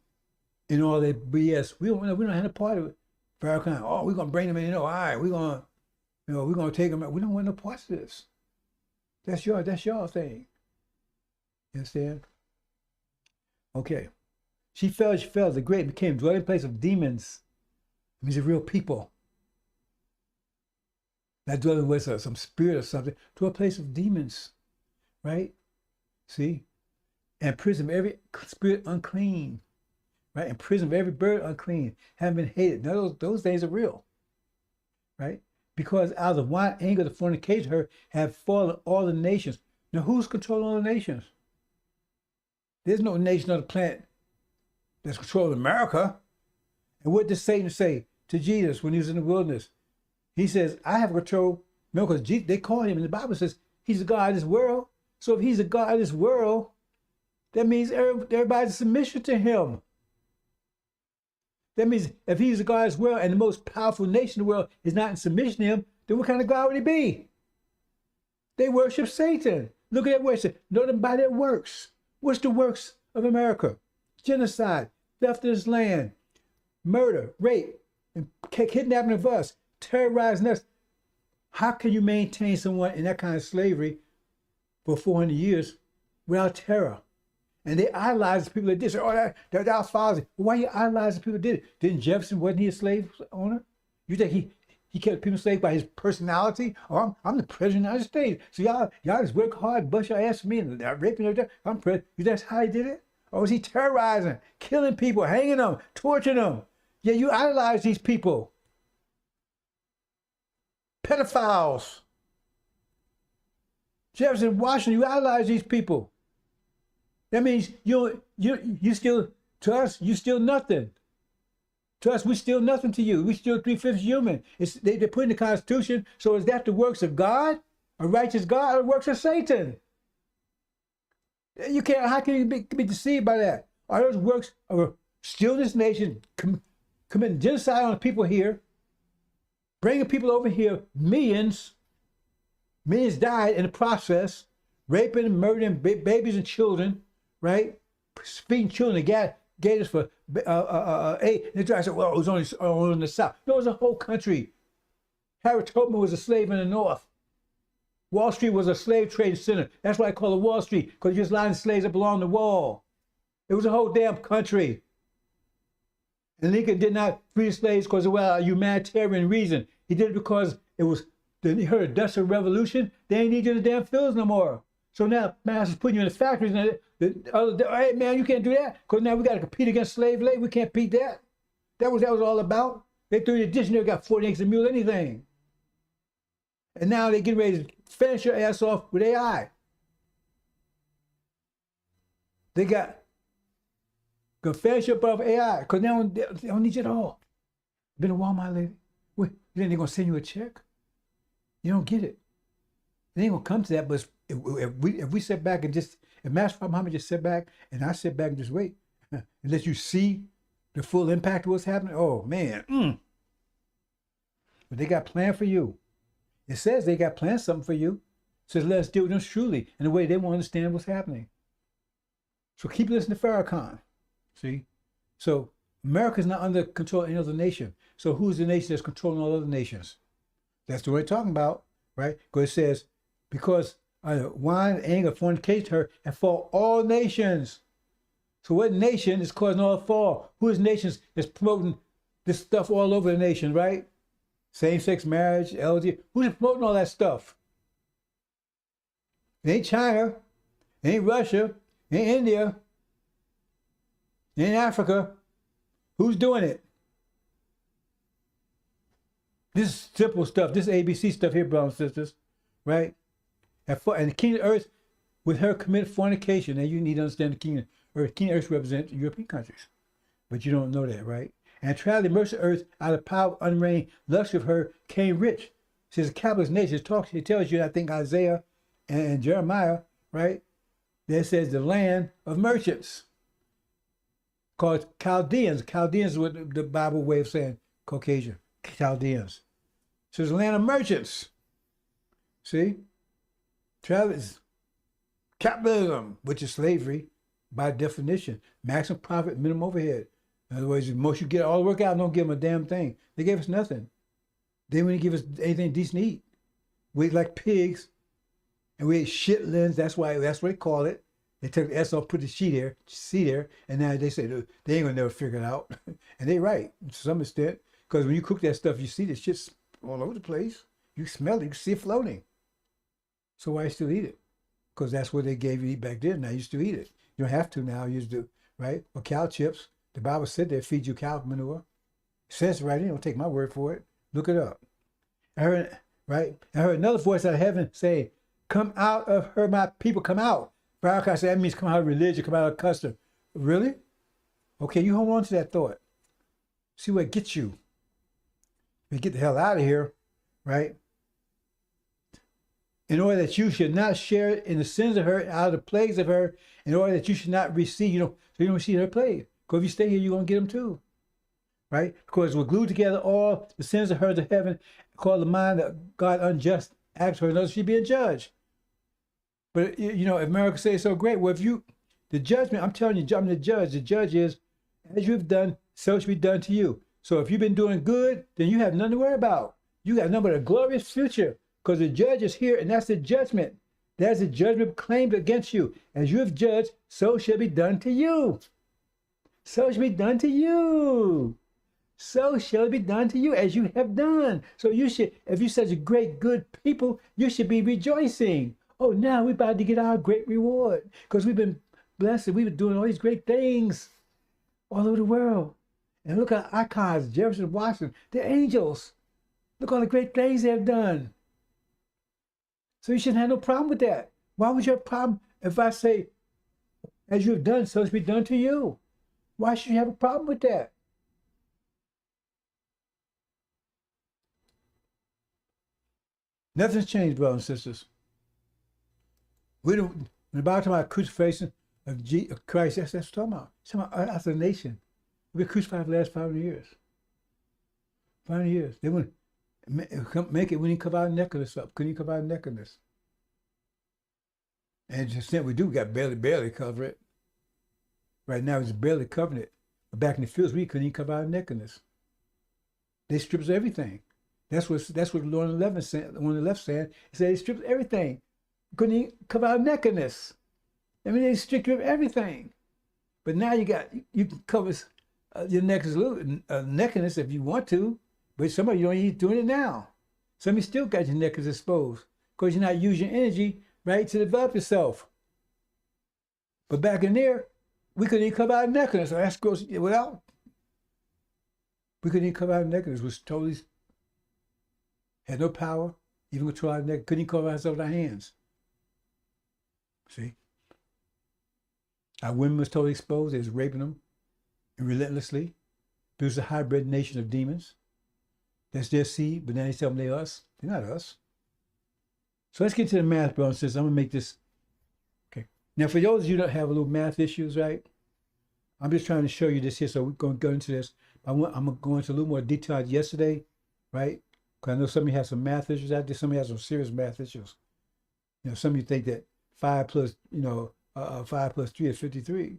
in all that BS. We don't have a part of it. Farrakhan, we're gonna bring them in. All right, we're gonna take them out. We don't want no parts of this. That's your thing. You understand? Okay. She fell. The great became dwelling place of demons. It means of real people. Not dwelling with some spirit or something, to a place of demons, right? See? And prison of every spirit unclean, right? And prison of every bird unclean, having been hated. Now those things are real, right? Because out of the wine anger, the fornication her have fallen all the nations. Now who's controlling all the nations? There's no nation on the planet that's controlling America. And what did Satan say to Jesus when he was in the wilderness? He says, I have control. Remember, because they call him, and the Bible says he's the God of this world. So if he's the God of this world, that means everybody's in submission to him. That means if he's the God of this world and the most powerful nation in the world is not in submission to him, then what kind of God would he be? They worship Satan. Look at that worship. Know them by their works. What's the works of America? Genocide, theft of this land, murder, rape, and kidnapping of us, terrorizing us. How can you maintain someone in that kind of slavery for 400 years without terror? And they idolize the people that did it. Oh, they're our fathers. Why you idolize the people that did it? Didn't Jefferson, wasn't he a slave owner? You think he kept people enslaved by his personality? Oh, I'm the president of the United States. So y'all just work hard, bust your ass for me, and raping everything. I'm president. That's how he did it? Or was he terrorizing, killing people, hanging them, torturing them? Yeah, you idolize these people. Pedophiles. Jefferson, Washington, you idolize these people. That means you still, to us, you still nothing. To us, we still nothing to you. We still 3/5 human. They put in the Constitution, so is that the works of God, a righteous God, or the works of Satan? You can't, how can you be deceived by that? Are those works of stealing this nation, committing genocide on the people here, bringing people over here, millions died in the process, raping and murdering babies and children, right? Feeding children to gators for aid. They try to say, well, it was only in the South. No, it was a whole country. Harriet Tubman was a slave in the North. Wall Street was a slave trade center. That's why I call it Wall Street, because you just lined slaves up along the wall. It was a whole damn country. And Lincoln did not free the slaves because of a humanitarian reason. He did it because he heard a Industrial Revolution. They ain't need you in the damn fields no more. So now, masters putting you in the factories. And hey, man, you can't do that because now we got to compete against slave labor. We can't beat that. That was all about. They threw your dictionary, got 40 acres a mule, anything. And now they're getting ready to finish your ass off with AI. They got gonna finish you up off AI because they don't need you at all. Been to Walmart lately? You think they're gonna send you a check? You don't get it. They ain't gonna come to that, but if we sit back and just, if Master Muhammad just sit back and I sit back and just wait, and let you see the full impact of what's happening, oh man. But they got planned for you. It says they got planned something for you. It says let's deal with them truly in a way they won't understand what's happening. So keep listening to Farrakhan. See? So America's not under control of any other nation. So who's the nation that's controlling all other nations? That's what we're talking about, right? Because it says, because wine, anger, fornication, her, and fall all nations. So what nation is causing all the fall? Who is nations that's promoting this stuff all over the nation, right? Same-sex marriage, LGBT. Who's promoting all that stuff? It ain't China. It ain't Russia. It ain't India. It ain't Africa. Who's doing it? This is simple stuff. This ABC stuff here, brothers and sisters, right? And the king of earth, with her committed fornication, and you need to understand the king of earth. King of earth represents European countries, but you don't know that, right? And traveling mercy earth out of power, unreigning luxury of her came rich. She's a capitalist nation. It tells you, I think, Isaiah and Jeremiah, right? That says the land of merchants, called Chaldeans. Chaldeans is what the Bible way of saying Caucasian. Chaldeans. So it's the land of merchants. See? Travis, capitalism, which is slavery by definition. Maximum profit, minimum overhead. In other words, the most you get all the work out, don't give them a damn thing. They gave us nothing. They wouldn't give us anything decent to eat. We ate like pigs, and we ate shitlins. That's what they call it. They took the S off, put the C there, and now they say they ain't gonna never figure it out. And they right to some extent, because when you cook that stuff, you see the shit's all over the place. You smell it, you can see it floating. So why you still eat it? Because that's what they gave you to eat back then. Now you still eat it. You don't have to now. You just do, right? Or cow chips. The Bible said they feed you cow manure. It says it right here. Don't take my word for it. Look it up. I heard, right? I heard another voice out of heaven say, "Come out of her, my people, come out." Barakah said that means come out of religion, come out of custom. Really? Okay, you hold on to that thought. See where it gets you. You get the hell out of here, right? In order that you should not share in the sins of her, out of the plagues of her, in order that you should not receive, so you don't receive her plague. Because if you stay here, you're going to get them too, right? Because we're glued together all the sins of her to heaven, called the mind that God unjust acts for another, she'd be a judge. But, if America says so great, well, the judgment, I'm telling you, I'm the judge. The judge is, as you've done, so shall be done to you. So if you've been doing good, then you have nothing to worry about. You got nothing but a glorious future, because the judge is here, and that's the judgment. That's the judgment claimed against you. As you have judged, so shall be done to you. So shall be done to you. So shall it be done to you as you have done. So you should, if you're such a great, good people, you should be rejoicing. Oh, now we're about to get our great reward because we've been blessed. We've been doing all these great things all over the world. And look at icons, Jefferson, Washington, the angels. Look all the great things they've done. So you shouldn't have no problem with that. Why would you have a problem if I say, as you have done, so it's be done to you? Why should you have a problem with that? Nothing's changed, brothers and sisters. We don't, when the Bible talks about crucifixion of Christ, that's what it's talking about. It's talking about us as a nation. We've been crucified for the last 500 years. 500 years. They wouldn't make it when he cover our nakedness up. Couldn't he cover our nakedness? And to the extent we do, we got barely cover it. Right now, it's barely covering it. But back in the fields, we couldn't even cover our nakedness. They stripped us everything. That's what the Lord on the left saying. He said they stripped everything. Couldn't even cover our nakedness. I mean, they stripped you of everything. But now you can cover your nakedness if you want to. But some of you don't even doing it now. Some of you still got your nakedness exposed because you're not using your energy, right, to develop yourself. But back in there, we couldn't even cover our nakedness. So that's gross. Well, we couldn't even cover our nakedness. Was totally had no power, even control our neck. Couldn't even cover ourselves with our hands. See, our women was totally exposed. They was raping them relentlessly. It was a hybrid nation of demons. That's their seed, but then they tell them they're us. They're not us. So let's get to the math, brothers and sisters. I'm gonna make this. Okay. Now, for those of you that have a little math issues, right? I'm just trying to show you this here, so we're going to go into this. I'm going to go into a little more detail yesterday, right? Because I know some of you have some math issues out there. Some of you have some serious math issues. Some of you think that 5 plus 3 is 53.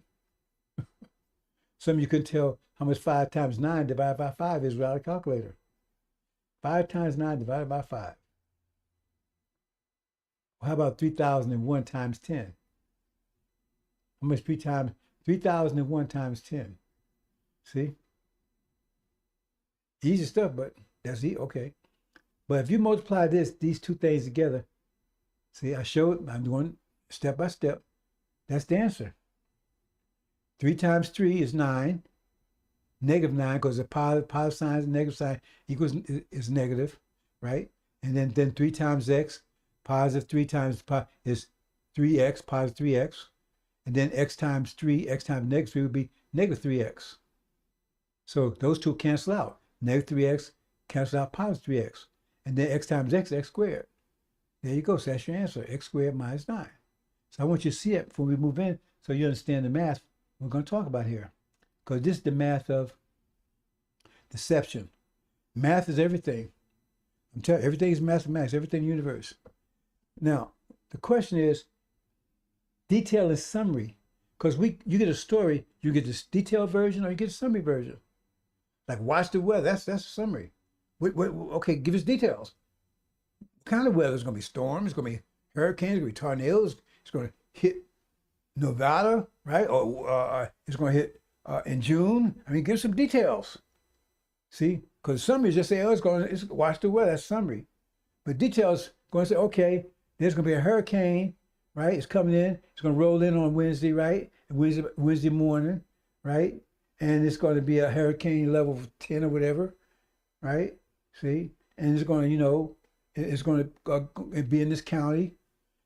Some of you couldn't tell how much 5 times 9 divided by 5 is without a calculator. 5 times 9 divided by 5. Well, how about 3001 times 10? How much 3001 times 10? See? Easy stuff, but that's easy. Okay. But if you multiply these two things together, see, I showed, I'm going step by step. That's the answer. 3 times 3 is 9. -9, because the positive sign and negative sign is negative, right? And then 3 times x, positive 3 times is 3x, positive 3x. And then x times 3, x times negative 3 would be negative 3x. So those two cancel out. Negative 3x cancels out positive 3x. And then x times x, x squared. There you go. So that's your answer, x squared minus 9. So I want you to see it before we move in so you understand the math we're going to talk about here. Because this is the math of deception. Math is everything. I'm telling you, everything is mathematics, everything in the universe. Now, the question is, detail is summary. Because you get a story, you get this detailed version or you get a summary version. Like watch the weather, that's a summary. Okay, give us details. What kind of weather? It's going to be storms, it's going to be hurricanes, it's going to be tornadoes, it's going to hit Nevada, right? Or it's going to hit in June. I mean, give some details. See, because summary is just say, oh, it's watch the weather. That's summary. But details going to say, okay, there's going to be a hurricane, right? It's coming in. It's going to roll in on Wednesday, right? Wednesday morning, right? And it's going to be a hurricane level 10 or whatever, right? See, and it's going to, it's going to be in this county.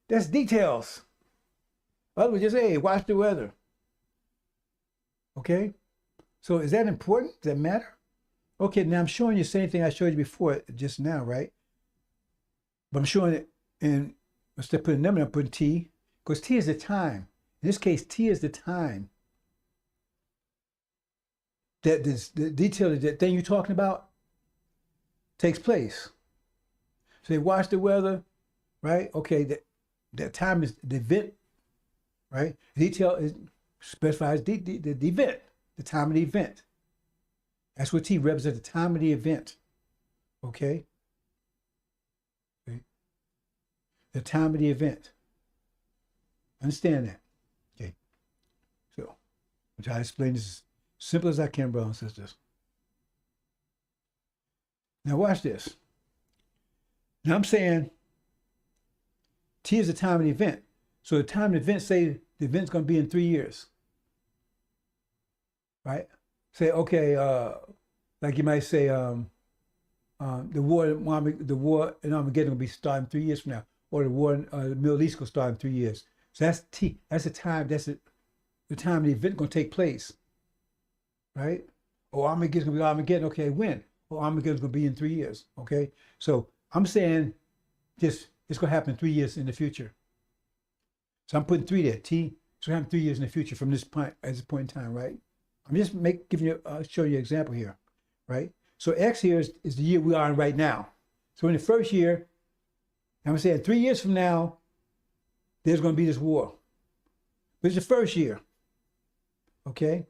That's details. Otherwise, just hey, watch the weather. Okay, so is that important? Does that matter? Okay, now I'm showing you the same thing I showed you before just now, right? But I'm showing it in, instead of putting a number, I'm putting t, because t is the time. In this case, t is the time that the detail of that thing you're talking about takes place. So they watch the weather, right? Okay, that time is the event, right? Detail specifies the event, the time of the event. That's what T represents, the time of the event. Okay? The time of the event. Understand that. Okay. So I'll try to explain this as simple as I can, brothers and sisters. Now watch this. Now I'm saying T is the time of the event. So the time of the event, say the event's going to be in 3 years. Right? Say, okay, like you might say, the war in Armageddon will be starting 3 years from now, or the war in the Middle East will start in 3 years. So that's T. That's the time. That's the time the event going to take place, right? Oh, Armageddon's going to be Armageddon. Okay, when? Oh, Armageddon's going to be in 3 years. Okay, so I'm saying just it's going to happen in 3 years in the future. So I'm putting 3 there. T. It's going to happen 3 years in the future from this point, at this point in time, right? I'm just giving you, show you an example here, right? So X here is the year we are in right now. So in the first year, I'm saying 3 years from now, there's going to be this war. But it's the first year, okay?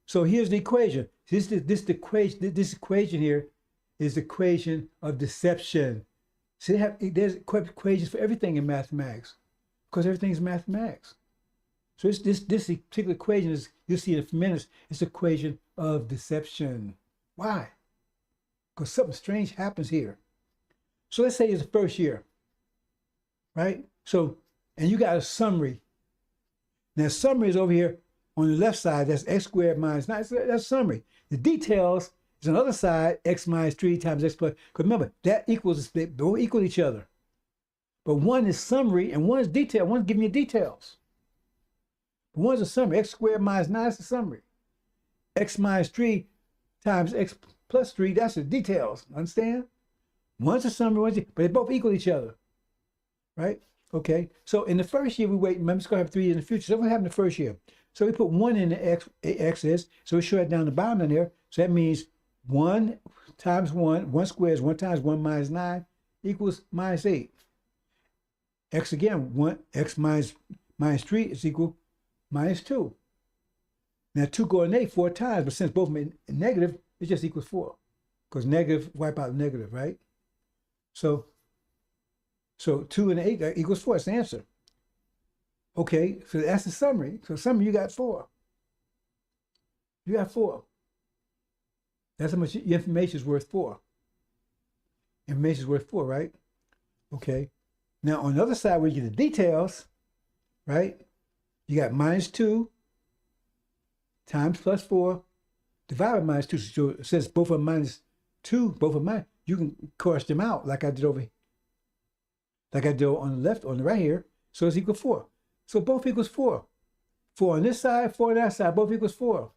So here's the equation. This equation here is the equation of deception. See, there's equations for everything in mathematics, because everything is mathematics. So this particular equation is, you'll see in a few minutes, it's the equation of deception. Why? Because something strange happens here. So let's say it's the first year, right? So, and you got a summary. Now summary is over here on the left side, that's x squared minus 9, that's summary. The details is on the other side, x minus 3 times x plus, because remember, that equals, they both equal each other. But one is summary and one is detail, one's giving you details. One's a summary. X squared minus 9 is a summary. X minus 3 times x plus 3, that's the details. Understand? One's a summary, but they both equal each other. Right? Okay. So in the first year, we wait. Remember, it's going to have 3 years in the future. So what happened in the first year? So we put 1 in the x's. So we show it down the bottom in there. So that means 1 times 1 squared is 1 times 1 minus 9 equals minus 8. X again, x minus 3 is equal minus 2. Now 2 go in 8 4 times, but since both are negative, it just equals 4. Because negative, wipe out negative, right? So 2 and 8 equals 4, that's the answer. Okay, so that's the summary. So summary, you got 4. You got 4. That's how much your information is worth for. Information is worth for, right? Okay. Now on the other side, where you get the details, right? You got -2 times +4 divided by -2. So since both are -2, both are mine, you can cross them out like I did over here. Like I did on the left, on the right here. So it's equal 4. So both equals 4. 4 on this side, 4 on that side, both equals 4.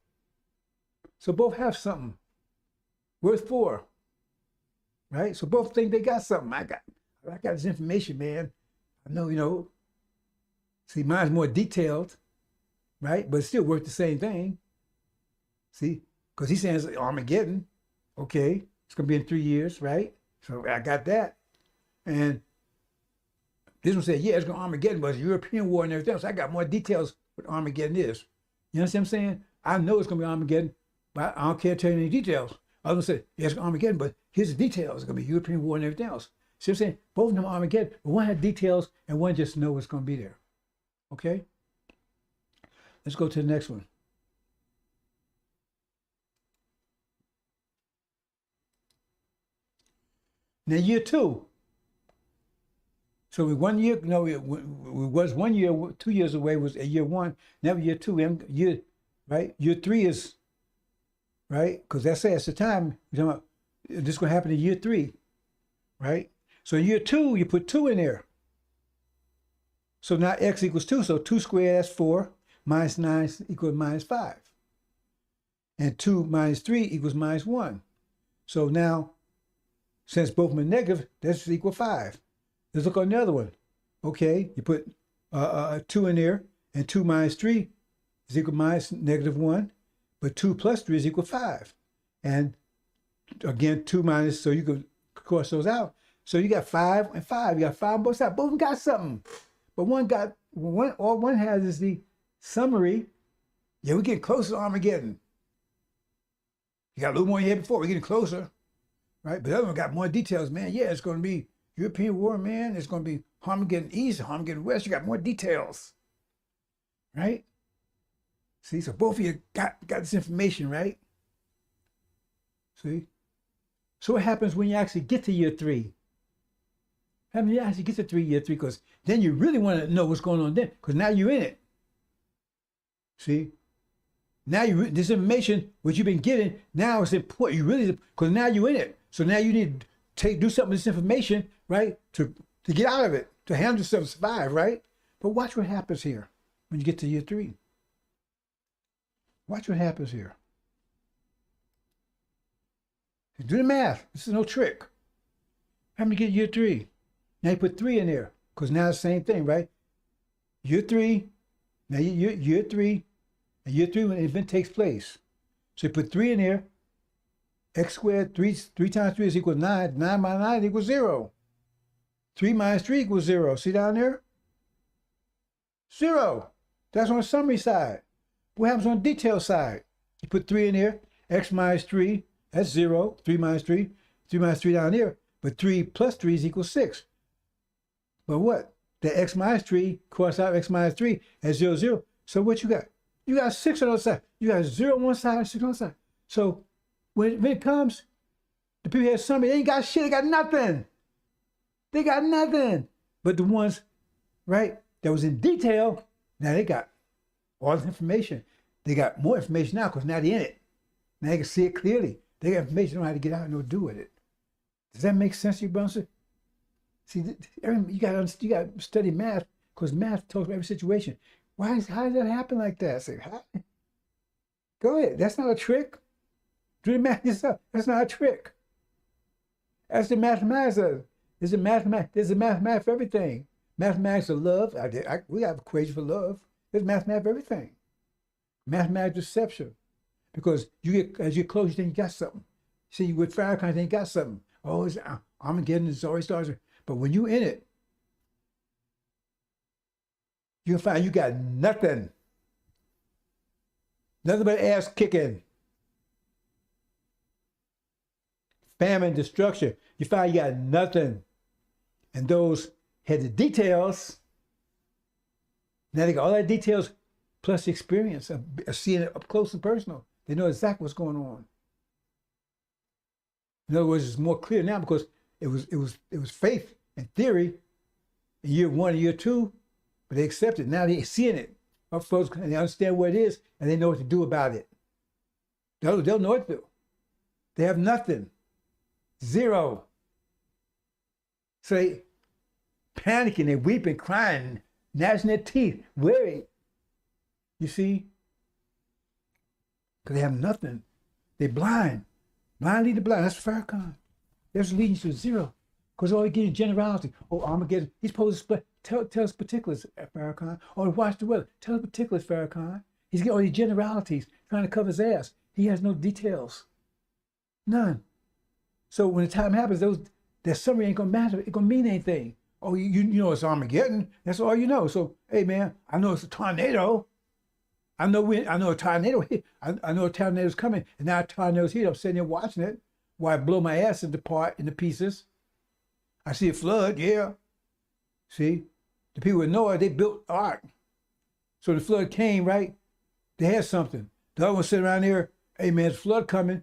So both have something worth 4. Right? So both think they got something. I got this information, man. I know, see, mine's more detailed, right? But it's still worth the same thing. See? Because he's saying it's Armageddon. Okay. It's going to be in 3 years, right? So I got that. And this one said, yeah, it's going to Armageddon, but it's a European war and everything else. So I got more details what Armageddon is. You understand what I'm saying? I know it's going to be Armageddon, but I don't care to tell you any details. I was going to say, yeah, it's going to Armageddon, but here's the details. It's going to be European war and everything else. See what I'm saying? Both of them are Armageddon, but one had details and one just knows what's going to be there. Okay? Let's go to the next one. Now, year 2. So we 1 year, no, it was 1 year, 2 years away was a year 1. Now year 2, year, right? Year 3 is, right? Because that's the time. You're talking about, this is going to happen in year 3, right? So in year 2, you put 2 in there. So now x equals 2. So 2 squared, that's 4. Minus 9 equals -5. And 2 minus 3 equals -1. So now, since both of them are negative, that's equal 5. Let's look on the other one. Okay, you put 2 in there, and 2 minus 3 is equal -1. But 2 plus 3 is equal 5. And again, 2 minus, so you could cross those out. So you got 5 and 5. You got 5 on both sides. Both of them got something. But all one has is the summary. Yeah, we're getting closer to Armageddon. You got a little more in here before. We're getting closer. Right? But the other one got more details, man. Yeah, it's going to be European war, man. It's going to be Armageddon East, Armageddon West. You got more details. Right? See, so both of you got this information, right? See? So what happens when you actually get to year 3? How many you actually get to year 3? Because then you really want to know what's going on then, because now you're in it. See? Now this information, what you've been getting, now it's important. You really, because now you're in it. So now you need to do something with this information, right? To get out of it, to handle yourself, survive, right? But watch what happens here when you get to year 3. Watch what happens here. Do the math. This is no trick. How many get year 3? Now you put 3 in there, because now it's the same thing, right? Year 3, now year 3, and year 3 when the event takes place. So you put 3 in there. X squared, 3 times 3 is equal to 9. 9 minus 9 equals 0. 3 minus 3 equals 0. See down there? 0. That's on the summary side. What happens on the detail side? You put 3 in there. X minus 3, that's 0. 3 minus 3. 3 minus 3 down there. But 3 plus 3 is equal to 6. But what? The x minus 3, cross out x minus 3, that's 0, 0. So what you got? You got 6 on the other side. You got 0 on one side and 6 on the other side. So when it comes, the people have summary, they ain't got shit, they got nothing. They got nothing. But the ones, right, that was in detail, now they got all the information. They got more information now because now they're in it. Now they can see it clearly. They got information, they know how to get out and know what to do with it. Does that make sense to you, Bouncer? See, you got to study math because math talks about every situation. How does that happen like that? I say, how? Go ahead. That's not a trick. Do the math yourself. That's not a trick. That's the mathematics. There's a mathematics for everything. Mathematics of love. We have equations for love. There's mathematics for everything. Mathematics deception. Because as you get close, you think you got something. See, with Farrakhan, you think you got something. Oh, it's Armageddon, it's always starts. But when you in it, you'll find you got nothing. Nothing but ass kicking. Famine, destruction. You find you got nothing. And those had the details. Now they got all that details plus the experience of seeing it up close and personal. They know exactly what's going on. In other words, it's more clear now because it was faith and theory in year 1 and year 2, but they accept it. Now they're seeing it. Our folks, and they understand what it is, and they know what to do about it. They'll know what to do. They have nothing. Zero. So they panicking, they weeping, crying, gnashing their teeth, worried. You see? Because they have nothing. They're blind. Blind lead the blind. That's Farrakhan. That's leading you to zero. Because all he gives you generality. Oh, Armageddon. He's supposed to split. Tell us particulars, Farrakhan. Or watch the weather. Tell us particulars, Farrakhan. He's getting all these generalities, trying to cover his ass. He has no details. None. So when the time happens, that summary ain't gonna matter. It gonna mean anything. Oh, you know it's Armageddon. That's all you know. So hey man, I know it's a tornado. I know a tornado hit. I know a tornado's coming, and now a tornado's here. I'm sitting there watching it while I blow my ass into pieces. I see a flood, yeah. See, the people in Noah, they built ark. So the flood came, right? They had something. The other one sitting around there, hey man, there's a flood coming,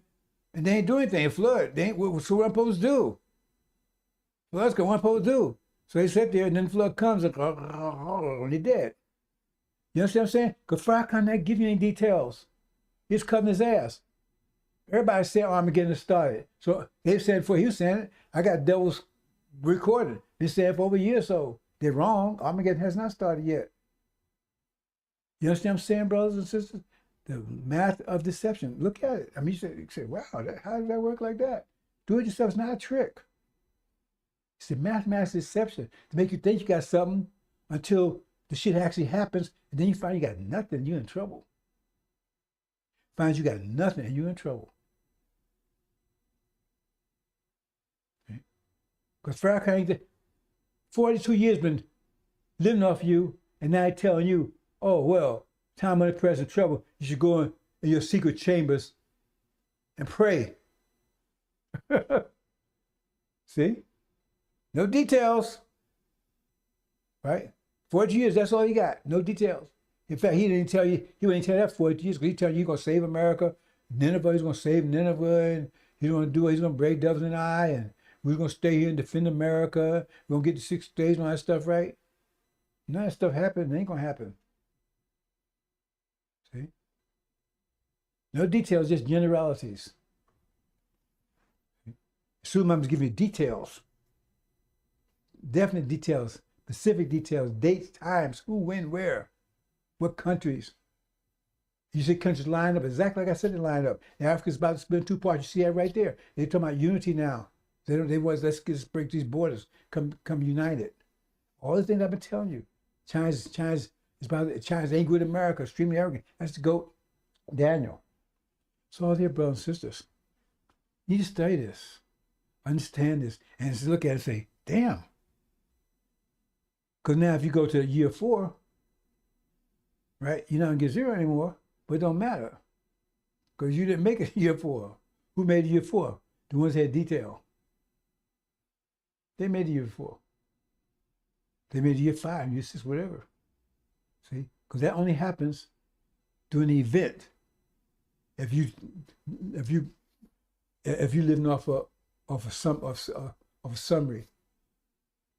and they ain't doing anything. A flood, they ain't. So what I'm supposed to do? Flood's what I'm supposed to do. So they sit there, and then the flood comes, and they're dead. You understand what I'm saying? Because Farrakhan not give you any details. He's covering his ass. Everybody said Armageddon started. So they said before he was saying it, I got devils recorded. They said for over a year or so. They're wrong. Armageddon has not started yet. You understand what I'm saying, brothers and sisters? The math of deception. Look at it. I mean, you say wow, how does that work like that? Do it yourself is not a trick. It's a mathematical deception to make you think you got something until the shit actually happens, and then you find you got nothing, you're in trouble. Find you got nothing, and you're in trouble. Because Farrakhan, 42 years been living off you, and now he's telling you, oh, well, time under present trouble, you should go in your secret chambers and pray. See? No details. Right? 40 years, that's all he got. No details. In fact, he wouldn't tell you that 40 years, because he's telling you he's going to save America. Nineveh, he's going to save Nineveh, and he's going to break devils in the eye, and we're going to stay here and defend America. We're going to get the 6 days and all that stuff, right? None of that stuff happened. It ain't going to happen. See? No details, just generalities. Soon I'm giving you details. Definite details. Specific details, dates, times, who, when, where, what countries. You see countries line up exactly like I said they line up. Africa's about to split in 2 parts. You see that right there. They're talking about unity now. Let's break these borders, come united. All the things I've been telling you. China's angry with America, extremely arrogant. That's the GOAT, Daniel. It's all there, brothers and sisters. You need to study this, understand this, and just look at it and say, damn. Because now if you go to year 4, right, you're not going to get 0 anymore, but it don't matter. Because you didn't make it year 4. Who made it year 4? The ones that had detail. They made it year 4. They made it year 5, year 6, whatever. See? Because that only happens during the event. If you living off a summary.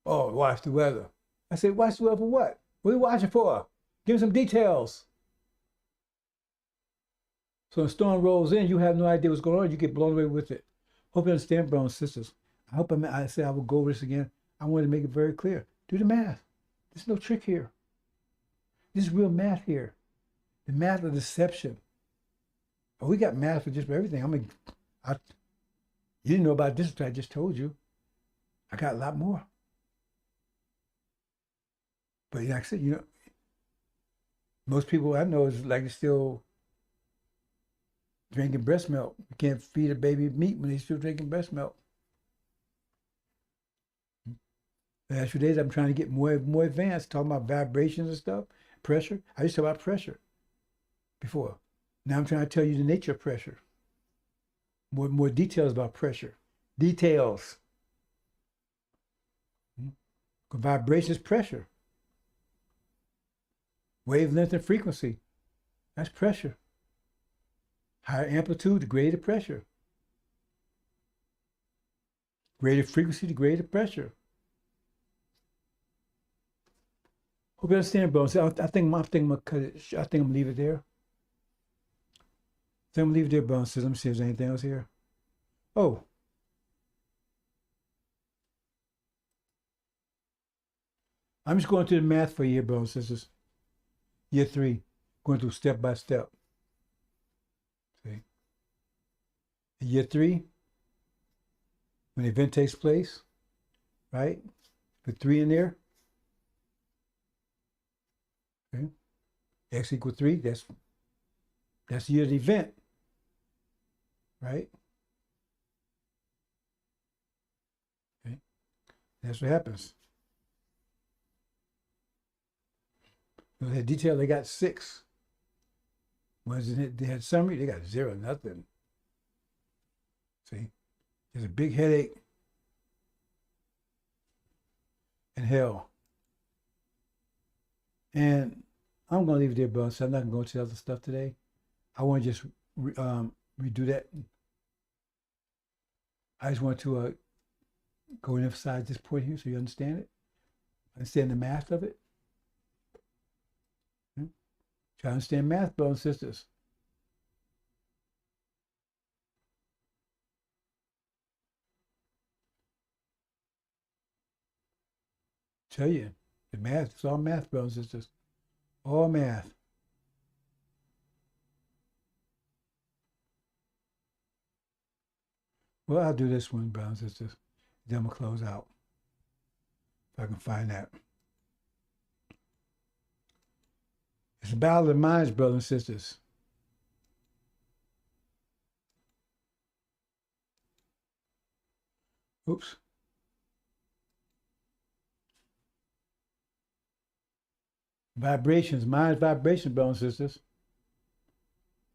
Oh, watch the weather. I said, watch the weather for what? What are you watching for? Give me some details. So when a storm rolls in, you have no idea what's going on. You get blown away with it. Hope you understand, brothers and sisters. I hope I said I will go over this again. I wanted to make it very clear. Do the math. There's no trick here. This is real math here. The math of deception. Oh, we got math for just everything. I mean, you didn't know about this, I just told you. I got a lot more. But like I said, most people I know is like still drinking breast milk. You can't feed a baby meat when they're still drinking breast milk. The last few days, I'm trying to get more advanced, talking about vibrations and stuff, pressure. I used to talk about pressure before. Now I'm trying to tell you the nature of pressure. More details about pressure. Details. Vibration is pressure. Wavelength and frequency. That's pressure. Higher amplitude, the greater pressure. Greater frequency, the greater pressure. Hope you understand, bro. So I think I'm gonna cut it. I think I'm gonna leave it there. I think I'm gonna leave it there, bro. So let me see if there's anything else here. Oh. I'm just going through the math for year, bro, sisters. Year 3, going through step by step. See? In year 3, when the event takes place, right? Put 3 in there. Okay. X equal 3, that's the year of the event. Right? Okay. That's what happens. You know, they had detail, they got 6. Ones they had summary, they got 0, nothing. See? There's a big headache and hell. And I'm going to leave it there, bro. So I'm not going to go into other stuff today. I want to just redo that. I just want to go and emphasize this point here so you understand it. Understand the math of it. Okay. Try to understand math, brothers and sisters. Tell you, the math, it's all math, brothers and sisters. All math. Well, I'll do this one, brothers and sisters. Then we'll close out. If I can find that. It's a battle of the minds, brothers and sisters. Oops. Vibrations, mind vibrations, brothers and sisters.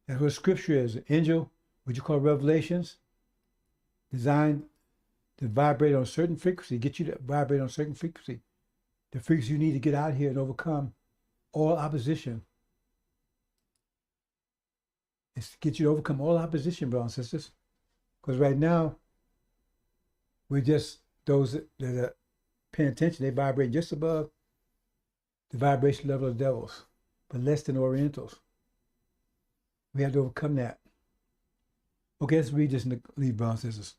That's what scripture is. An angel, what you call revelations, designed to vibrate on a certain frequency, get you to vibrate on a certain frequency. The frequency you need to get out here and overcome all opposition. It's to get you to overcome all opposition, brothers and sisters. Because right now, we're just those that are paying attention, they vibrate just above the vibration level of devils, but less than Orientals. We have to overcome that. Okay, let's read this in the lead, brothers and sisters.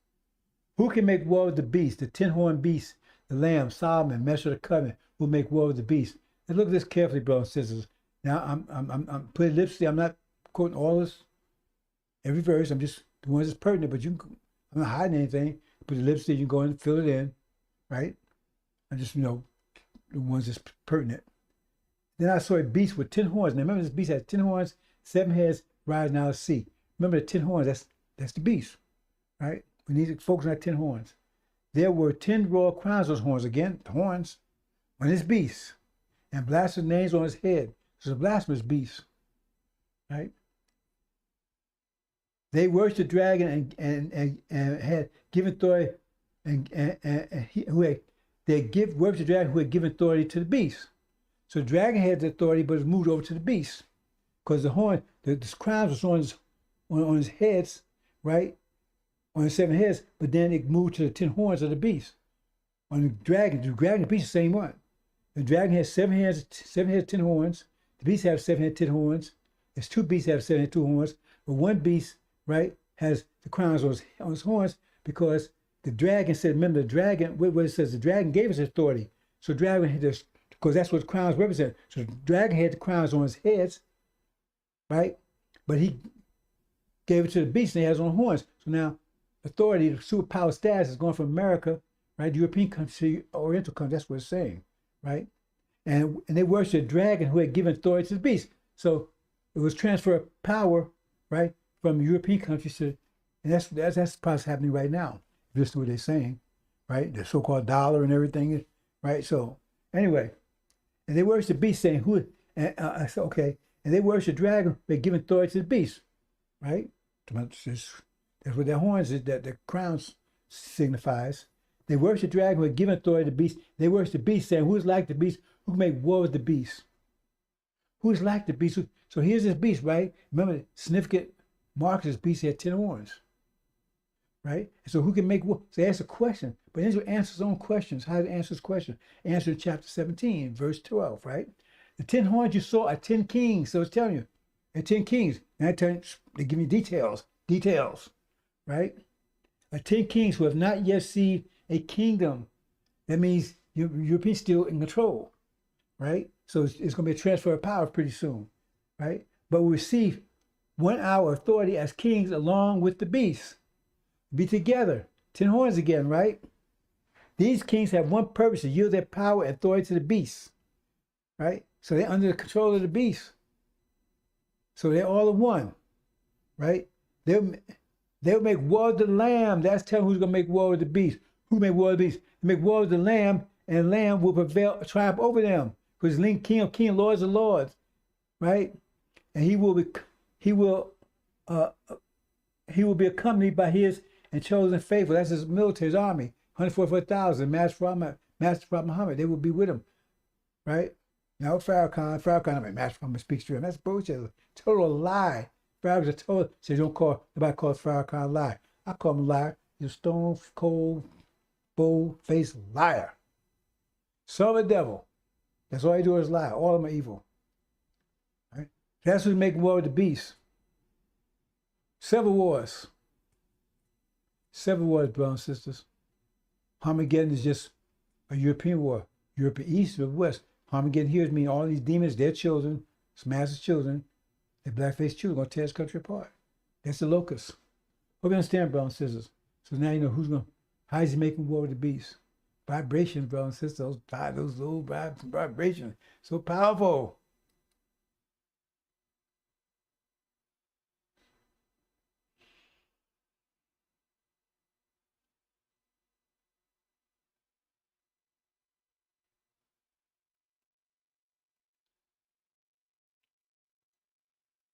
Who can make war with the beast, the 10-horned beast, the lamb, Solomon, measure the covenant, who make war with the beast? Let's look at this carefully, brothers and sisters. Now, I'm putting lipstick. I'm not quoting all this, every verse. I'm just the ones that's pertinent, but I'm not hiding anything. Put the lipstick, you can go and fill it in, right? And just, the ones that's pertinent. Then I saw a beast with 10 horns. Now remember, this beast has 10 horns, 7 heads, rising out of the sea. Remember the 10 horns, that's the beast, right? We need to focus on that 10 horns. There were 10 royal crowns on those horns. Again, the horns on this beast. And blasphemous names on his head. So it's a blasphemous beast, right? They worshipped the dragon and had given authority, they worshipped the dragon who had given authority to the beast. So the dragon had the authority, but it moved over to the beast. Because the horn, the crowns was on his heads, right? On his 7 heads, but then it moved to the 10 horns of the beast. On the dragon, the beast is the same one. The dragon has 7 heads, 10 horns. The beast has 7 heads, 10 horns. There's 2 beasts that have 7 heads, 2 horns. But one beast, right, has the crowns on his horns because the dragon said, remember the dragon, what it says, the dragon gave us authority. So dragon had this, because that's what the crowns represent. So the dragon had the crowns on his heads, right? But he gave it to the beast and he has on horns. So now authority, the superpower status is going from America, right? European country to Oriental country. That's what it's saying, right? And they worshiped the dragon who had given authority to the beast. So it was transfer of power, right, from European countries to, and that's probably happening right now. Just what they're saying, right? The so-called dollar and everything, right? So anyway, and they worship the beast, saying who? And I said okay, and they worship the dragon who had given authority to the beast, right? That's what their horns is, that the crowns signifies. They worship the dragon who had given authority to the beast. They worship the beast, saying, who is like the beast? Who can make war with the beast? Who is like the beast? So here's this beast, right? Remember, the significant mark of this beast had 10 horns. right? And so who can make war? So ask a question, but Israel answers his own questions. How to answer his question? Answer in chapter 17, verse 12, right? The 10 horns you saw are 10 kings. So it's telling you, they're 10 kings. And they give you details, right? 10 kings who have not yet seen a kingdom. That means Europeans still in control, right? So it's going to be a transfer of power pretty soon, right? But we receive 1 hour authority as kings along with the beast. Be together. 10 horns again, right? These kings have one purpose: to yield their power and authority to the beast, right? So they're under the control of the beast. So they're all in one, right? They'll make war with the lamb. That's telling who's going to make war with the beast. Who make war with the beast? They make war with the lamb, and the lamb will triumph over them. Because King of kings, Lords of lords, right? And he will be accompanied by his and chosen faithful. That's his military, his army, 144,000. Master Prophet Muhammad, they will be with him, right? Now Farrakhan, I mean, Master Prophet speaks to him. That's bullshit. Total lie. Farrakhan's a total. So nobody calls Farrakhan a lie. I call him a liar. He's a stone cold, bull-faced liar. Son of the devil. That's all he do is lie. All of them are evil. Right? That's who's making war with the beast. Several wars, brothers and sisters. Armageddon is just a European war. Europe east or west. Armageddon here means all these demons, their children, massive children, their black-faced children, going to tear this country apart. That's the locust. Hope you understand, brothers and sisters. So now you know how is he making war with the beast? Vibrations, brothers and sisters, those little vibrations, so powerful.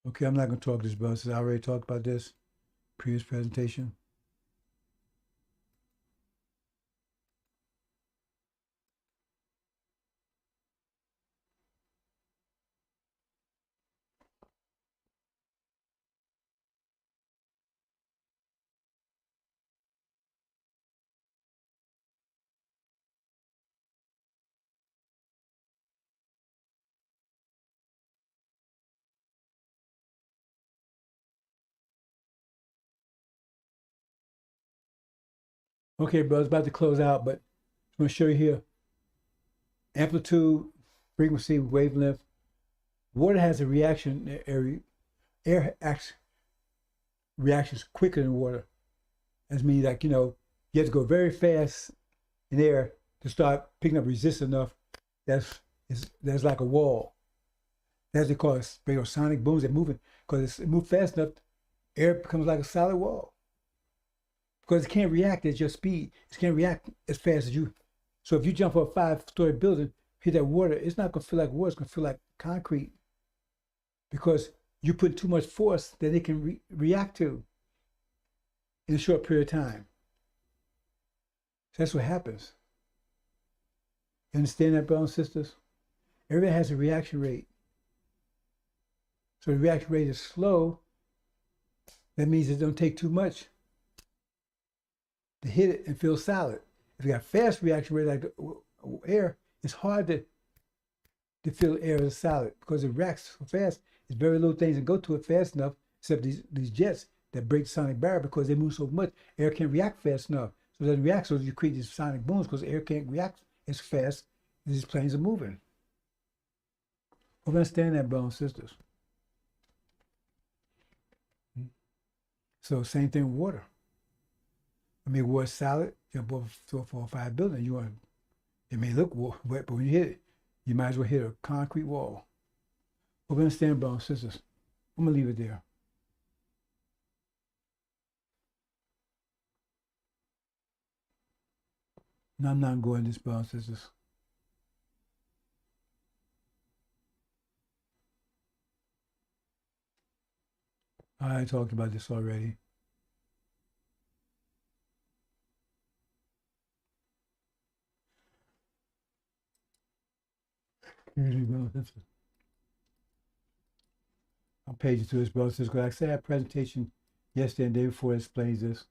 Okay, I'm not going to talk this, brothers. I already talked about this previous presentation. Okay, bro, it's about to close out, but I'm going to show you here. Amplitude, frequency, wavelength. Water has a reaction, air acts, reactions quicker than water. That means like, you have to go very fast in air to start picking up resistance enough. That's like a wall. That's what they call sonic booms. They're moving because it moves fast enough, air becomes like a solid wall. Because it can't react at your speed. It can't react as fast as you. So if you jump off a 5-story building, hit that water, it's not going to feel like water. It's going to feel like concrete. Because you put too much force that it can react to in a short period of time. So that's what happens. You understand that, brothers and sisters? Everybody has a reaction rate. So the reaction rate is slow. That means it don't take too much to hit it and feel solid. If you got fast reaction rate like air, it's hard to feel air as solid because it reacts so fast. There's very little things that go to it fast enough, except these jets that break the sonic barrier because they move so much. Air can't react fast enough. So it doesn't react, so you create these sonic booms because air can't react as fast as these planes are moving. Hope you understand that, brothers and sisters. So same thing with water. I mean, water's solid. You jump over 4 or 5 buildings. It may look wet, but when you hit it, you might as well hit a concrete wall. Hope you understand, brothers and sisters. I'm gonna leave it there. No, I'm not going this, brothers and sisters. I talked about this already. I'll page you through this, brothers and sisters. Like I said, I had a presentation yesterday and the day before that explains this.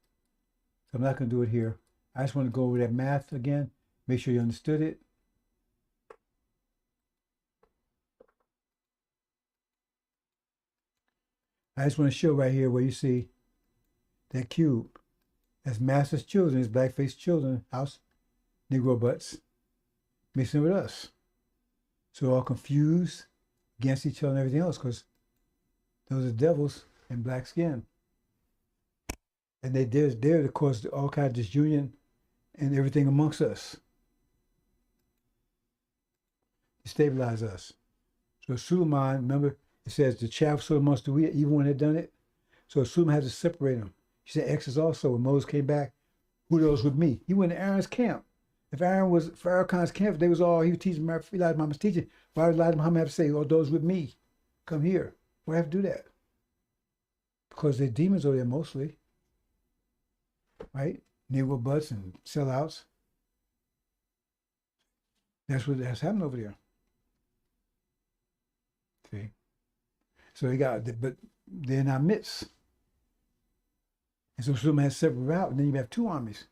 I'm not going to do it here. I just want to go over that math again, make sure you understood it. I just want to show right here where you see that cube. That's master's children, it's black-faced children, house, Negro butts, mixing with us. So we're all confused against each other and everything else because those are devils in black skin. And they're there to cause all kinds of disunion and everything amongst us. Destabilize us. So Suleiman, remember, it says the chaff sowed amongst the wheat, even when they'd done it. So Suleiman had to separate them. She said, Exodus also, when Moses came back, who knows with me? He went to Aaron's camp. If Aaron was Farrakhan's camp, they was all, he was teaching, Elijah Muhammad was teaching. Why would Elijah Muhammad have to say, oh, those with me, come here? Why have to do that? Because they're demons over there mostly. Right? Negro butts and sellouts. That's happening over there. See? So they got, but they're in our midst. And so Suleiman has to separate out, and then you have two armies.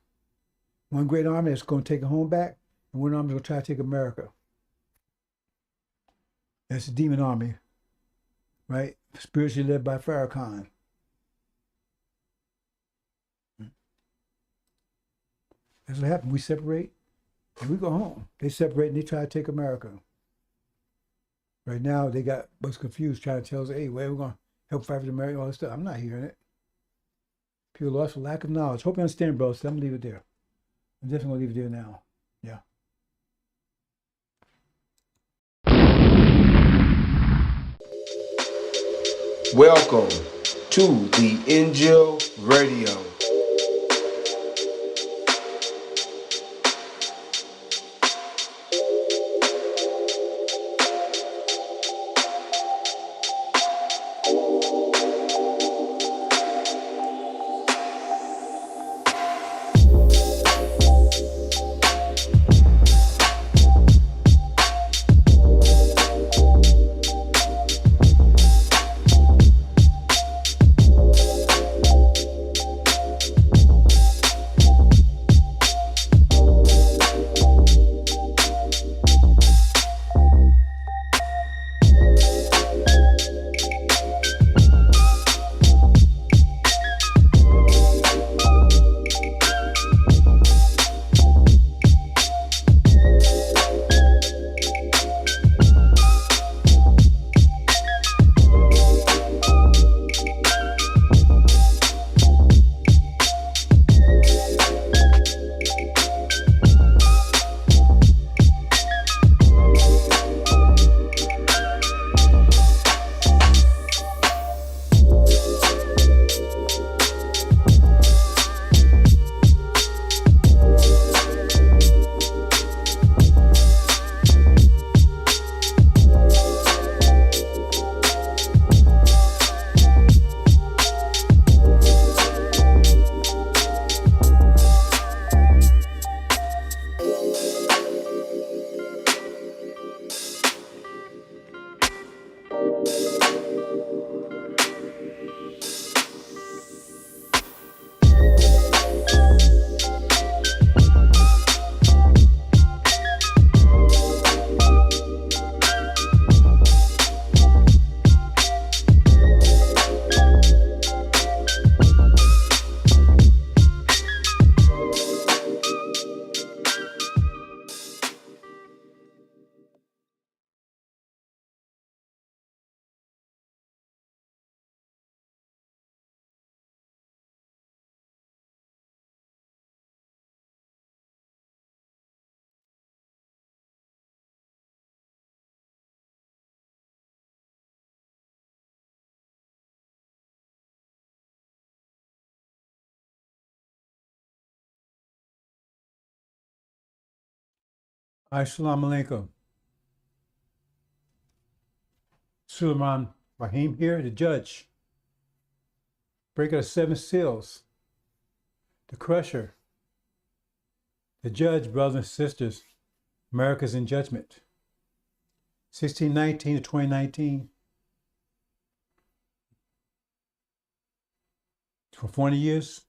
One great army that's going to take a home back, and one army is going to try to take America. That's the demon army, right? Spiritually led by Farrakhan. That's what happened. We separate, and we go home. They separate, and they try to take America. Right now, they got us confused, trying to tell us, hey, where are we going to help fight for America, all this stuff. I'm not hearing it. People lost for lack of knowledge. Hope you understand, bro. So I'm going to leave it there. I'm definitely going to leave it there now. Yeah. Welcome to the INJIL Radio. Assalamu alaikum. Suleiman Rahim here, the judge. Breaker of seven seals. The crusher. The judge, brothers and sisters. America's in judgment. 1619 to 2019. For 40 years,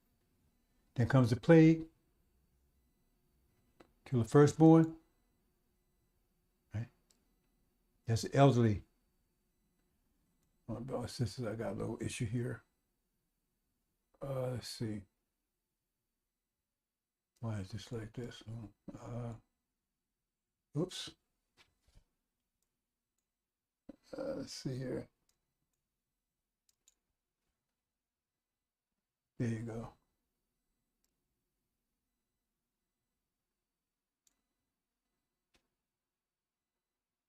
Then comes the plague. Kill the firstborn. Right? That's the elderly. Oh, brothers, sisters, I got a little issue here. Let's see. Why is this like this? Oops. Let's see here. There you go.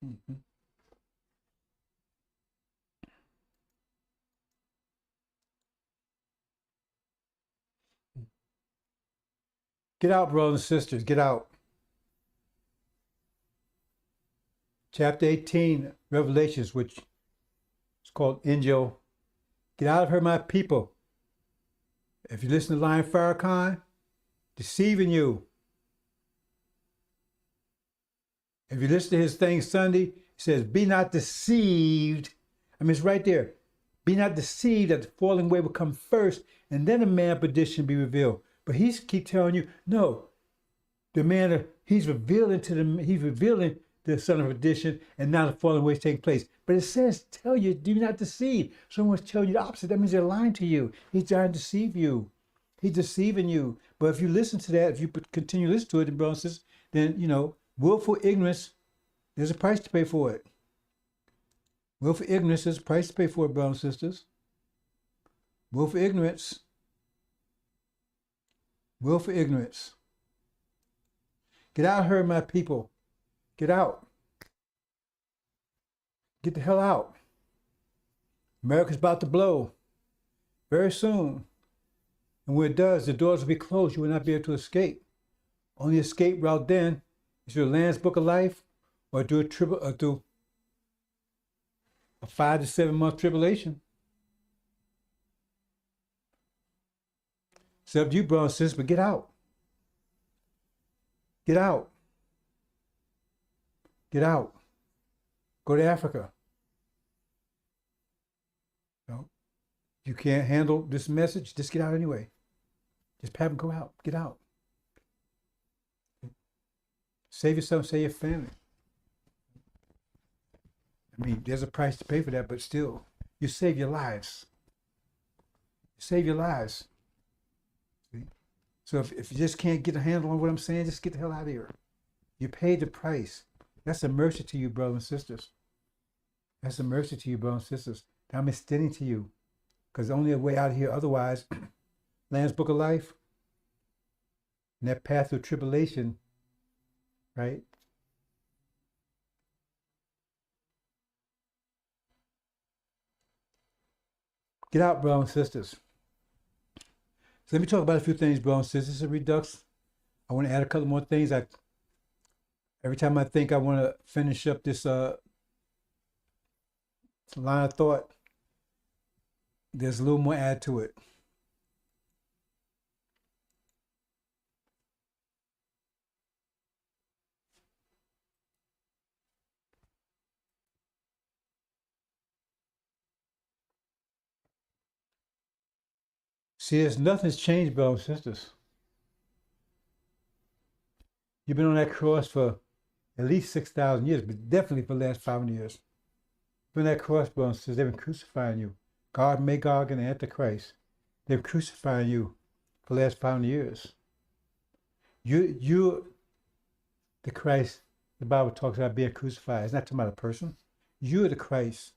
Mm-hmm. Get out, brothers and sisters. Get out. Chapter 18, Revelations, which is called INJIL. Get out of her, my people. If you listen to Lion Farrakhan, deceiving you. If you listen to his thing Sunday, he says, be not deceived. I mean, it's right there. Be not deceived that the falling away will come first, and then the man of perdition be revealed. But he's keep telling you, no, the man, he's revealing the son of perdition, and now the falling away is taking place. But it says, tell you, do not deceive. Someone's telling you the opposite. That means they're lying to you. He's trying to deceive you. He's deceiving you. But if you listen to that, if you continue to listen to it, brothers and sisters, then, you know, willful ignorance, there's a price to pay for it. Willful ignorance, there's a price to pay for it, brothers and sisters. Willful ignorance. Willful ignorance. Get out of here, my people. Get out. Get the hell out. America's about to blow very soon. And when it does, the doors will be closed. You will not be able to escape. Only escape route then is through the Lamb's Book of Life or through a 5 to 7 month tribulation. It's up to you, brothers and sisters, but get out. Get out. Get out. Go to Africa. No, you can't handle this message, just get out anyway. Just have them go out. Get out. Save yourself, save your family. I mean, there's a price to pay for that, but still, you save your lives. You save your lives. See? So if you just can't get a handle on what I'm saying, just get the hell out of here. You paid the price. That's a mercy to you, brothers and sisters. That's a mercy to you, brothers and sisters. I'm extending to you. Because only a way out of here, otherwise, Lamb's Book of Life, and that path through tribulation, right? Get out, brothers and sisters. So let me talk about a few things, brothers and sisters. This is a redux. I want to add a couple more things. Every time I think I want to finish up this line of thought, there's a little more add to it. See, nothing's changed, brothers and sisters. You've been on that cross for at least 6,000 years, but definitely for the last 500 years. You've been on that cross, brothers and sisters. They've been crucifying you. God, Magog, and the Antichrist. They've been crucifying you for the last 500 years. You're the Christ the Bible talks about being crucified. It's not talking about a person. You're the Christ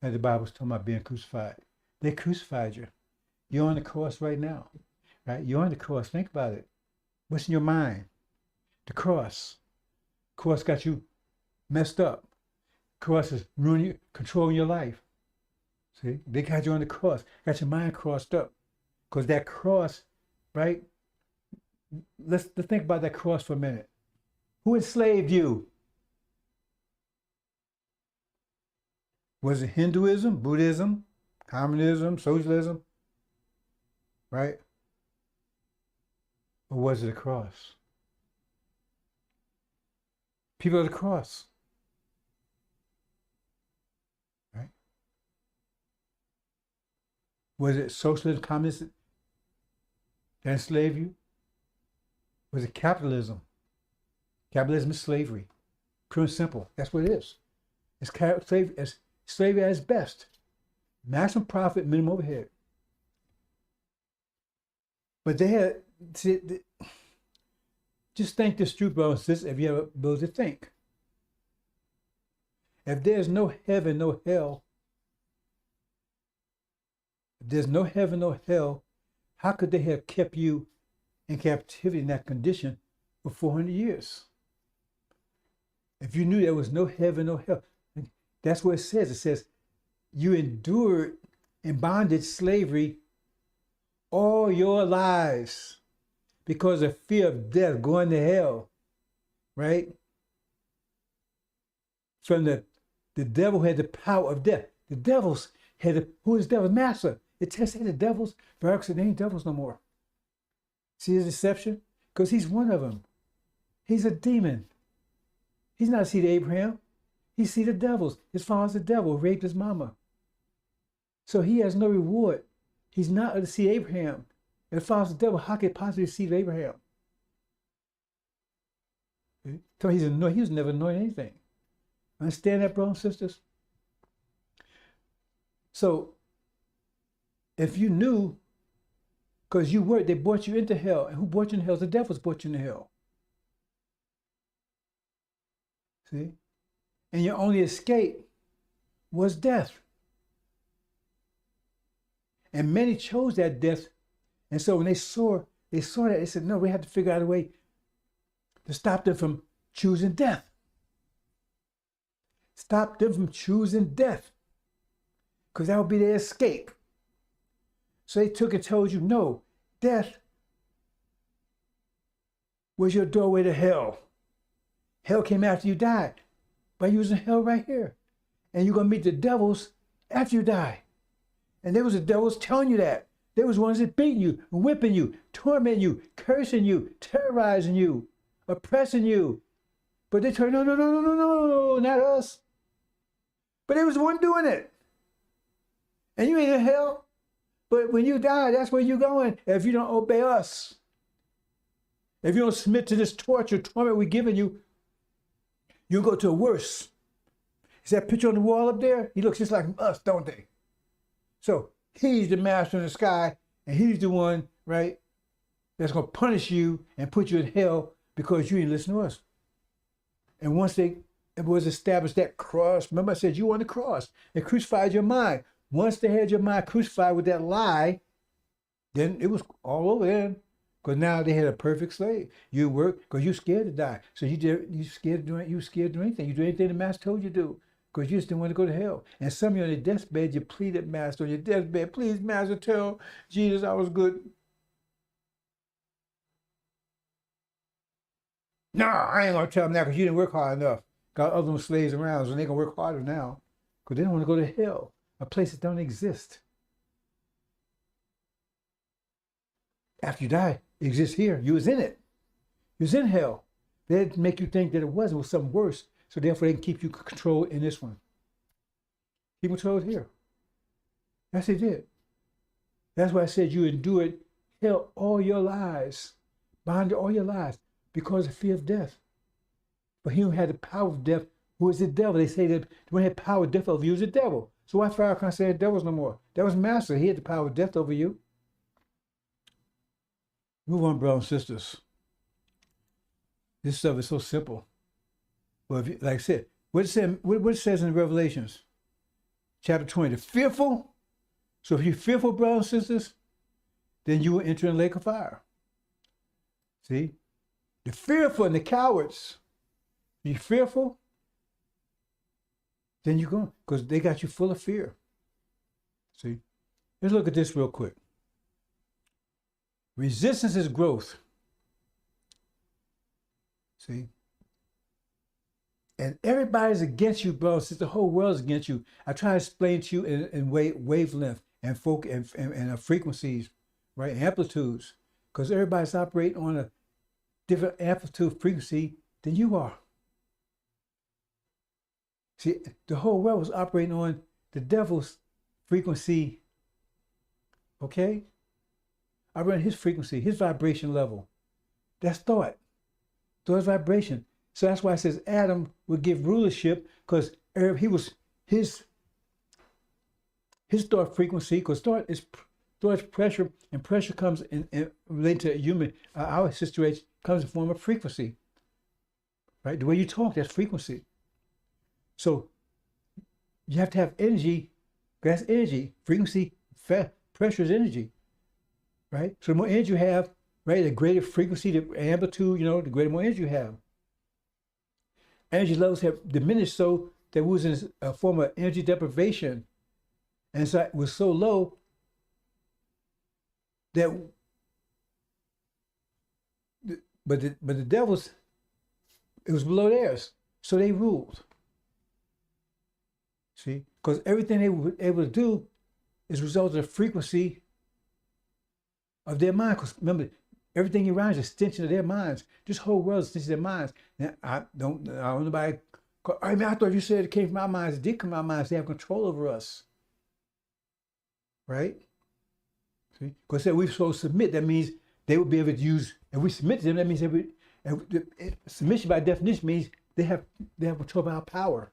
that the Bible's talking about being crucified. They crucified you. You're on the cross right now, right? You're on the cross. Think about it. What's in your mind? The cross. The cross got you messed up. The cross is ruining you, controlling your life. See, they got you on the cross. Got your mind crossed up. Because that cross, right? Let's think about that cross for a minute. Who enslaved you? Was it Hinduism, Buddhism, communism, socialism? Right? Or was it a cross? People of the cross. Right? Was it socialism, communism? that enslaved you? Was it capitalism? Capitalism is slavery. Pure and simple. That's what it is. It's slavery at its best. Maximum profit, minimum overhead. But they had, just think this through, brothers and sisters, if you have a ability to think. If there's no heaven, no hell, if there's no heaven, no hell, how could they have kept you in captivity in that condition for 400 years? If you knew there was no heaven, no hell, that's what it says. It says, you endured in bondage, slavery, all your lives because of fear of death, going to hell, right? From the devil had the power of death. The devils had who is the devil's master? It tells the devils, but they ain't devils no more. See his deception? Because he's one of them. He's a demon. He's not a seed of Abraham. He's seed of devils. His father's the devil, raped his mama. So he has no reward. He's not of the seed of Abraham. And the father's the devil. How could he possibly be the seed of Abraham? So he was never anointed anything. Understand that, brothers and sisters? So, if you knew, because they brought you into hell. And who brought you into hell? The devils brought you into hell. See? And your only escape was death. And many chose that death. And so when they saw that, they said, no, we have to figure out a way to stop them from choosing death. Stop them from choosing death. Because that would be their escape. So they took and told you, no, death was your doorway to hell. Hell came after you died by using hell right here. And you're going to meet the devils after you die. And there was the devils telling you that. There was ones that beating you, whipping you, tormenting you, cursing you, terrorizing you, oppressing you. But they told you, no, not us. But there was one doing it. And you ain't in hell. But when you die, that's where you're going if you don't obey us. If you don't submit to this torture, torment we're giving you, you'll go to a worse. Is that picture on the wall up there? He looks just like us, don't they? So he's the master in the sky, and he's the one, right, that's going to punish you and put you in hell because you didn't listen to us. And once it was established that cross, remember I said you on the cross, they crucified your mind. Once they had your mind crucified with that lie, then it was all over then. Because now they had a perfect slave. You work because you're scared to die. So you scared to do anything. You do anything the master told you to do. Because you just didn't want to go to hell. And some of you on your deathbed, you pleaded, Master, on your deathbed, please, Master, tell Jesus I was good. No, I ain't going to tell him that because you didn't work hard enough. Got other slaves around, so they going to work harder now. Because they don't want to go to hell, a place that don't exist. After you die, it exists here. You was in it. You was in hell. They had to make you think that it was something worse. So therefore they can keep you controlled in this one. Keep controlled here. That's what they did. That's why I said you endured hell all your lives. Bonded all your lives because of fear of death. But he who had the power of death, who is the devil? They say that the one who had power of death over you is the devil. So why Pharaoh can't say the devil's no more? That was master. He had the power of death over you. Move on, brothers and sisters. This stuff is so simple. Well, if you, like I said, what it says in Revelations, chapter 20, the fearful. So if you're fearful, brothers and sisters, then you will enter in the lake of fire. See? The fearful and the cowards. If you're fearful, then you're going, because they got you full of fear. See? Let's look at this real quick. Resistance is growth. See? And everybody's against you, bro. Since the whole world's against you, I try to explain to you in wavelength and frequencies, right? Amplitudes, because everybody's operating on a different amplitude frequency than you are. See, the whole world was operating on the devil's frequency, okay? operate on his frequency, his vibration level. That's thought. Thought is vibration. So that's why it says Adam would give rulership, because he was his thought frequency, because thought is pressure, and pressure comes in related to human, our situation comes in form of frequency. Right? The way you talk, that's frequency. So you have to have energy. That's energy. Frequency, pressure is energy. Right? So the more energy you have, right, the greater frequency, the amplitude, the greater more energy you have. Energy levels have diminished so that we was in a form of energy deprivation. And so it was so low that, but the devils, it was below theirs. So they ruled. See? Because everything they were able to do is a result of the frequency of their mind. Because remember, everything around is an extension of their minds. This whole world is an extension of their minds. Now, I don't know nobody. I mean, I thought you said it came from our minds. It did come from our minds. They have control over us. Right? See? Because if we so submit, that means they would be able to use, if we submit to them, that means they would, submission by definition means they have control of our power,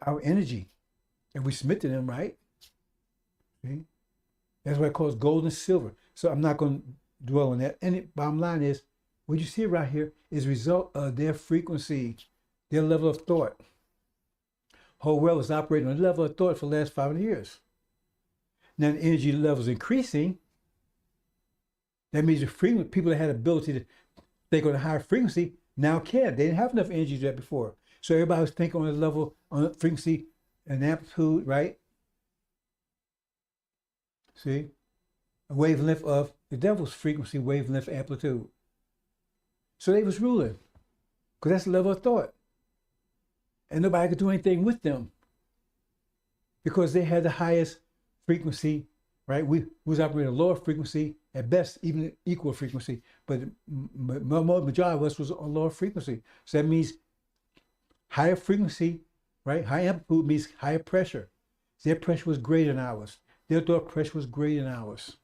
our energy. If we submit to them, right? See? That's why it calls gold and silver. So I'm not going to dwell on that. And the bottom line is, what you see right here is a result of their frequency, their level of thought. Whole world was operating on a level of thought for the last 500 years. Now the energy level is increasing. That means the frequency, people that had the ability to think on a higher frequency now can. They didn't have enough energy to do that before. So everybody was thinking on a level, on a frequency and amplitude, right? See? A wavelength of the devil's frequency, wavelength, amplitude. So they was ruling, because that's the level of thought. And nobody could do anything with them, because they had the highest frequency, right? We was operating a lower frequency, at best even equal frequency, but the majority of us was on lower frequency. So that means higher frequency, right? High amplitude means higher pressure. Their pressure was greater than ours. Their thought pressure was greater than ours.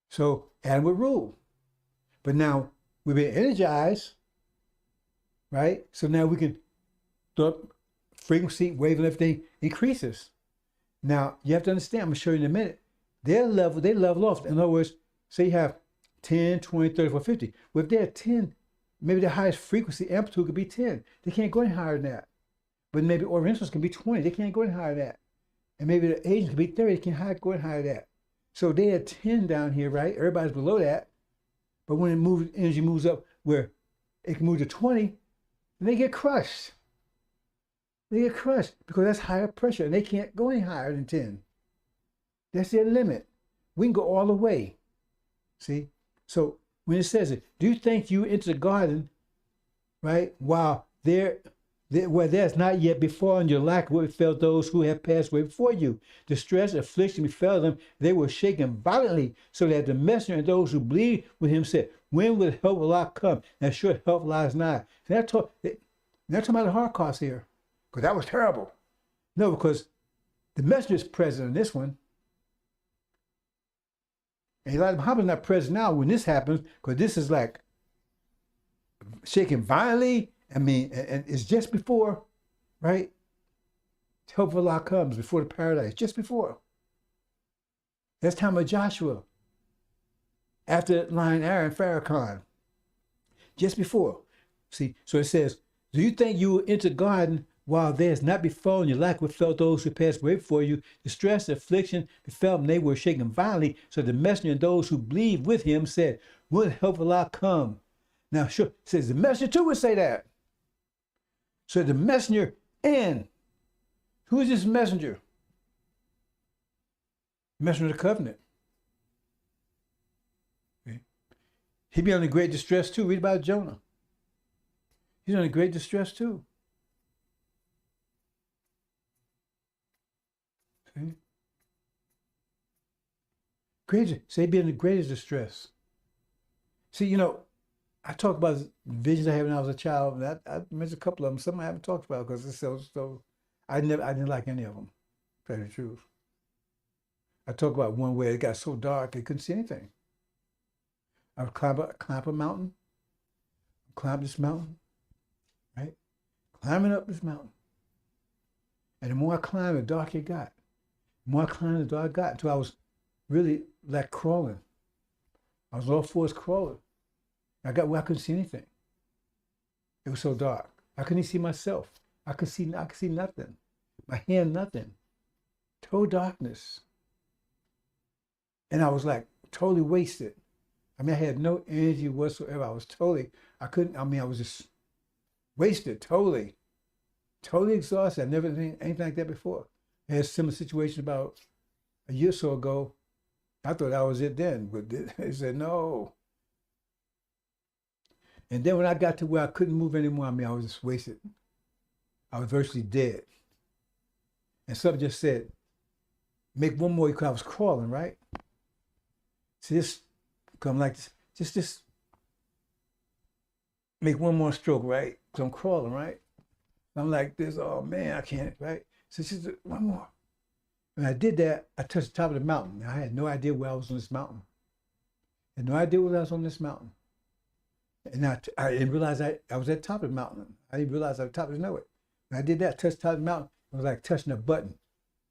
So Adam would rule. But now we've been energized, right? So now we can, thought frequency, wavelength, everything increases. Now you have to understand, I'm going to show you in a minute, they level off. In other words, say you have 10, 20, 30, 40, 50. Well, if they're 10, maybe the highest frequency amplitude could be 10. They can't go any higher than that. But maybe Orientals can be 20. They can't go any higher than that. And maybe the Asians can be 30. They can't go any higher than that. So they had 10 down here, right? Everybody's below that. But when energy moves up where it can move to 20, then they get crushed. They get crushed because that's higher pressure, and they can't go any higher than 10. That's their limit. We can go all the way. See? So when it says it, do you think you enter the garden, right, while where there's not yet befallen your lack what befell those who have passed away before you? Distress, affliction befell them. They were shaken violently, so that the messenger and those who believed with him said, when will help of Allah come? And sure help lies nigh. So they're talking about the Holocaust here, because that was terrible. No, because the messenger is present in this one. And Elijah Muhammad's not present now when this happens, because this is like shaken violently. I mean, and it's just before, right? Help of Allah comes before the paradise, just before. That's time of Joshua. After Lion Aaron, Farrakhan. Just before. See, so it says, do you think you will enter the garden while there has not befallen you lack what fell those who passed away before you? Distress, affliction befell them, they were shaken violently. So the messenger and those who believed with him said, will help of Allah come? Now, sure, it says the messenger too would say that. So the messenger, and who is this messenger? Messenger of the covenant. Okay. He'd be under great distress too. Read about Jonah. He's under great distress too. Okay. Say he'd be under greatest distress. See, I talk about visions I had when I was a child. And I mentioned a couple of them. Some I haven't talked about because it's so. I didn't like any of them. To tell you the truth. I talk about one where it got so dark I couldn't see anything. I would climb a mountain, climb this mountain, right? Climbing up this mountain. And the more I climbed, the darker it got. The more I climbed, the darker it got until I was really like crawling. I was all fours crawling. I got where I couldn't see anything. It was so dark. I couldn't even see myself. I could see nothing. My hand, nothing. Total darkness. And I was like totally wasted. I mean, I had no energy whatsoever. I was I was just wasted, totally exhausted. I never did anything like that before. I had a similar situation about a year or so ago. I thought that was it then, but they said no. And then when I got to where I couldn't move anymore, I mean, I was just wasted. I was virtually dead. And something just said, make one more, because I was crawling, right? So just come like this, just make one more stroke, right? Because I'm crawling, right? I'm like this, oh man, I can't, right? So just one more. When I did that, I touched the top of the mountain. I had no idea where I was on this mountain. I had no idea where I was on this mountain. And I didn't realize I was at the top of the mountain. I didn't realize I was at the top of the mountain. When I did that, touched the top of the mountain, it was like touching a button.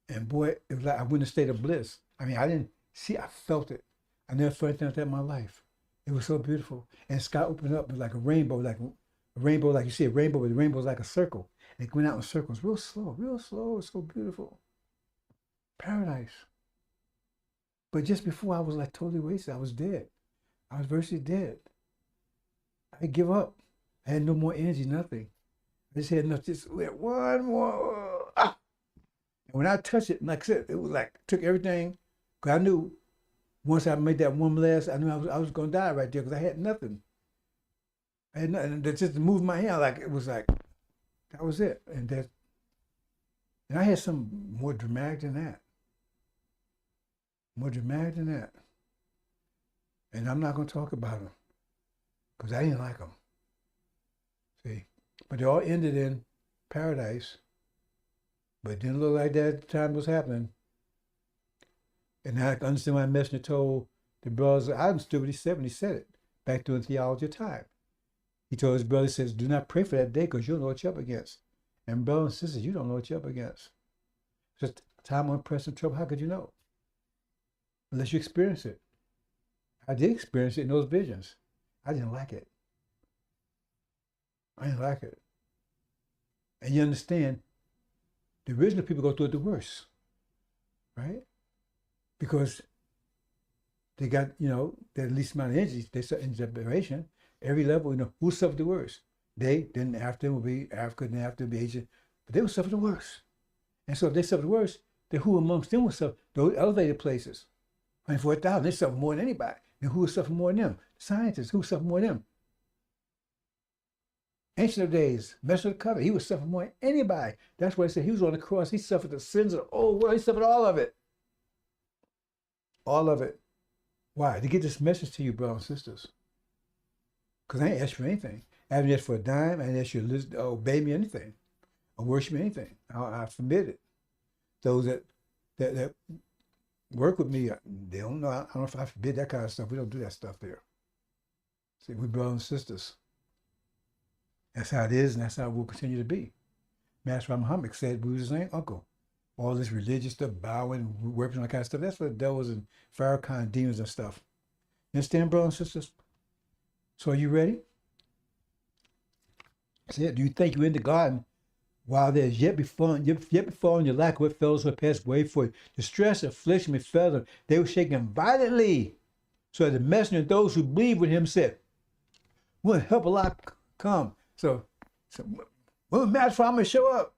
And boy, it was like I went in a state of bliss. I mean, I didn't see, I felt it. I never felt anything like that in my life. It was so beautiful. And the sky opened up, it was like a rainbow, like you see a rainbow, but the rainbow was like a circle. And it went out in circles, real slow, so beautiful. Paradise. But just before I was like totally wasted, I was dead. I was virtually dead. I give up. I had no more energy, nothing. I just had enough, just one more. Ah! And when I touched it, like I said, it was like, took everything. Because I knew once I made that one blast, I knew I was going to die right there because I had nothing. I had nothing. And just to move my hand, like, it was like, that was it. And I had some more dramatic than that. More dramatic than that. And I'm not going to talk about them because I didn't like them. See? But they all ended in paradise. But it didn't look like that at the time it was happening. And I understand why Messenger told the brothers, I understood what he said when he said it, back during theology of time. He told his brothers, he says, do not pray for that day because you don't know what you're up against. And brothers and sisters, you don't know what you're up against. Just time on pressing trouble, how could you know? Unless you experience it. I did experience it in those visions. I didn't like it. I didn't like it. And you understand, the original people go through it the worst, right? Because they got, the least amount of energy, they saw in generation, every level, who suffered the worst? They, then after them will be Africa, then after them will be Asia, but they will suffer the worst. And so if they suffer the worst, then who amongst them will suffer? Those elevated places. 24,000, they suffer more than anybody. Then who will suffer more than them? Scientists, who suffer more than them? Ancient of days, Messenger of the Covenant, he would suffer more than anybody. That's why he said he was on the cross. He suffered the sins of the whole world. He suffered all of it. All of it. Why? To get this message to you, brothers and sisters. Because I ain't asked for anything. I haven't asked for a dime. I ain't asked you to obey me anything or worship me anything. I forbid it. Those that work with me, they don't know. I don't know if I forbid that kind of stuff. We don't do that stuff there. See, we're brothers and sisters. That's how it is, and that's how it will continue to be. Master Muhammad said we was his uncle. All this religious stuff, bowing, worshiping, all that kind of stuff, that's for the devils and Farrakhan demons and stuff. You understand, brothers and sisters? So are you ready? Do you think you're in the garden while there's yet befallen your lack of what fellows who passed away for you? Distress, affliction, befell them. They were shaken violently. So the messenger and those who believed with him said, when help Allah come? So when Master Muhammad show up?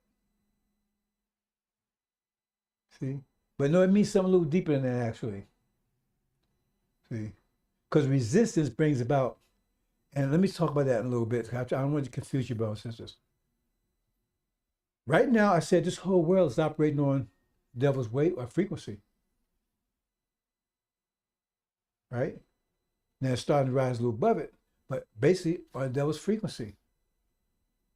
See? But no, it means something a little deeper than that, actually. See? Because resistance brings about, and let me talk about that in a little bit. I don't want to confuse you, brothers and sisters. Right now, I said this whole world is operating on the devil's weight or frequency. Right? Now it's starting to rise a little above it, but basically on the devil's frequency.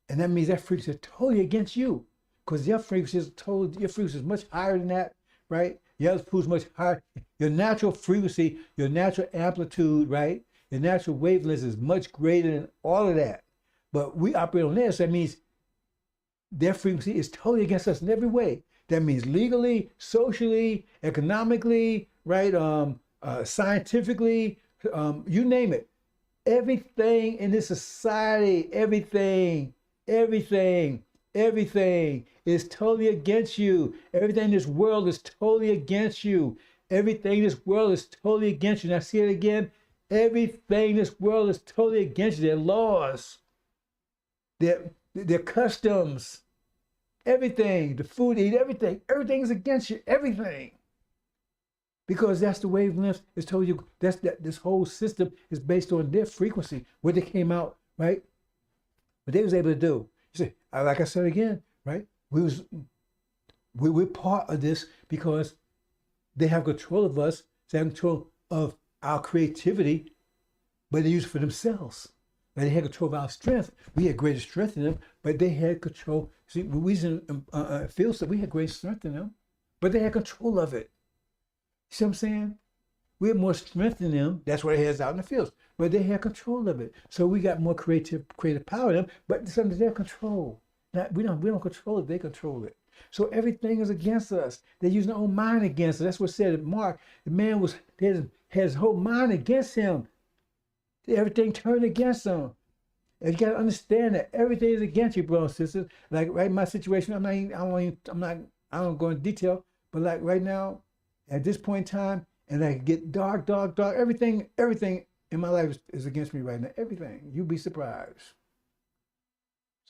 And that means that frequency is totally against you. Because your frequency is much higher than that, right? Your altitude is much higher. Your natural frequency, your natural amplitude, right? Your natural wavelength is much greater than all of that. But we operate on this. That means their frequency is totally against us in every way. That means legally, socially, economically, right? Scientifically, you name it. Everything in this society, everything is totally against you. Everything in this world is totally against you. Everything in this world is totally against you. Now see it again. Everything in this world is totally against you. Their laws, their customs, everything, the food you eat, everything is against you. Everything. Because that's the wavelength. It's told you that this whole system is based on their frequency, where they came out, right? What they was able to do. You see, like I said again, right? We're part of this because they have control of us. They have control of our creativity, but they use it for themselves. They had control of our strength. We had greater strength in them, but they had control. See, we was in fields that we had great strength in them, but they had control of it. See what I'm saying? We had more strength in them. That's what it has out in the fields. But they had control of it. So we got more creative power in them, but it's under their control. Now, we don't control it, they control it. So everything is against us. They're using their own mind against us. That's what said in Mark. The man had his whole mind against him. Everything turned against him. And you got to understand that everything is against you, brothers and sisters. Like right in my situation, I don't go into detail, but like right now, at this point in time, and I get dark, everything in my life is against me right now. Everything. You'd be surprised.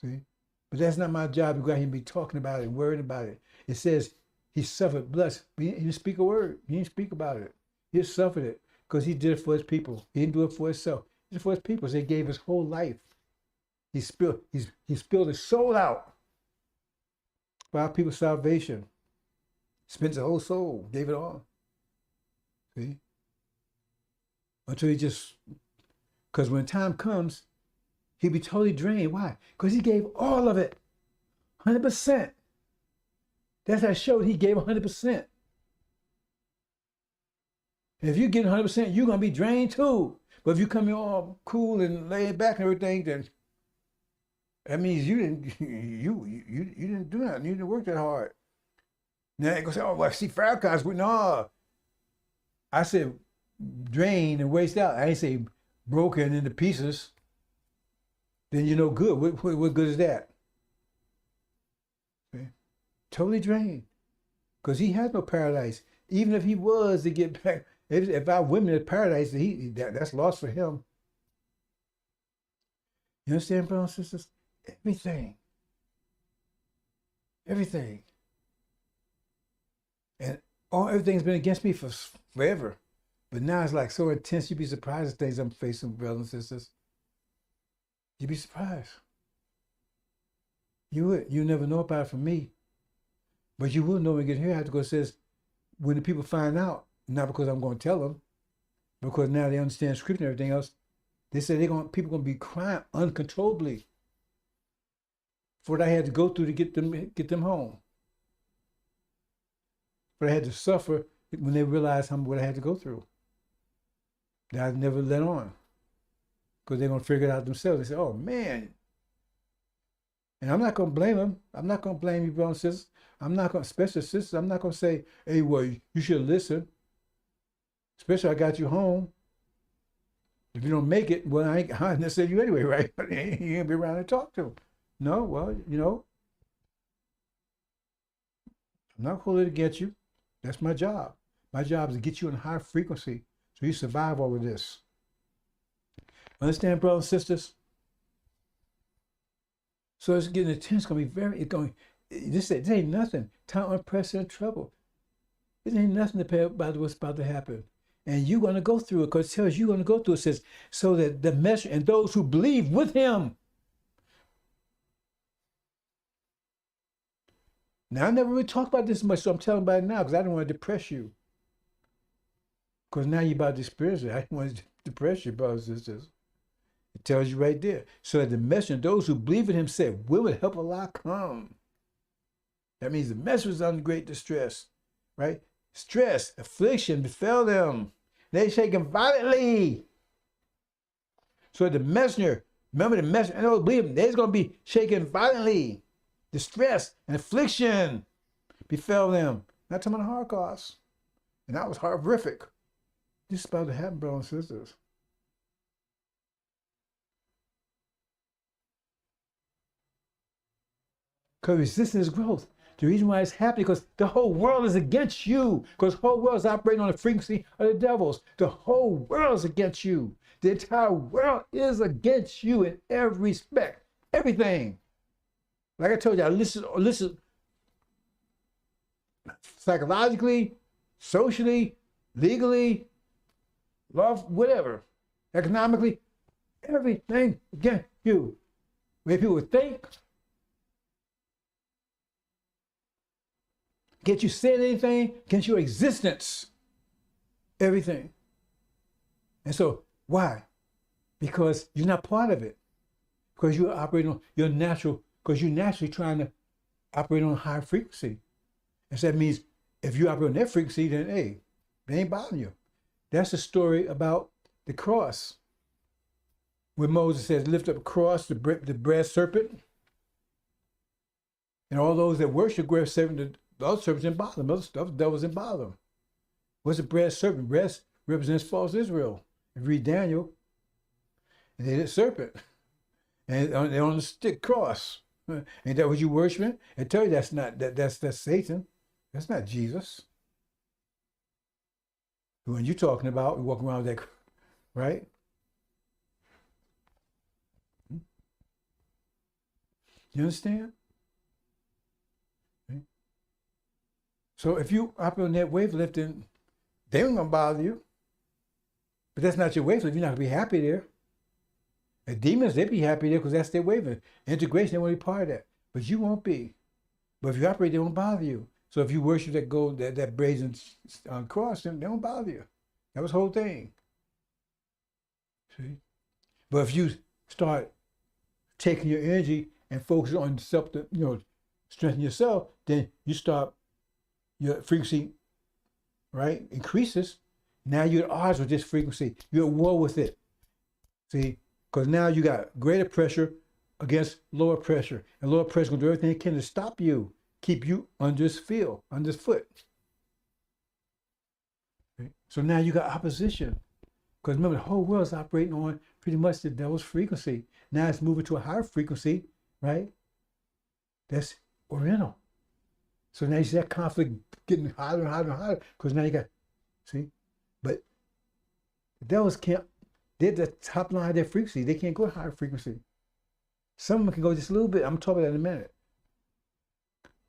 See? But that's not my job to go out here and be talking about it and worrying about it. It says he suffered blessed. He didn't speak a word. He didn't speak about it. He just suffered it because he did it for his people. He didn't do it for himself. He did it for his people. So he gave his whole life. He spilled his soul out for our people's salvation. Spent his whole soul, gave it all. See? Until he just, because when time comes, he'll be totally drained. Why? Because he gave all of it, 100%. That's how it showed he gave 100%. And if you get 100%, you're going to be drained too. But if you come in all cool and laid back and everything, then that means you didn't do nothing. You didn't work that hard. Now they go say, oh, well, see, Farrakhan's, no. I said drain and waste out. I didn't say broken into pieces. Then you're no good. What good is that? Okay. Totally drained. Because he has no paradise. Even if he was to get back, if our women in paradise, that's lost for him. You understand, brothers and sisters? Everything. And everything's been against me for forever. But now it's like so intense, you'd be surprised at things I'm facing, brothers and sisters. You'd be surprised. You would. You never know about it from me. But you will know when you get here after, because it says, when the people find out, not because I'm going to tell them, because now they understand scripture and everything else, they say people are going to be crying uncontrollably for what I had to go through to get them home. But I had to suffer when they realized what I had to go through. That I never let on. Because they're going to figure it out themselves. They say, oh, man. And I'm not going to blame them. I'm not going to blame you, brothers and sisters. I'm not going to, especially sisters, I'm not going to say, hey, well, you should listen. Especially I got you home. If you don't make it, well, I ain't necessarily you anyway, right? You ain't going to be around to talk to. No, well, I'm not holding it against you. That's my job. My job is to get you in a high frequency so you survive all of this. Understand, brothers and sisters? So it's getting intense. It's going to be this ain't nothing. Time unprecedented trouble. It ain't nothing to pay about what's about to happen. And you're going to go through it because it tells you you're going to go through it. It says, so that the measure and those who believe with him. Now, I never really talked about this much, so I'm telling about it now because I don't want to depress you. Because now you're about to experience it. I don't want to depress you, brothers and sisters. It tells you right there. So that the messenger, those who believe in him said, will it help Allah come? That means the messenger is under great distress, right? stress, affliction befell them. They shaken violently. So the messenger, remember the messenger, and those believers, they're going to be shaken violently. Distress and affliction befell them. Not talking about the Holocaust. And that was horrific. This is about to happen, brothers and sisters. Because resistance is growth. The reason why it's happening because the whole world is against you. Because the whole world is operating on the frequency of the devils. The whole world is against you. The entire world is against you in every respect. Everything. Like I told you, I listen psychologically, socially, legally, love, whatever, economically, everything against you. When people think, get you saying anything, against your existence, everything. And so, why? Because you're not part of it. Because you're operating on your natural, because you're naturally trying to operate on a higher frequency. And so that means if you operate on that frequency, then hey, they ain't bothering you. That's the story about the cross. When Moses says, lift up a cross, the brass serpent. And all those that worship brass serpent, the other serpents didn't bother them. Those devils didn't bother them. What's a brass serpent? Brass represents false Israel. If you read Daniel, and they did a serpent. And they're on the stick cross. Ain't that what you worshiping? I tell you that's not that's Satan. That's not Jesus. When you're talking about, we walk around with that, right? You understand? Okay. So if you operate on that wavelength, then they ain't gonna bother you. But that's not your wavelength. You're not gonna be happy there. The demons, they be happy there because that's their wavelength. Integration, they want to be part of that. But you won't be. But if you operate, they won't bother you. So if you worship that gold, that brazen cross, then they don't bother you. That was the whole thing. See? But if you start taking your energy and focus on self, strengthen yourself, then you start, your frequency, right, increases. Now you're at odds with this frequency. You're at war with it. See? Because now you got greater pressure against lower pressure. And lower pressure will do everything it can to stop you, keep you under this field, under this foot. Okay? So now you got opposition. Because remember, the whole world is operating on pretty much the devil's frequency. Now it's moving to a higher frequency, right? That's Oriental. So now you see that conflict getting hotter and hotter and hotter. Because now you got, see? But the devils can't. They're the top line of their frequency. They can't go higher frequency. Some of them can go just a little bit. I'm talking about that in a minute.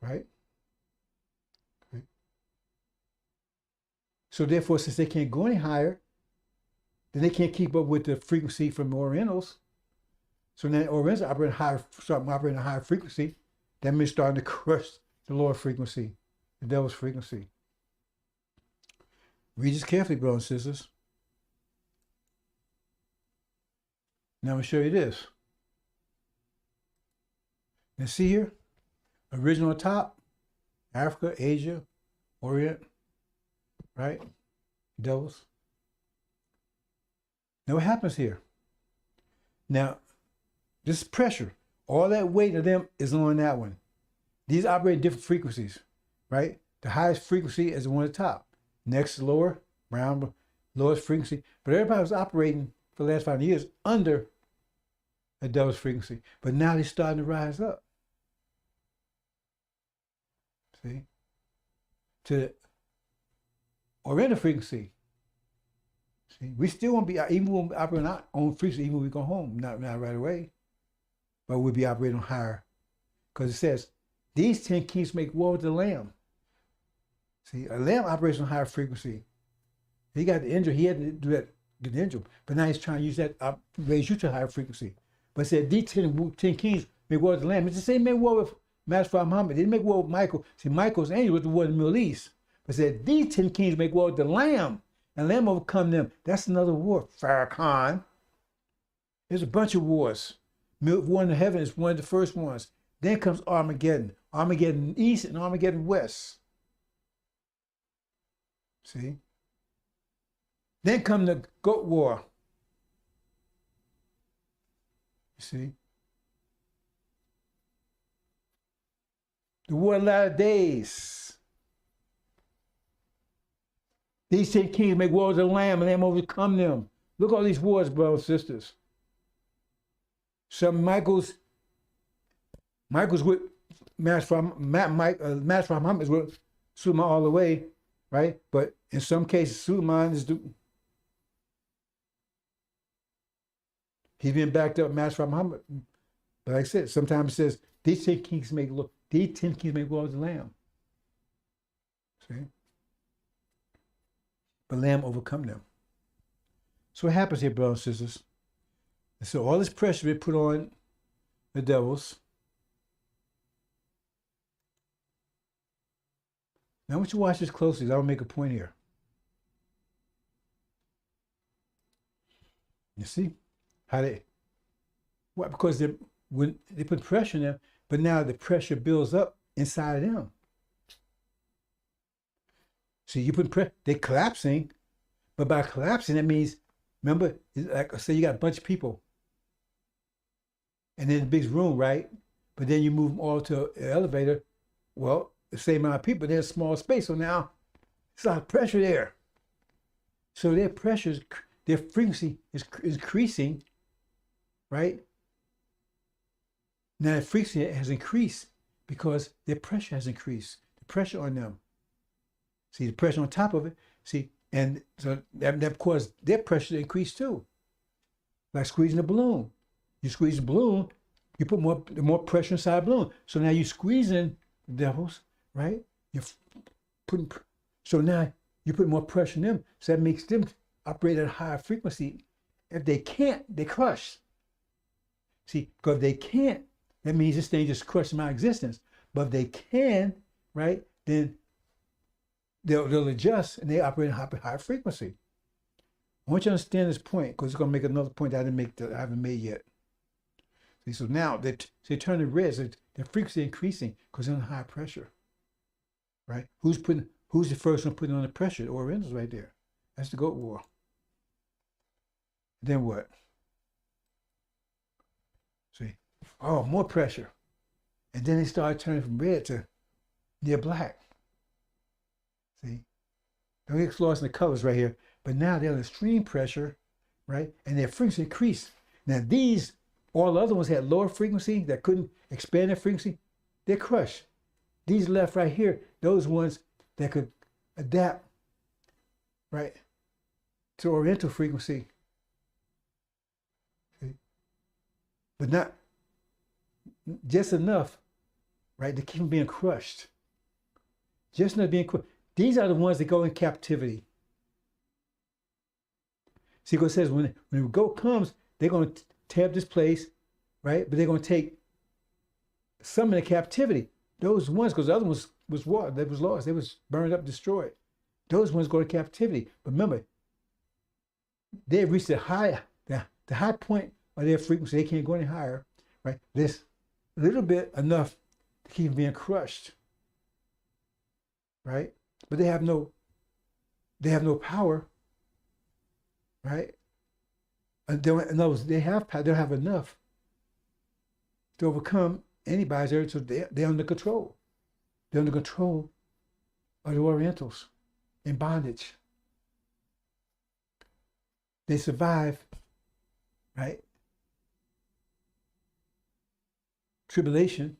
Right? Okay. So therefore, since they can't go any higher, then they can't keep up with the frequency from Orientals. So now Orientals start operating a higher frequency. That means starting to crush the lower frequency, the devil's frequency. Read this carefully, brothers and sisters. Now I'm going to show you this. Now see here, original top, Africa, Asia, Orient, right? Devils. Now what happens here? Now, this pressure, all that weight of them is on that one. These operate different frequencies, right? The highest frequency is the one at the top. Next, lower, round, lowest frequency. But everybody was operating for the last 5 years under a devil's frequency. But now they're starting to rise up. See? To the Oriental frequency. See? We still won't be, even when we operate on our own frequency, even when we go home, not right away. But we'll be operating on higher. Because it says, these 10 kings make war with the Lamb. See, a lamb operates on higher frequency. He got the angel, he had to do that, get the angel. But now he's trying to use that, raise you to a higher frequency. But it said, these 10 kings make war with the Lamb. It's the same make war with Master Muhammad. They didn't make war with Michael. See, Michael's angel was the war in the Middle East. But it said, these 10 kings make war with the Lamb. And the Lamb overcome them. That's another war, Farrakhan. There's a bunch of wars. War in the heaven is one of the first ones. Then comes Armageddon. Armageddon East and Armageddon West. See? Then come the goat war. You see? The war of the latter days. These 10 kings make war with the Lamb, and the Lamb overcome them. Look at all these wars, brothers and sisters. Some Michael's with Master Muhammad is with Suleiman all the way, right? But in some cases, Suleiman is he's being backed up Master Muhammad. But like I said, sometimes it says these 10 kings make war with the Lamb. See? But Lamb overcome them. So what happens here, brothers and sisters? And so all this pressure they put on the devils. Now I want you to watch this closely, because I will make a point here. You see how because when they put pressure on them, but now the pressure builds up inside of them. See, you put pressure, they're collapsing, but by collapsing, that means, remember, like say you got a bunch of people, and then a big room, right? But then you move them all to an elevator. Well, the same amount of people, there's a small space. So now it's a lot of pressure there. So their pressure, their frequency is increasing, right? Now the frequency has increased because their pressure has increased. The pressure on them. See, the pressure on top of it. See, and so that caused their pressure to increase too. Like squeezing a balloon. You squeeze the balloon, you put more pressure inside the balloon. So now you're squeezing the devils, right? You're putting, so now you put more pressure on them. So that makes them operate at a higher frequency. If they can't, they crush. See, because if they can't, that means this thing just crushes my existence. But if they can, right, then they'll adjust and they operate at a higher frequency. I want you to understand this point, because it's going to make another point that I haven't made yet. See, so now they turn the red, so their frequency increasing because they're under high pressure, right? Who's the first one putting on the pressure? The Orientals right there. That's the goat war. Then what? See, oh, more pressure. And then they start turning from red to near black. See, don't get lost in the colors right here. But now they're under extreme pressure, right? And their frequency increased. Now all the other ones had lower frequency that couldn't expand their frequency. They're crushed. These left right here, those ones that could adapt, right, to Oriental frequency. See? But not just enough, right, to keep them being crushed. Just enough being crushed. These are the ones that go in captivity. See what it says, when the goat comes, they're going to tear up this place, right? But they're going to take some in the captivity. Those ones, because the other ones was what? They was lost. They was burned up, destroyed. Those ones go to captivity. But remember, they reached the high point of their frequency. They can't go any higher, right? This little bit enough to keep them being crushed, right? But they have no power, right? In other words, they have power. They don't have enough to overcome anybody's there. So they're under control. They're under control of the Orientals in bondage. They survive, right? Tribulation,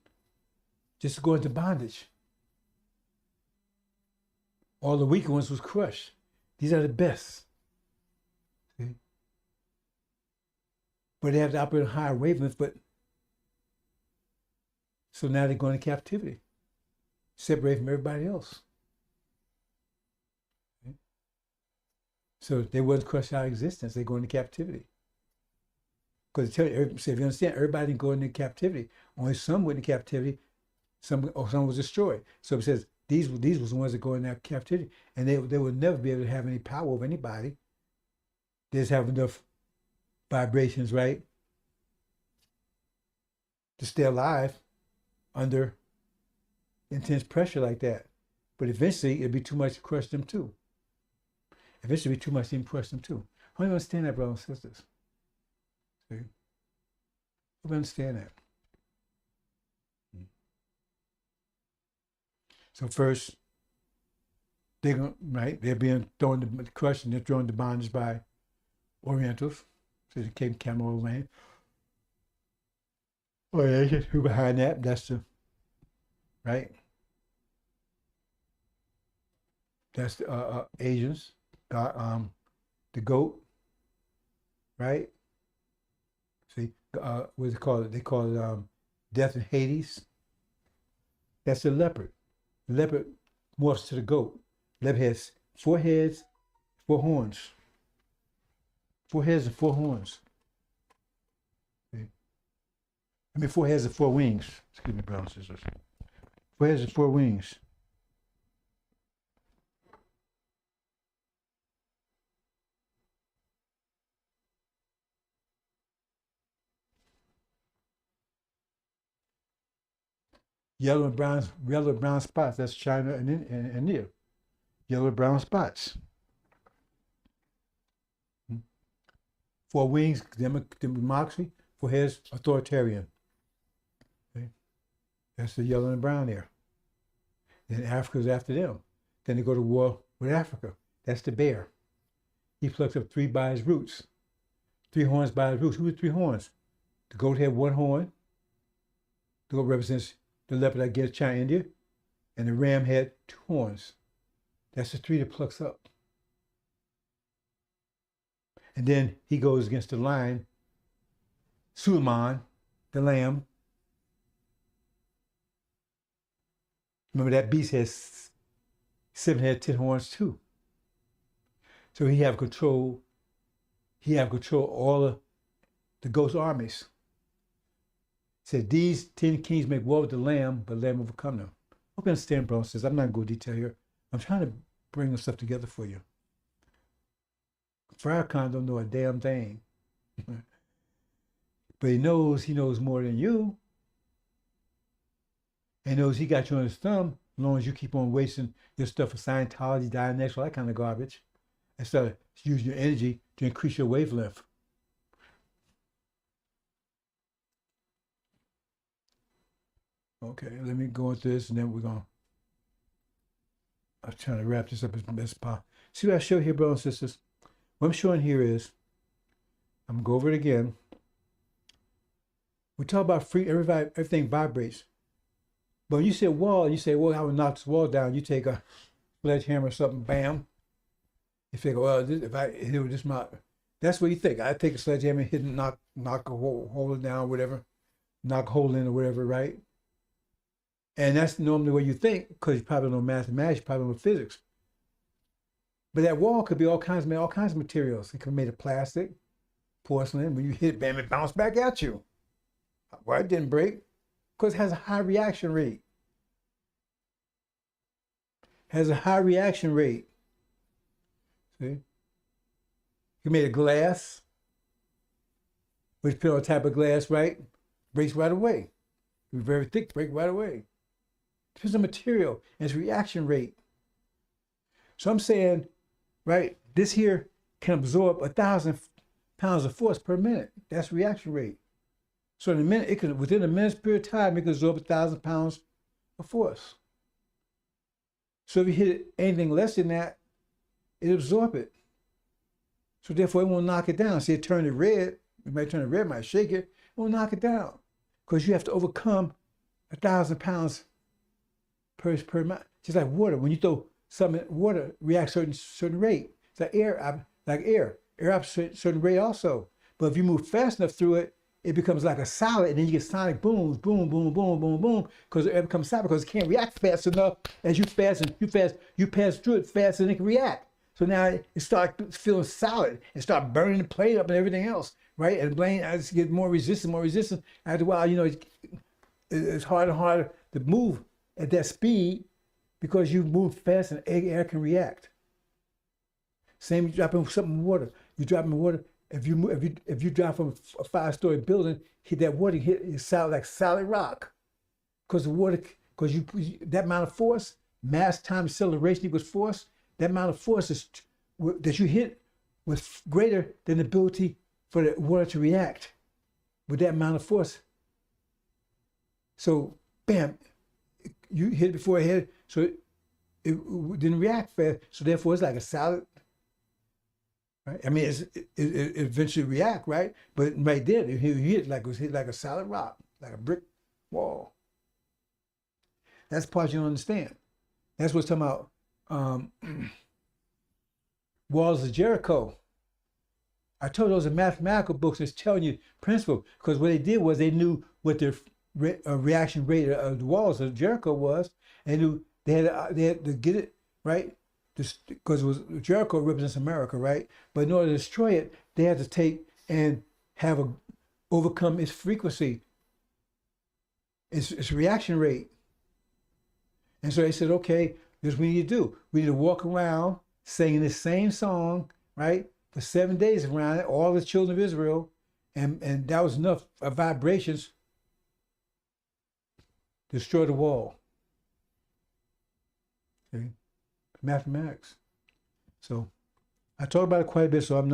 just to go into bondage. All the weaker ones was crushed. These are the best. See? But they have to operate on higher wavelengths, but so now they're going to captivity, separate from everybody else. Okay? So they wasn't crushed out of existence, they go into captivity. Because if you understand, everybody didn't go into captivity. Only some went into captivity, some was destroyed. So it says these were the ones that go into captivity, and they would never be able to have any power over anybody. They just have enough vibrations, right, to stay alive under intense pressure like that. But eventually it'd be too much to crush them too. Eventually, be too much to even question them too. How do you understand that, brothers and sisters? See? We understand that. So first, they're being thrown to crushed and they're thrown to bondage by Orientals. So they came Camel Lane. Oh yeah, who behind that? That's the right. That's the Asians. The goat, right? See, what do they call it? They call it death in Hades. That's the leopard. The leopard morphs to the goat. Leopard has 4 heads, 4 horns. 4 heads and 4 horns. See? 4 heads and 4 wings. Excuse me, brothers and sisters. 4 heads and 4 wings. Yellow and brown spots. That's China and India. Yellow and brown spots. 4 wings, democracy. 4 heads, authoritarian. Okay? That's the yellow and brown there. Then Africa's after them. Then they go to war with Africa. That's the bear. He plucks up 3 by his roots. 3 horns by his roots. Who are 3 horns? The goat had 1 horn. The goat represents the leopard, I guess, China, India. And the ram had 2 horns. That's the 3 that plucks up. And then he goes against the lion, Suleiman, the lamb. Remember that beast has 7 head, 10 horns too. So he have control all of the ghost armies. Said these 10 kings make war with the lamb, but the lamb overcome them. Hope you understand, bro. Says I'm not going to go detail here. I'm trying to bring this stuff together for you. Farrakhan don't know a damn thing. But he knows more than you. And knows he got you on his thumb as long as you keep on wasting your stuff for Scientology, Dianetics, all that kind of garbage. Instead of using your energy to increase your wavelength. Okay, let me go into this and then we're going to, I'm trying to wrap this up as best as possible. See what I show here, brothers and sisters? What I'm showing here is, I'm going to go over it again. We talk about everything vibrates. But when you say wall, you say, well, I would knock this wall down. You take a sledgehammer or something, bam. You figure, well, if I hit it with this mouth, that's what you think. I take a sledgehammer, hit and knock a hole down, whatever, knock a hole in or whatever, right? And that's normally what you think, because you probably know mathematics, you probably know physics. But that wall could be all kinds of materials. It could be made of plastic, porcelain. When you hit it, bam, it bounced back at you. Why it didn't break? Because it has a high reaction rate. Has a high reaction rate. See? You made of glass, which depends on the type of glass, right? Breaks right away. It's very thick, break right away. Depends on material and its reaction rate. So I'm saying, right, this here can absorb 1,000 pounds of force per minute. That's reaction rate. So in a minute, within a minute's period of time, it can absorb 1,000 pounds of force. So if you hit anything less than that, it absorbs it. So therefore, it won't knock it down. See, it turned it red. It might turn it red, might shake it. It won't knock it down. Because you have to overcome 1,000 pounds per minute. Just like water. When you throw something in water, reacts certain rate. It's like air. Air operates a certain rate also. But if you move fast enough through it, it becomes like a solid, and then you get sonic booms, boom, boom, boom, boom, boom, because it becomes solid because it can't react fast enough as you pass through it faster than it can react. So now it starts feeling solid and start burning the plate up and everything else, right? And the plane as it gets more resistant. After a while, it's harder and harder to move at that speed because you move fast and air can react. Same, you drop in something in water. You drop in water. If you drop from a 5-story building, hit that water, it sound like solid rock, because that amount of force, mass times acceleration equals force. That amount of force is that you hit was greater than the ability for the water to react with that amount of force. So, bam, you hit it before it hit, so it didn't react fast. So therefore, it's like a solid. Right? I mean, it eventually react, right? But right then, it hit like it was hit like a solid rock, like a brick wall. That's the part you don't understand. That's what's talking about walls of Jericho. I told those are mathematical books that's telling you principle, because what they did was they knew what their reaction rate of the walls of Jericho was, and knew they had to get it right, because it was Jericho represents America, right? But in order to destroy it, they had to take and overcome its frequency, its reaction rate. And so they said, okay, this is what we need to do. We need to walk around singing the same song, right, for 7 days around it, all the children of Israel, and that was enough vibrations to destroy the wall. Okay, mathematics. So I talk about it quite a bit, so I'm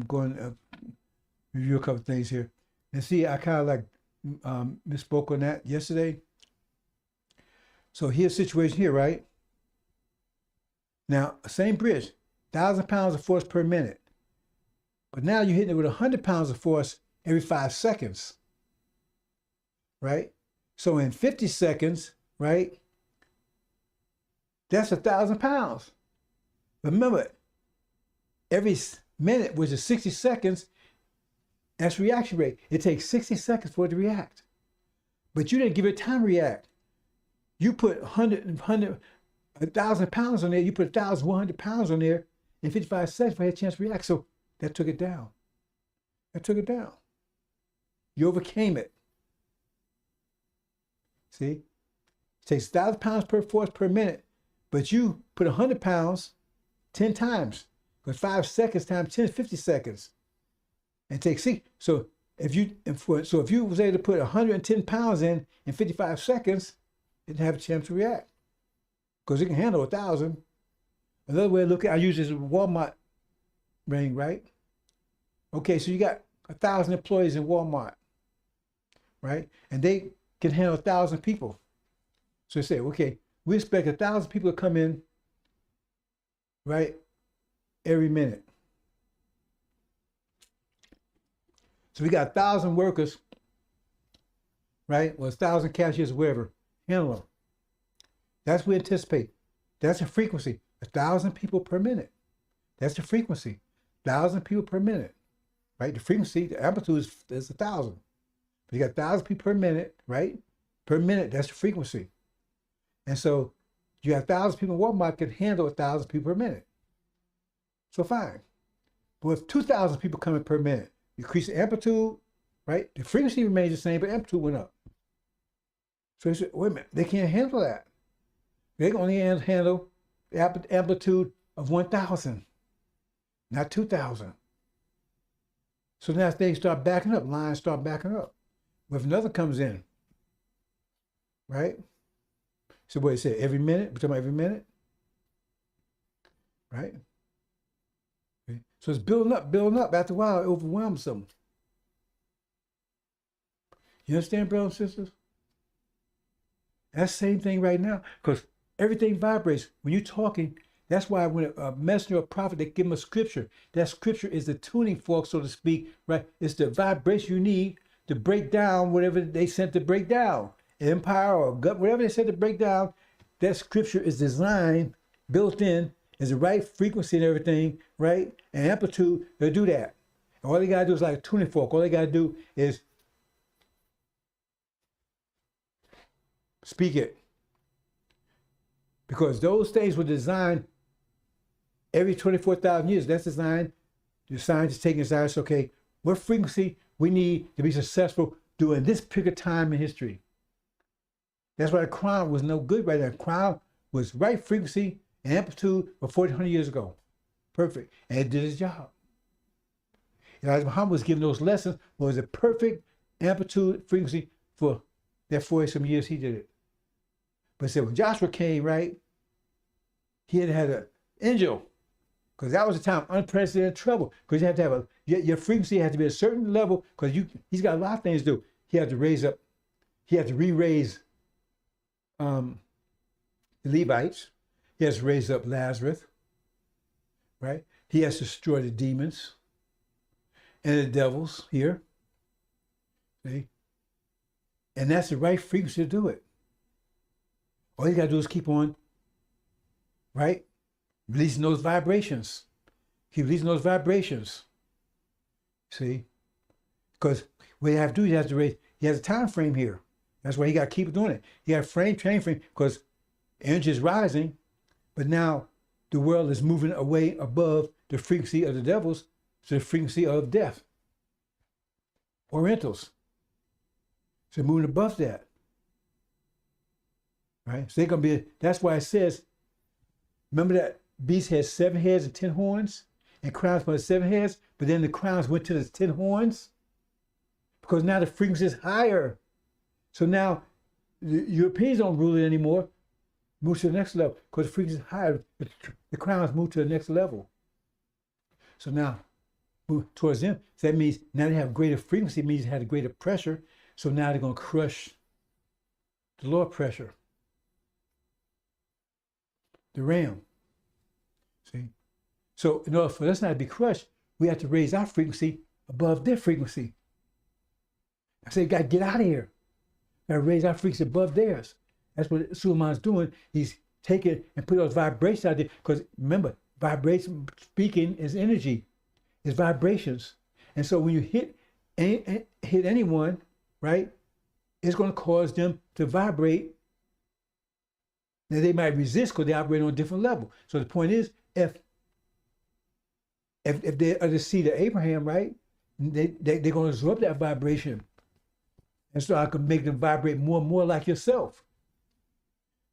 going to review a couple of things here. And see, I kind of like misspoke on that yesterday. So here's the situation here, right? Now, same bridge, 1,000 pounds of force per minute. But now you're hitting it with 100 pounds of force every 5 seconds, right? So in 50 seconds, right, that's 1,000 pounds. Remember, every minute, which is 60 seconds, that's reaction rate. It takes 60 seconds for it to react. But you didn't give it time to react. You put 1,000 pounds on there, you put 1,100 pounds on there in 55 seconds for it a chance to react. So that took it down. That took it down. You overcame it. See? It takes 1,000 pounds per force per minute, but you put 100 pounds 10 times. Because 5 seconds times 10 is 50 seconds. And take 6. So if you was able to put 110 pounds in 55 seconds, it didn't have a chance to react. Because it can handle 1,000. Another way to look at it, I use this Walmart ring, right? Okay, so you got 1,000 employees in Walmart, right? And they can handle 1,000 people. So they say, okay, we expect 1,000 people to come in, right, every minute. So we got 1,000 workers, right? Or 1,000 cashiers, whatever, handle them. That's what we anticipate. That's a frequency, 1,000 people per minute. That's the frequency, 1,000 people per minute, right? The frequency, the amplitude is 1,000. But you got 1,000 people per minute, right? Per minute, that's the frequency. And so you have 1,000 people in Walmart can handle 1,000 people per minute. So fine. But if 2,000 people coming per minute, you increase the amplitude, right? The frequency remains the same, but amplitude went up. So you say, wait a minute, they can't handle that. They can only handle the amplitude of 1,000, not 2,000. So now things start backing up, lines start backing up. But if another comes in, right? So what it said, every minute, we're talking about every minute, right? Okay. So it's building up. After a while, it overwhelms them. You understand, brothers and sisters? That's the same thing right now, because everything vibrates. When you're talking, that's why when a messenger or prophet, they give them a scripture. That scripture is the tuning fork, so to speak, right? It's the vibration you need to break down whatever they sent to break down. Empire or gut, whatever they said to break down, that scripture is designed, built in, is the right frequency and everything, right? And amplitude, they'll do that. And all they gotta do is like a tuning fork. All they gotta do is speak it. Because those things were designed every 24,000 years. That's designed, the scientists taking science, okay, what frequency we need to be successful during this period of time in history. That's why the crown was no good right now. The crown was right frequency and amplitude for 1,400 years ago. Perfect. And it did its job. Elijah Muhammad was given those lessons, was a perfect amplitude frequency for that 40-some years he did it. But said when Joshua came, right, he had an angel Because that was a time of unprecedented trouble. Because you have to have your frequency has to be a certain level. Because he's got a lot of things to do. He has to raise up. He has to re-raise the Levites. He has to raise up Lazarus. Right? He has to destroy the demons and the devils here. See? And that's the right frequency to do it. All you got to do is keep on, right? Releasing those vibrations. Keep releasing those vibrations. See? Because what you have to do, you have to raise, he has a time frame here. That's why you got to keep doing it. You got a time frame, because energy is rising, but now the world is moving away above the frequency of the devils to the frequency of death. Orientals. So moving above that. Right? So they're going to be, that's why it says, remember that beast has 7 heads and 10 horns, and crowns for the 7 heads, but then the crowns went to the 10 horns, because now the frequency is higher. So now the Europeans don't rule it anymore, move to the next level, because the frequency is higher, the crowns move to the next level. So now, move towards them. So that means now they have greater frequency, it means they have a greater pressure, so now they're going to crush the lower pressure. The ram. See? So in order for us not to be crushed, we have to raise our frequency above their frequency. I say, got to get out of here. Got to raise our frequency above theirs. That's what Suleiman's doing. He's taking and put those vibrations out there. Because remember, vibration speaking is energy. It's vibrations. And so when you hit anyone, right, it's going to cause them to vibrate. Now they might resist because they operate on a different level. So the point is, if they are the seed of Abraham, right, they're going to absorb that vibration. And so I can make them vibrate more and more like yourself.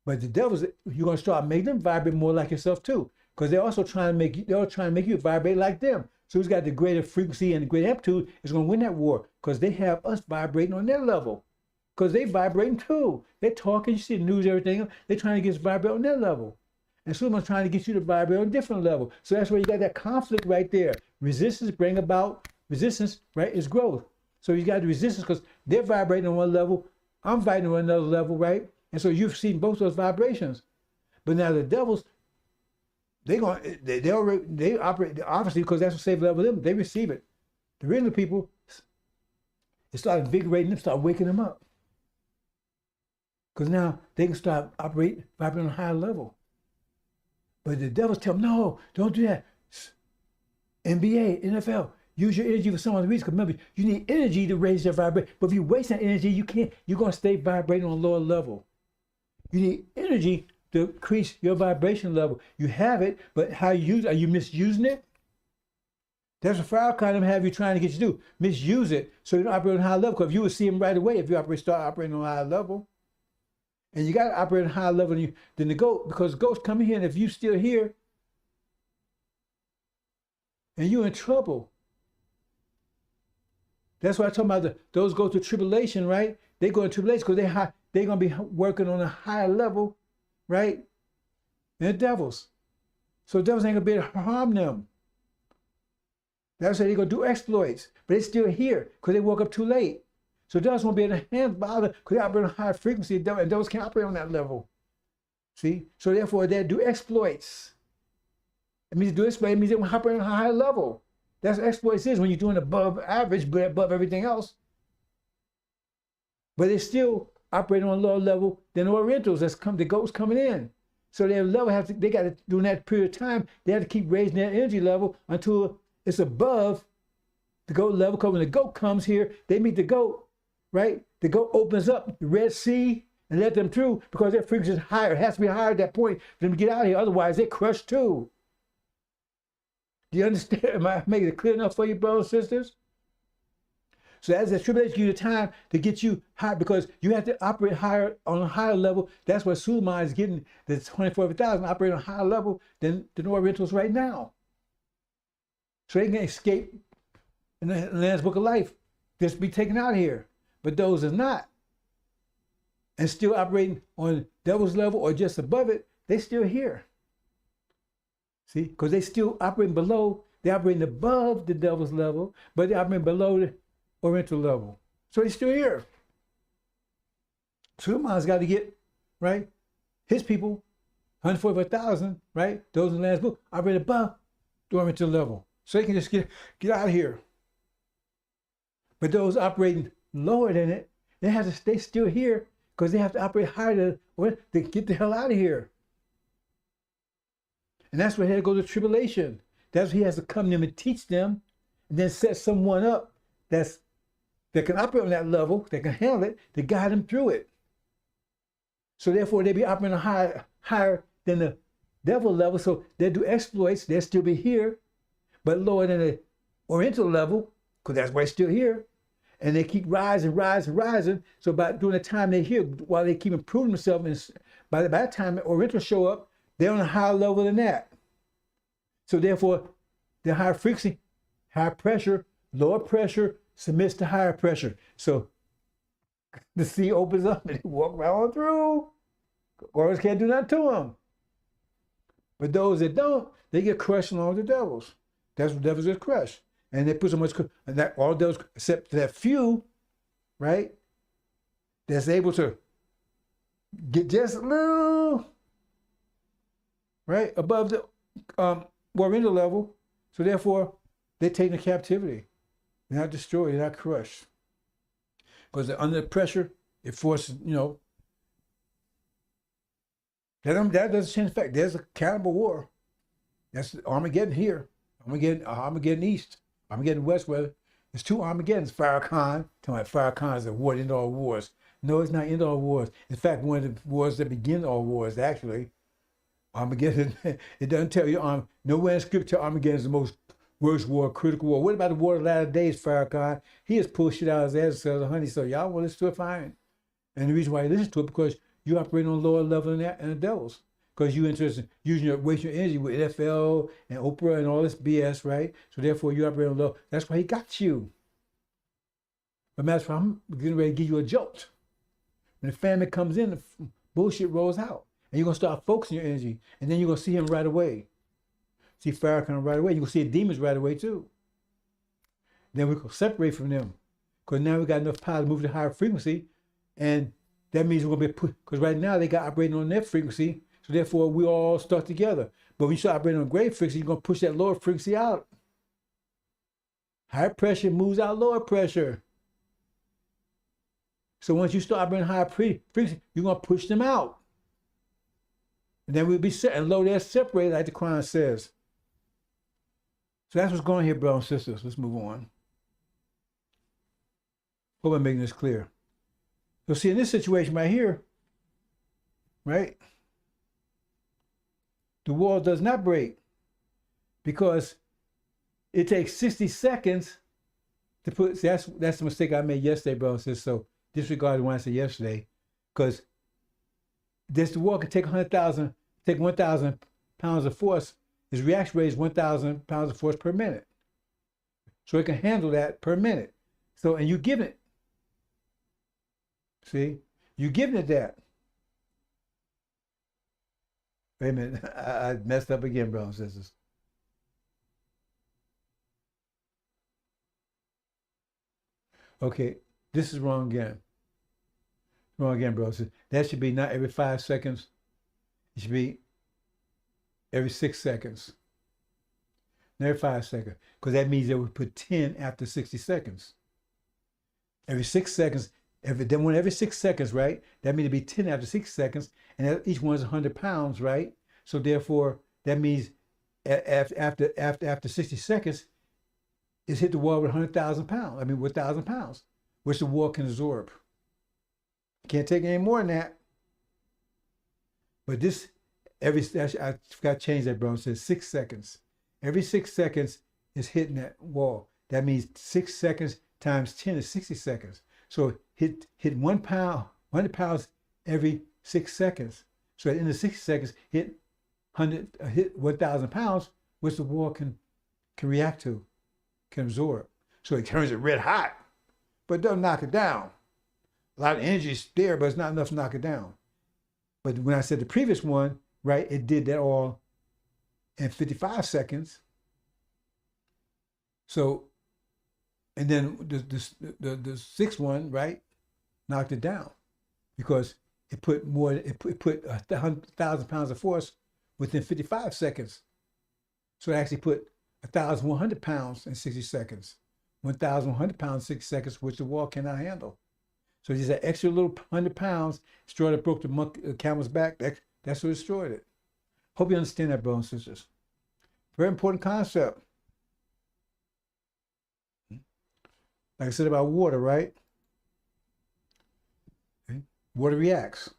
But the devils, you're going to start making them vibrate more like yourself too, because they're also trying to make you vibrate like them. So who's got the greater frequency and the greater amplitude is going to win that war, because they have us vibrating on their level. Because they vibrating too. They're talking, you see the news, everything. They're trying to get us to vibrate on their level. And someone's trying to get you to vibrate on a different level. So that's where you got that conflict right there. Resistance bring about, resistance, right, is growth. So you got the resistance because they're vibrating on one level, I'm vibrating on another level, right? And so you've seen both those vibrations. But now the devils, they operate, obviously, because that's what safe level them, they receive it. The regular people, it start invigorating them, start waking them up. Because now they can start vibrating on a higher level. But the devils tell them, no, don't do that. NBA, NFL, use your energy for some other reason. Because remember, you need energy to raise your vibration. But if you waste that energy, you're going to stay vibrating on a lower level. You need energy to increase your vibration level. You have it, but how you use it, are you misusing it? That's what fire kind of have you trying to get you to do. Misuse it so you don't operate on a high level. Because if you would see them right away if you start operating on a high level. And you got to operate at a higher level than the goat, because ghosts come in here, and if you still here, and you're in trouble. That's why I talk about those go to tribulation, right? They go to tribulation because they're going to be working on a higher level, right? Than the devils. So the devils ain't going to be able to harm them. That's why they're going to do exploits, but they're still here because they woke up too late. So devils won't be able to handle because they operate on high frequency, and devils can't operate on that level. See? So therefore, they do exploits. It means do exploits, it means they won't operate on a high level. That's what exploits is, when you're doing above average, but above everything else. But they still operate on a lower level than the Orientals, the goats coming in. So their level they got to, during that period of time, they have to keep raising their energy level until it's above the goat level. Because when the goat comes here, they meet the goat. Right? The goat opens up the Red Sea and let them through because their frequency is higher. It has to be higher at that point for them to get out of here. Otherwise, they're crushed too. Do you understand? Am I making it clear enough for you, brothers and sisters? So as the tribulation gives you the time to get you high, because you have to operate higher on a higher level. That's where Suleiman is getting the 24,000 operate on a higher level than the Orientals right now. So they can escape in the Lamb's Book of Life, just be taken out of here. But those is not, and still operating on devil's level or just above it, they still here. See, because they still operating below, they're operating above the devil's level, but they're operating below the Oriental level. So they're still here. So Man's got to get, right? His people, 145,000, right? Those in the last book, operate above the Oriental level. So they can just get out of here. But those operating lower than it, they have to stay still here because they have to operate higher to get the hell out of here. And that's where he had to go to tribulation. That's where he has to come to them and teach them, and then set someone up that can operate on that level, that can handle it, to guide them through it. So therefore, they be operating higher than the devil level. So they do exploits. They'll still be here, but lower than the Oriental level, because that's why they're still here. And they keep rising. So during the time they're here, while they keep improving themselves, and by the time the Orientals show up, they're on a higher level than that. So therefore, the higher frequency, higher pressure, lower pressure submits to higher pressure. So the sea opens up and they walk right on through. Orders can't do nothing to them. But those that don't, they get crushed along with the devils. That's what devils get crushed. And they put so much, and that all devils except that few, right, that's able to get just a little, right, above the Oriental level. So therefore, they're taken to captivity. They're not destroyed, they're not crushed. Because they're under pressure, it forces, that doesn't change the fact. There's a cannibal war. That's Armageddon here. Armageddon East. Armageddon West, where there's two Armageddons. Farrakhan, talking about Farrakhan is a war to end all wars. No, it's not end all wars. In fact, one of the wars that begin all wars, actually. Armageddon, it doesn't tell you, nowhere in scripture Armageddon is the most worst war, critical war. What about the war of the latter days, Farrakhan? He has pulled shit out of his ass and says, honey, so y'all want to listen to it, fine. And the reason why you listen to it, because you operate on a lower level than that and the devils. Because you're interested in wasting your energy with NFL and Oprah and all this BS, right? So therefore you operate on low. That's why he got you. But that's why I'm getting ready to give you a jolt. When the famine comes in, the bullshit rolls out. And you're going to start focusing your energy. And then you're going to see him right away. See Farrakhan right away. You're going to see the demons right away too. Then we're going to separate from them. Because now we got enough power to move to higher frequency. And that means we're going to be put, because right now they got operating on their frequency. So therefore, we all start together. But when you start operating on great frequency, you're going to push that lower frequency out. Higher pressure moves out lower pressure. So once you start operating higher frequency, you're going to push them out. And then we'll be set, and low there separated, like the Quran says. So that's what's going on here, brothers and sisters. Let's move on. Hope I'm making this clear. So see, in this situation right here, right? The wall does not break because it takes 60 seconds to put. See, that's the mistake I made yesterday, bro. So disregard what I said yesterday, because the wall can take 1,000 pounds of force. His reaction rate is 1,000 pounds of force per minute, so it can handle that per minute. So, and you give it. See, you giving it that. Wait a minute, I messed up again, brothers and sisters. Okay, this is wrong again. Wrong again, brothers. That should be not every 5 seconds. It should be every 6 seconds. Not every 5 seconds. Because that means they would put 10 after 60 seconds. Every 6 seconds, every 6 seconds, right? That means it'd be 10 after 6 seconds, and each one is 100 pounds, right? So therefore, that means after 60 seconds, it's hit the wall with 100,000 pounds. with 1,000 pounds, which the wall can absorb. Can't take any more than that. But this, I forgot to change that, bro. It says 6 seconds. Every 6 seconds is hitting that wall. That means 6 seconds times 10 is 60 seconds. So hit 1 pound, 100 pounds every 6 seconds. So at the end of 60 seconds, hit 1,000 pounds, which the wall can react to, can absorb. So it turns it red hot, but it doesn't knock it down. A lot of energy is there, but it's not enough to knock it down. But when I said the previous one, right, it did that all in 55 seconds. So, and then the sixth one, right, knocked it down because it put 1,000 pounds of force within 55 seconds. So it actually put 1,100 pounds in 60 seconds. 1,100 pounds in 60 seconds, which the wall cannot handle. So just that extra little 100 pounds destroyed it, broke the camel's back. That's what destroyed it. Hope you understand that, brothers and sisters. Very important concept. Like I said about water, right? Okay. Water reacts.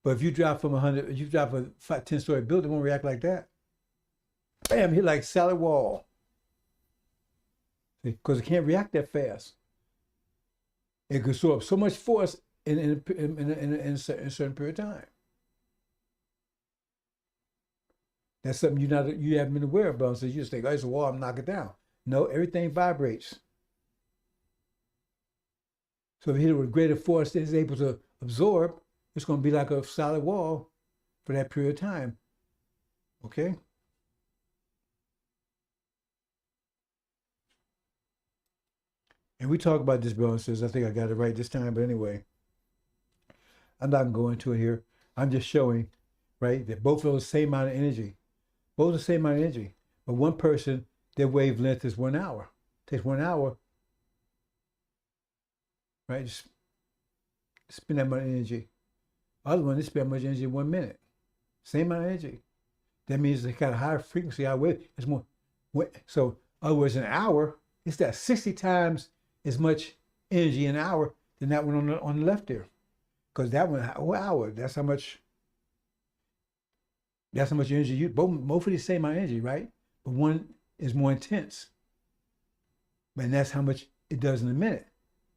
But if you drop from 100, if you drop a 10-story building, it won't react like that. Bam, hit like solid wall. Because it can't react that fast. It could absorb so much force in a certain period of time. That's something you haven't been aware of, so you just think, oh, it's a wall, I'm knock it down. No, everything vibrates. So if you hit it with greater force than it's able to absorb, it's going to be like a solid wall for that period of time. Okay? And we talk about this, brothers and sisters. I think I got it right this time, but anyway, I'm not going to go into it here. I'm just showing, right, that both of those same amount of energy. Both the same amount of energy. But one person, their wavelength is 1 hour. It takes 1 hour, right? Just spend that much energy. Other one, they spend much energy in 1 minute. Same amount of energy. That means they got a higher frequency, higher wave. It's more. So, in other words, an hour, it's that 60 times as much energy an hour than that one on the left there. Because that one, 1 hour, that's how much energy you. Both of the same amount of energy, right? But one is more intense. And that's how much it does in a minute.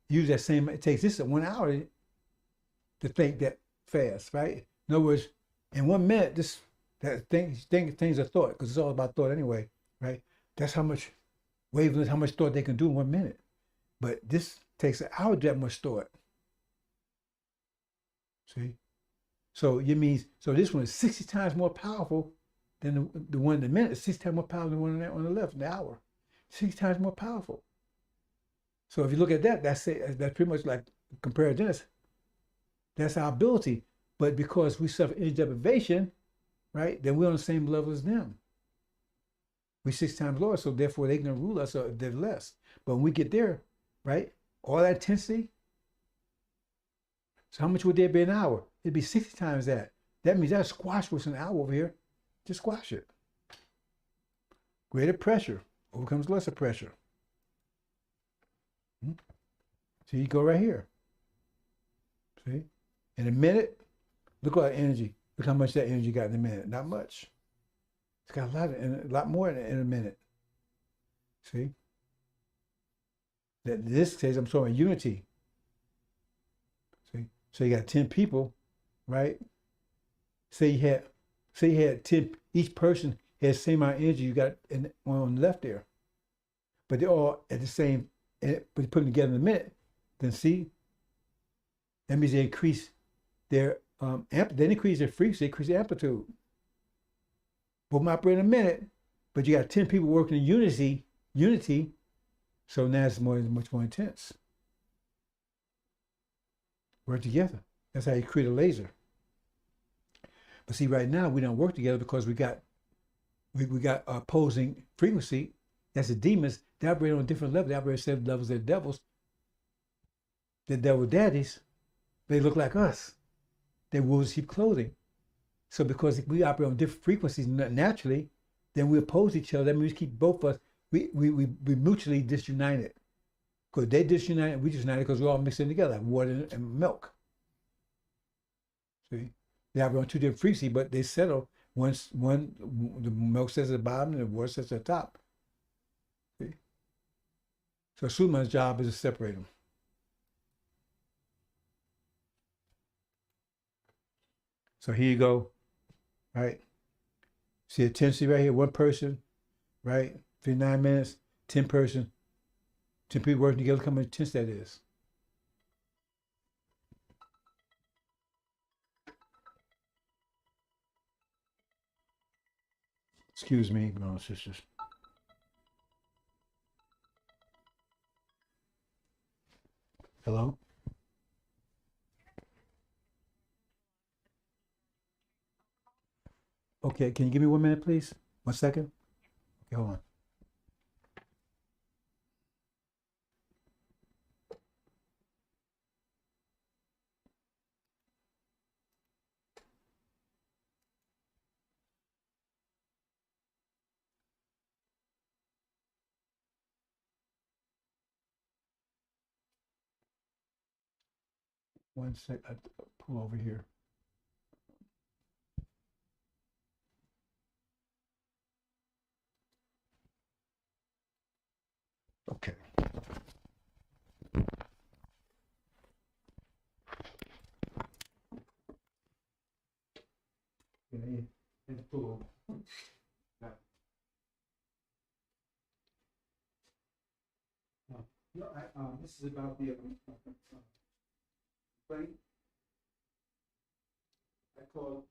Use that same. It takes this 1 hour to think that fast, right? In other words, in 1 minute, things are thought, because it's all about thought anyway, right? That's how much wavelength, how much thought they can do in 1 minute. But this takes an hour to that much thought. See? So it means, so this one is 60 times more powerful than the one in the minute. 60 times more powerful than the one on the left in the hour. 60 times more powerful. So if you look at that, that's pretty much like compared to this. That's our ability. But because we suffer energy deprivation, right, then we're on the same level as them. We're 6 times lower, so therefore they can rule us, or they're less. But when we get there, right, all that intensity, so how much would there be an hour? It'd be 60 times that. That means that squash what's an hour over here. Just squash it. Greater pressure overcomes lesser pressure. So you go right here. See? In a minute, look at that energy. Look how much that energy got in a minute. Not much. It's got a lot more in a minute. See? That this case, I'm talking about unity. See? So you got 10 people, right? Say you had 10, each person has the same amount of energy you got on the left there. But they're all at the same, but you put them together in a minute, then see, that means they increase their they increase their frequency, they increase their amplitude. Both operate in a minute, but you got 10 people working in unity, so now it's much more intense. Work together. That's how you create a laser. But see, right now we don't work together because we got opposing frequency. That's the demons. They operate on a different level. They operate at 7 levels. They're devils. They're devil daddies. They look like us. They're wolves in sheep clothing. So because we operate on different frequencies naturally, then we oppose each other. That means we keep both of us, we mutually disunited. Because they disunited, we disunited because we're all mixed in together, like water and milk. See? They operate on 2 different frequencies, but they settle once the milk sits at the bottom and the water sits at the top. See? So Suleiman's job is to separate them. So here you go, right? See the intensity right here, 1 person, right? 59 minutes, 10 person, 10 people working together, look how much intense that is. Excuse me, brothers and sisters. Hello? Okay, can you give me 1 minute, please? 1 second? Okay, hold on. One sec, I pull over here. Okay. Yeah, and pull over. No, this is about the plane. I called.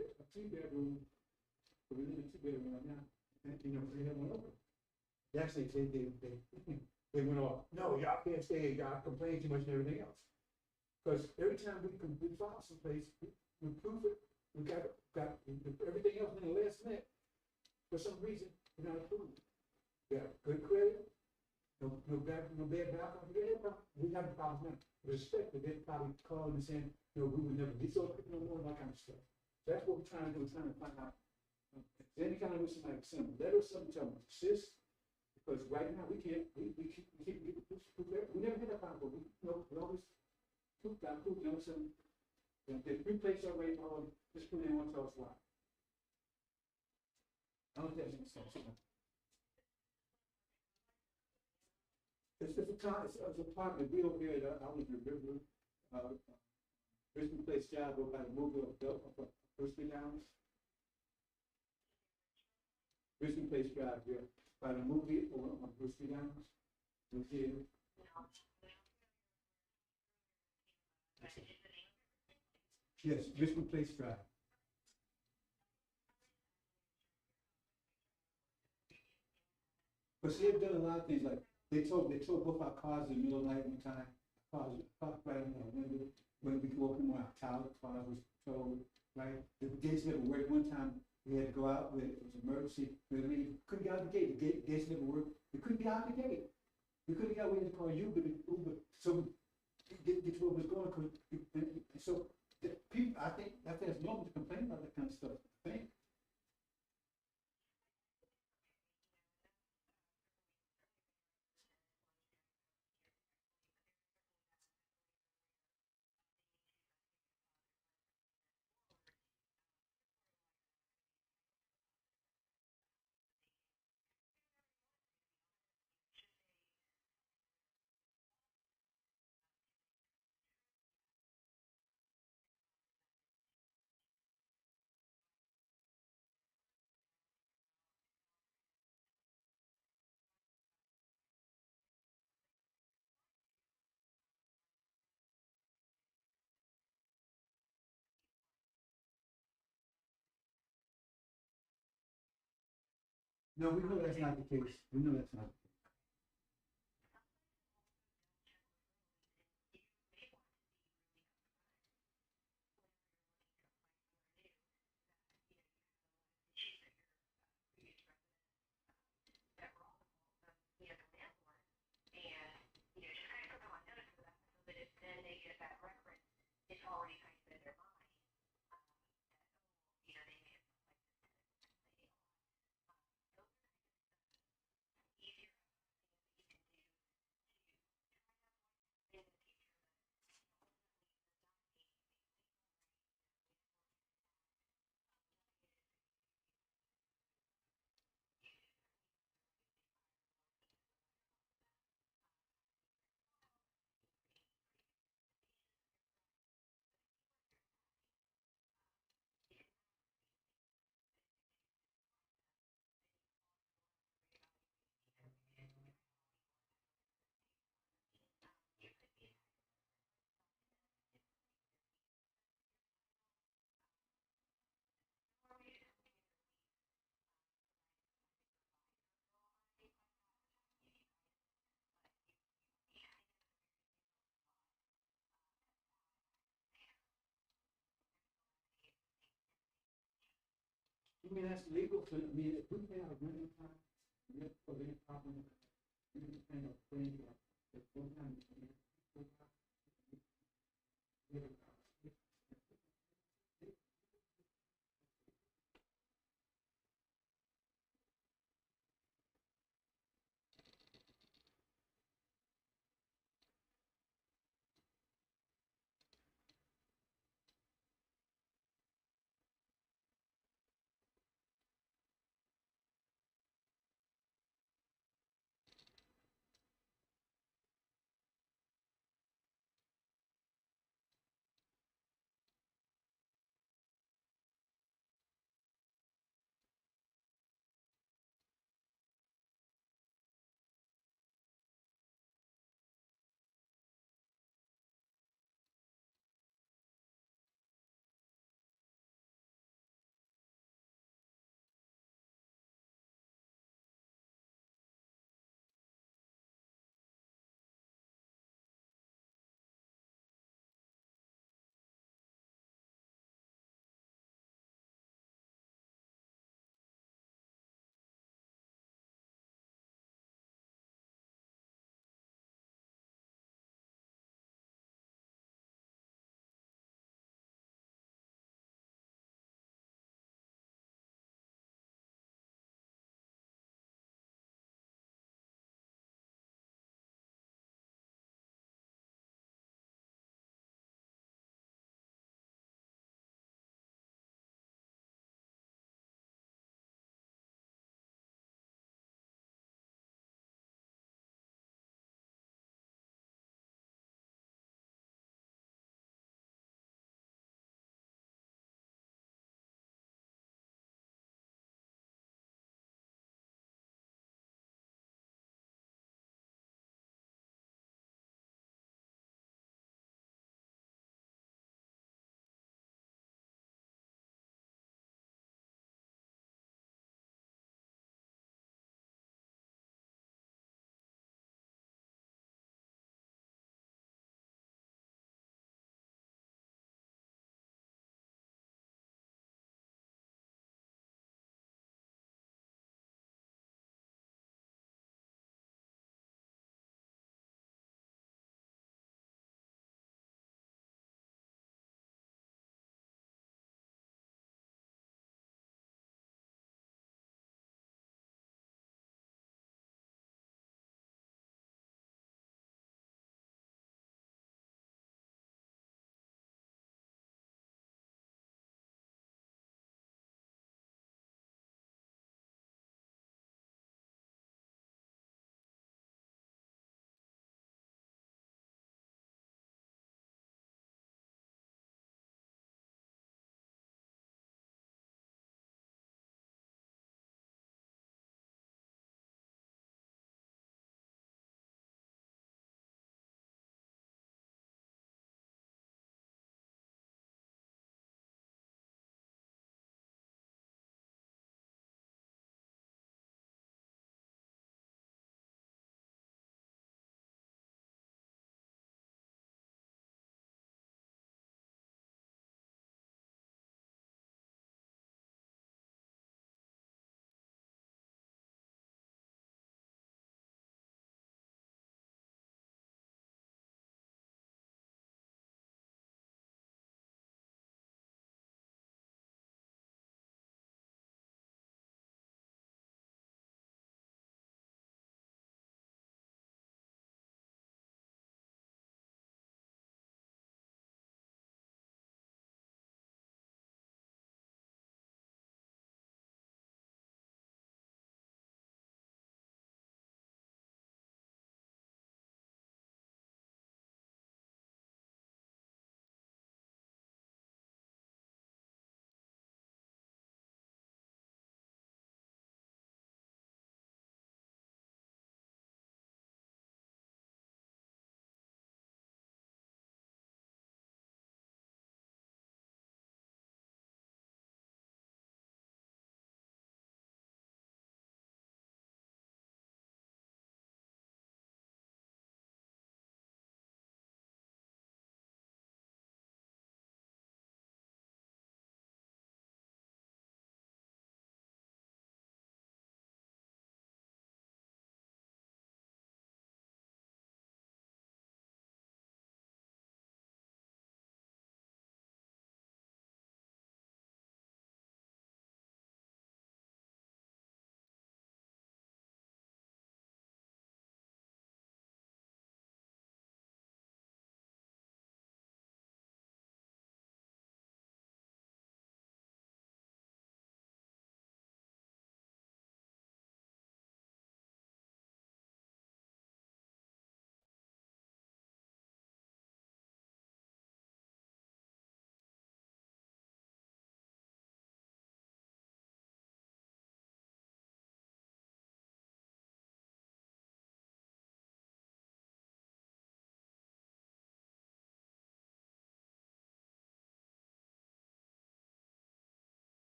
A 2-bedroom, we live in a 2-bedroom right now, and they had one over. Actually, they went off, no, y'all can't stay, y'all complain too much and everything else. Because every time we file someplace, we prove it, we got everything else in the last minute, for some reason, we're not approved. We got good credit, no bad background, we have a problem now. Respect, but they're probably calling and saying, we would never be so quick no more, and that kind of stuff. So that's what we're trying to do, we're trying to find out. If any kind of something like send a letter or something, tell them, sis, because right now we can't, we never had a problem, but we always prove, so there's 3 places already, just put in one, tell us why. I don't know if that makes sense. It's a apartment, we over here, I was in the river, Richmond Place job over by the movie of Brewster Downs. Richmond Place Drive, yeah, by the movie on Brewster Downs. You see it? Yes, Richmond Place Drive. But see, they've done a lot of things, like they towed both our cars in the middle of the night one time. Cars parked right in the window. When we go up in our tower, cars was towed, right? The gates never worked. One time we had to go out, it was an emergency, we couldn't get out the gate, the gates never worked. We couldn't get out the gate. We couldn't get out, we had to call Uber, so get to where it was going, so the people, I think there's normal to complain about that kind of stuff, I think. No, we know that's not the case. We know that's not. I mean, that's legal. So, I mean, if we pay our rent on time, for any problem, we can pay our thing, the full time,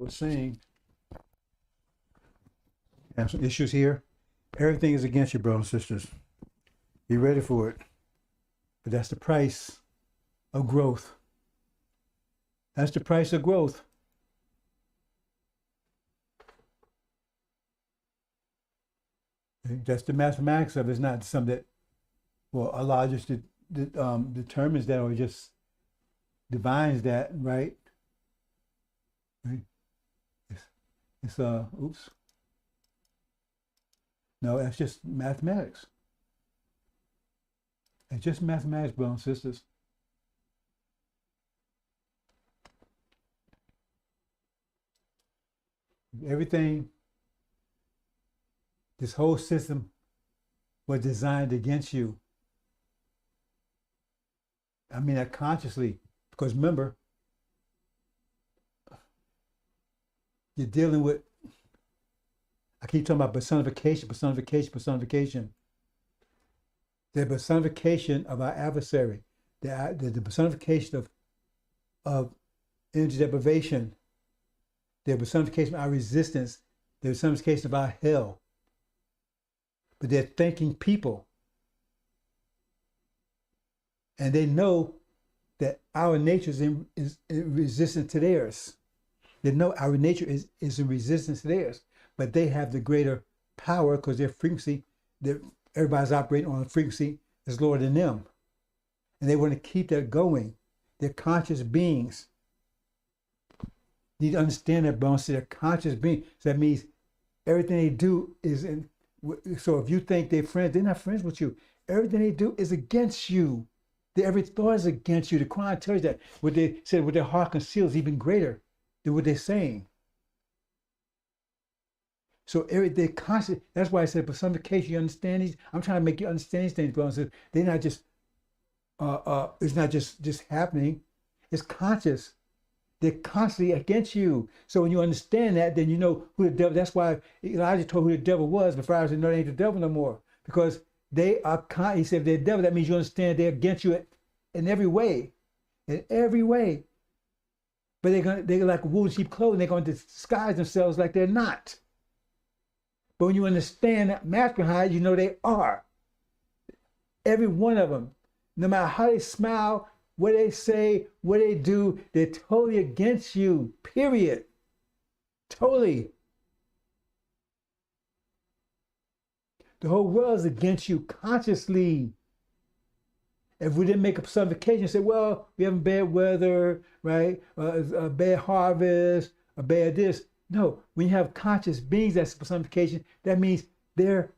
I was saying, I have some issues here. Everything is against you, brothers and sisters. Be ready for it. But that's the price of growth. That's the price of growth. That's the mathematics of it. It's not something that, well, Allah just determines that or just divines that, right? Right? It's oops. No, that's just mathematics. It's just mathematics, brothers and sisters. Everything, this whole system was designed against you. I mean that consciously, because remember, you're dealing with, I keep talking about personification. The personification of our adversary, the personification of energy deprivation, the personification of our resistance, the personification of our hell. But they're thinking people. And they know that our nature is in resistance to theirs. They know our nature is in resistance to theirs. But they have the greater power because their frequency, everybody's operating on a frequency that's lower than them. And they want to keep that going. They're conscious beings. You need to understand that, bro. They're conscious beings. So that means everything they do is in. So if you think they're friends, they're not friends with you. Everything they do is against you. Every thought is against you. The Quran tells you that. What they said, what their heart conceals is even greater than what they're saying. So they're constant. That's why I said personification. You understand these? I'm trying to make you understand these things, brothers. They're not just. It's not just happening. It's conscious. They're constantly against you. So when you understand that, then you know who the devil. That's why Elijah told who the devil was. But Pharaoh said, "No, they ain't the devil no more," because they are. He said, if they're the devil, that means you understand they're against you in every way, in every way. But they're like wolves in sheep clothing. They're going to disguise themselves like they're not. But when you understand that math behind it, you know they are. Every one of them, no matter how they smile, what they say, what they do, they're totally against you, period. Totally. The whole world is against you consciously. If we didn't make a personification and say, well, we have bad weather, right? A bad harvest, a bad this. No, when you have conscious beings, that's personification. That means they're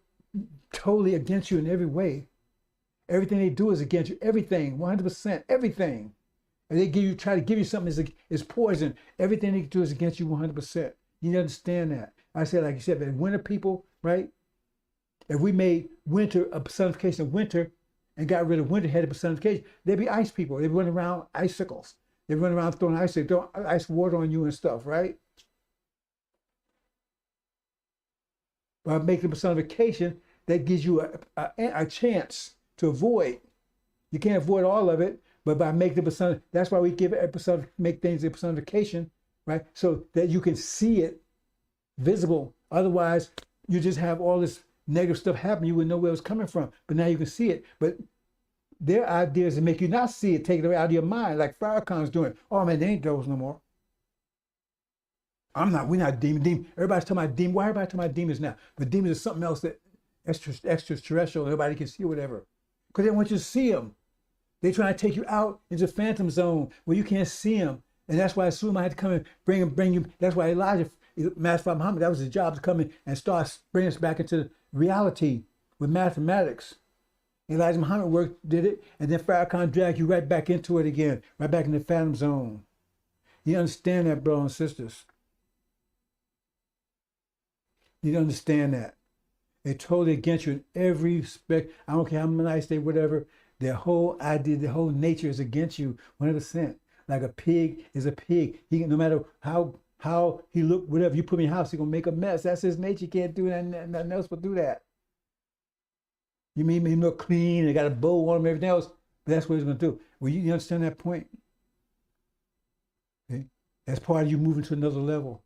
totally against you in every way. Everything they do is against you. Everything, 100%, everything. And they try to give you something is poison. Everything they do is against you 100%. You need to understand that. I said, like you said, but winter people, right? If we made winter a personification of winter and got rid of winter, had a personification, they'd be ice people. They'd run around icicles. They'd run around throwing ice water on you and stuff, right? By making a personification, that gives you a chance to avoid. You can't avoid all of it, but by making the personification, that's why we give it make things a personification, right? So that you can see it visible. Otherwise, you just have all this negative stuff happen. You wouldn't know where it was coming from. But now you can see it. But their idea is to make you not see it, take it out of your mind, like Farrakhan's doing. Oh man, they ain't those no more. We're not demon. Everybody's talking about demon. Why everybody talking about demons now? But demons is something else that extraterrestrial, nobody can see or whatever. Because they want you to see them. They try to take you out into the phantom zone where you can't see them. And that's why Suleiman had to come and bring you. That's why Elijah, Master Muhammad, that was his job, to come in and start bringing us back into reality with mathematics. Elijah Muhammad did it, and then Farrakhan dragged you right back into it again, right back in the phantom zone. You understand that, brothers and sisters? You understand that. They're totally against you in every respect. I don't care how nice they, whatever. Their whole idea, their whole nature is against you 100%. Like a pig is a pig. No matter how he look, whatever you put in your house, he's gonna make a mess. That's his nature. You can't do that. Nothing else but do that. You mean he look clean? They got a bow on him, everything else. But that's what he's gonna do. Well, you understand that point? Okay? That's part of you moving to another level.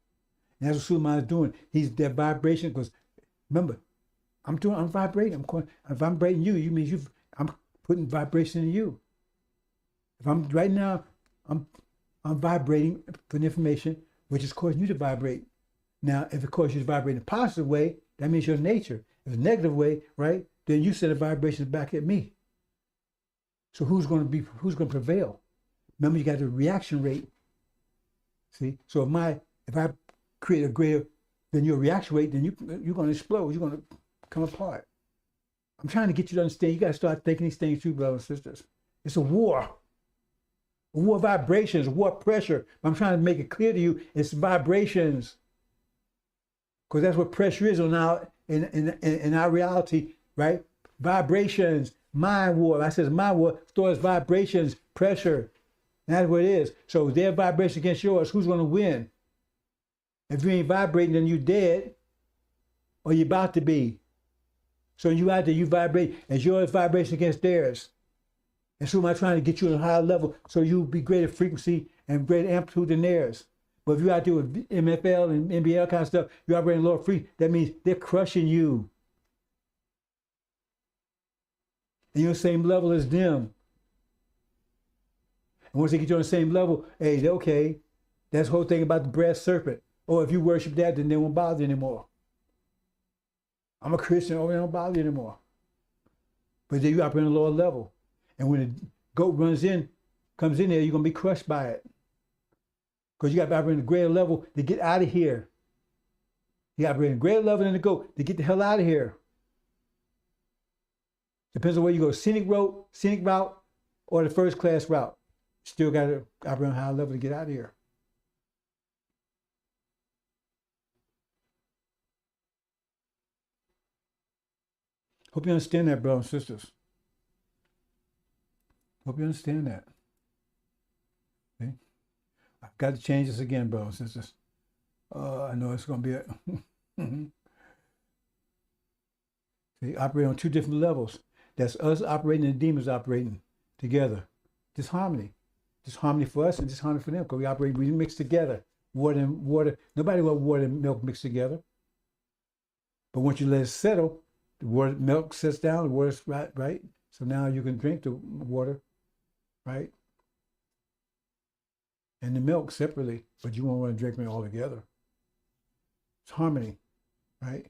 And that's what Suleiman is doing. He's that vibration, because remember, I'm vibrating. I'm vibrating you. You mean I'm putting vibration in you. If I'm right now, I'm vibrating for the information, which is causing you to vibrate. Now, if it causes you to vibrate in a positive way, that means your nature. If it's a negative way, right, then you send the vibrations back at me. So who's going to prevail? Remember, you got the reaction rate. See, so if I create a greater than your reaction rate, then you're going to explode. You're going to come apart. I'm trying to get you to understand. You got to start thinking these things too, brothers and sisters. It's a war. A war of vibrations, a war of pressure. I'm trying to make it clear to you, it's vibrations. Because that's what pressure is on in our reality, right? Vibrations, mind war. I says mind war, stores vibrations, pressure. And that's what it is. So their vibration against yours, who's going to win? If you ain't vibrating, then you're dead, or you're about to be. So you out there, you vibrate, as yours vibration against theirs. And so am I trying to get you on a higher level so you'll be greater frequency and greater amplitude than theirs. But if you're out there with MFL and NBL kind of stuff, you're operating lower frequency, that means they're crushing you. And you're on the same level as them. And once they get you on the same level, hey, okay, that's the whole thing about the brass serpent. Oh, if you worship that, then they won't bother you anymore. I'm a Christian, oh, they don't bother you anymore. But then you operate on a lower level. And when the goat comes in there, you're going to be crushed by it. Because you got to operate on a greater level to get out of here. You got to operate on a greater level than the goat to get the hell out of here. Depends on where you go, scenic route, or the first class route. Still got to operate on a higher level to get out of here. Hope you understand that, brothers and sisters. Hope you understand that. Okay? I've got to change this again, brothers and sisters. I know it's going to be a... They operate on two different levels. That's us operating and the demons operating together. Disharmony. Disharmony for us and disharmony for them, because we mix together. Water and water. Nobody wants water and milk mixed together. But once you let it settle, the water, milk sets down, the water's right? So now you can drink the water, right? And the milk separately, but you won't want to drink them all together. It's harmony, right?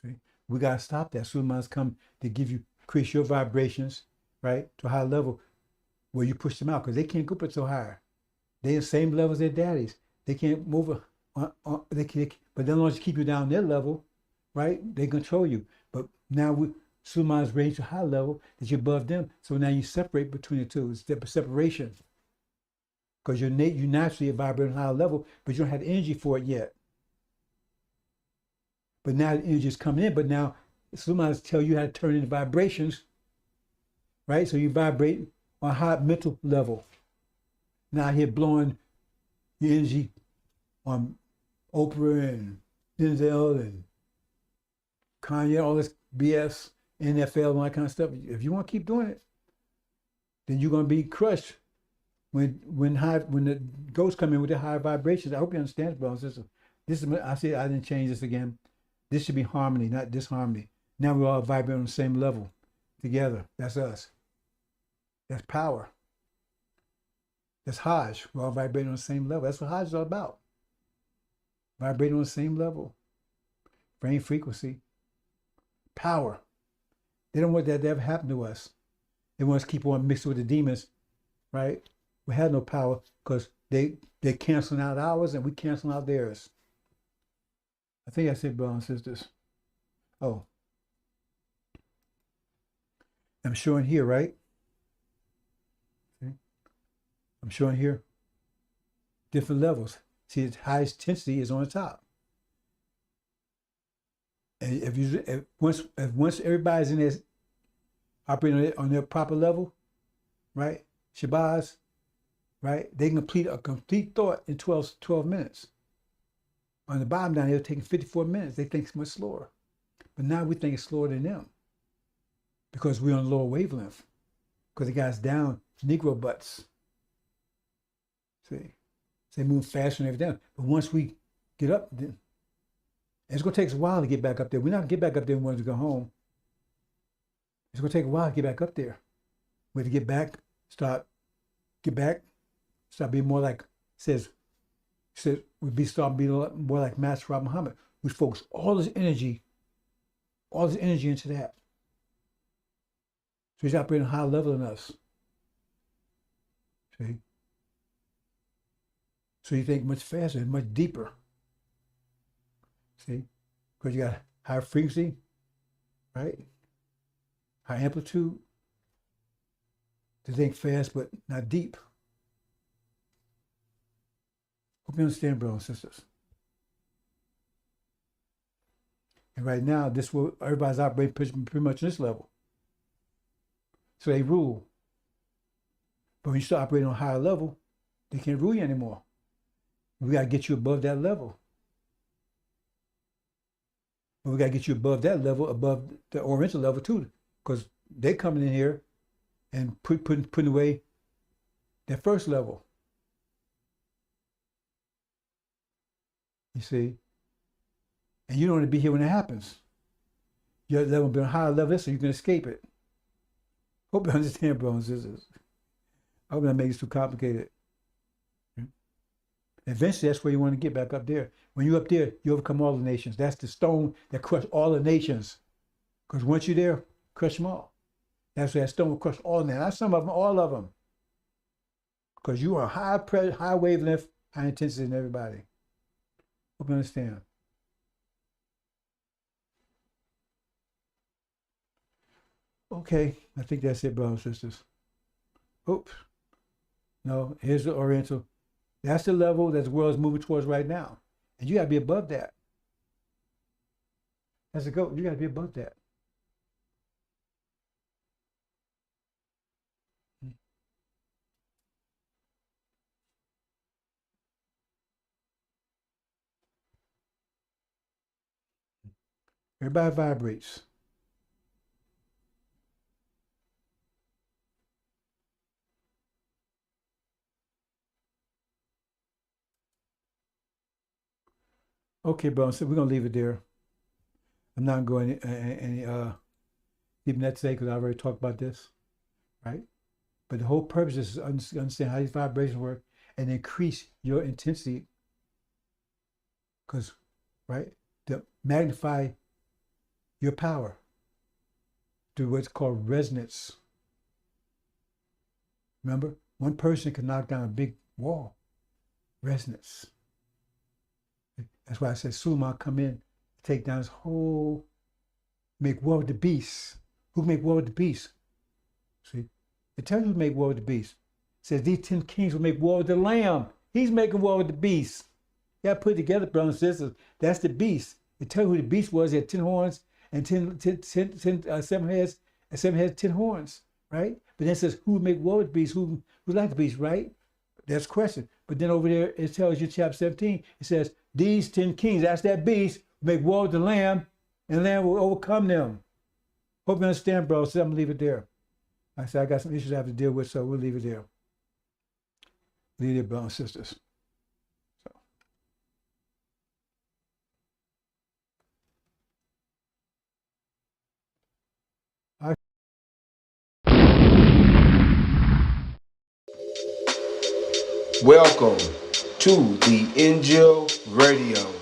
See, we got to stop that. Suleiman's come to increase your vibrations, right, to a high level where you push them out, because they can't go up so high. They're the same level as their daddies. They can't move but as long as you keep you down their level, right, they control you. But now Suleiman's raised to a high level that you're above them. So now you separate between the two. It's the separation. Because you naturally vibrate on a higher level, but you don't have the energy for it yet. But now the energy is coming in, but now Suleiman's tell you how to turn into vibrations, right? So you vibrate on a high mental level. Now here blowing your energy on Oprah and Denzel and Kanye, all this BS, NFL, and all that kind of stuff. If you want to keep doing it, then you're going to be crushed when the ghosts come in with the high vibrations. I hope you understand, brothers. I said I didn't change this again. This should be harmony, not disharmony. Now we all vibrate on the same level together. That's us. That's power. That's Hajj. We're all vibrating on the same level. That's what Hajj is all about. Vibrating on the same level. Brain frequency. Power. They don't want that to ever happen to us. They want us to keep on mixing with the demons, right? We have no power because they're canceling out ours and we canceling out theirs. I think I said brothers and sisters. Oh. I'm showing here, right? See? I'm showing here different levels. See, the highest intensity is on the top. And if once everybody's in there operating on their proper level, right? Shabazz, right? They can complete a complete thought in 12 minutes. On the bottom down here, they're taking 54 minutes. They think it's much slower. But now we think it's slower than them because we're on a lower wavelength. Because the guys down, Negro butts. See? So they move faster and everything. But once we Get up. It's going to take us a while to get back up there. We're not going to get back up there when we want to go home. It's going to take a while to get back up there. We have to get back, start being more like, says we'd start being more like Master Prophet Muhammad. We focus all this energy into that. So he's operating a higher level than us. See? So you think much faster and much deeper. See? Because you got higher frequency, right? High amplitude. To think fast but not deep. Hope you understand, brothers and sisters. And right now, everybody's operating pretty much on this level. So they rule. But when you start operating on a higher level, they can't rule you anymore. We got to get you above that level. But we got to get you above that level, above the Oriental level too, because they're coming in here and putting away that first level. You see? And you don't want to be here when it happens. Your level will be on a higher level so you can escape it. Hope you understand, brothers and sisters. I hope that makes it too complicated. Eventually, that's where you want to get back up there. When you're up there, you overcome all the nations. That's the stone that crushed all the nations. Because once you're there, crush them all. That's where that stone will crush all of them. Not some of them, all of them. Because you are high pressure, high wavelength, high intensity in everybody. Hope you understand. Okay, I think that's it, brothers and sisters. Oops. No, here's the Oriental. That's the level that the world is moving towards right now. And you got to be above that. That's the goal. You got to be above that. Everybody vibrates. Okay, bro, so we're going to leave it there. I'm not going any even that today because I already talked about this, right? But the whole purpose is to understand how these vibrations work and increase your intensity. Because, right, to magnify your power through what's called resonance. Remember, one person can knock down a big wall. Resonance. That's why I said Suleiman come in, take down his whole, make war with the beast. Who can make war with the beast? See, it tells you who make war with the beast. It says these 10 kings will make war with the Lamb. He's making war with the beast. You got to put it together, brothers and sisters. That's the beast. It tells you who the beast was. He had 10 horns and 7 heads, and 7 heads, 10 horns, right? But then it says who make war with the beast, who like the beast, right? That's the question. But then over there, it tells you, chapter 17, it says, these 10 kings, that's that beast, make war with the Lamb, and the Lamb will overcome them. Hope you understand, bro. So I'm going to leave it there. I said, I got some issues I have to deal with, so we'll leave it there. Leave it there, brothers and sisters. Welcome to the INJIL Radio.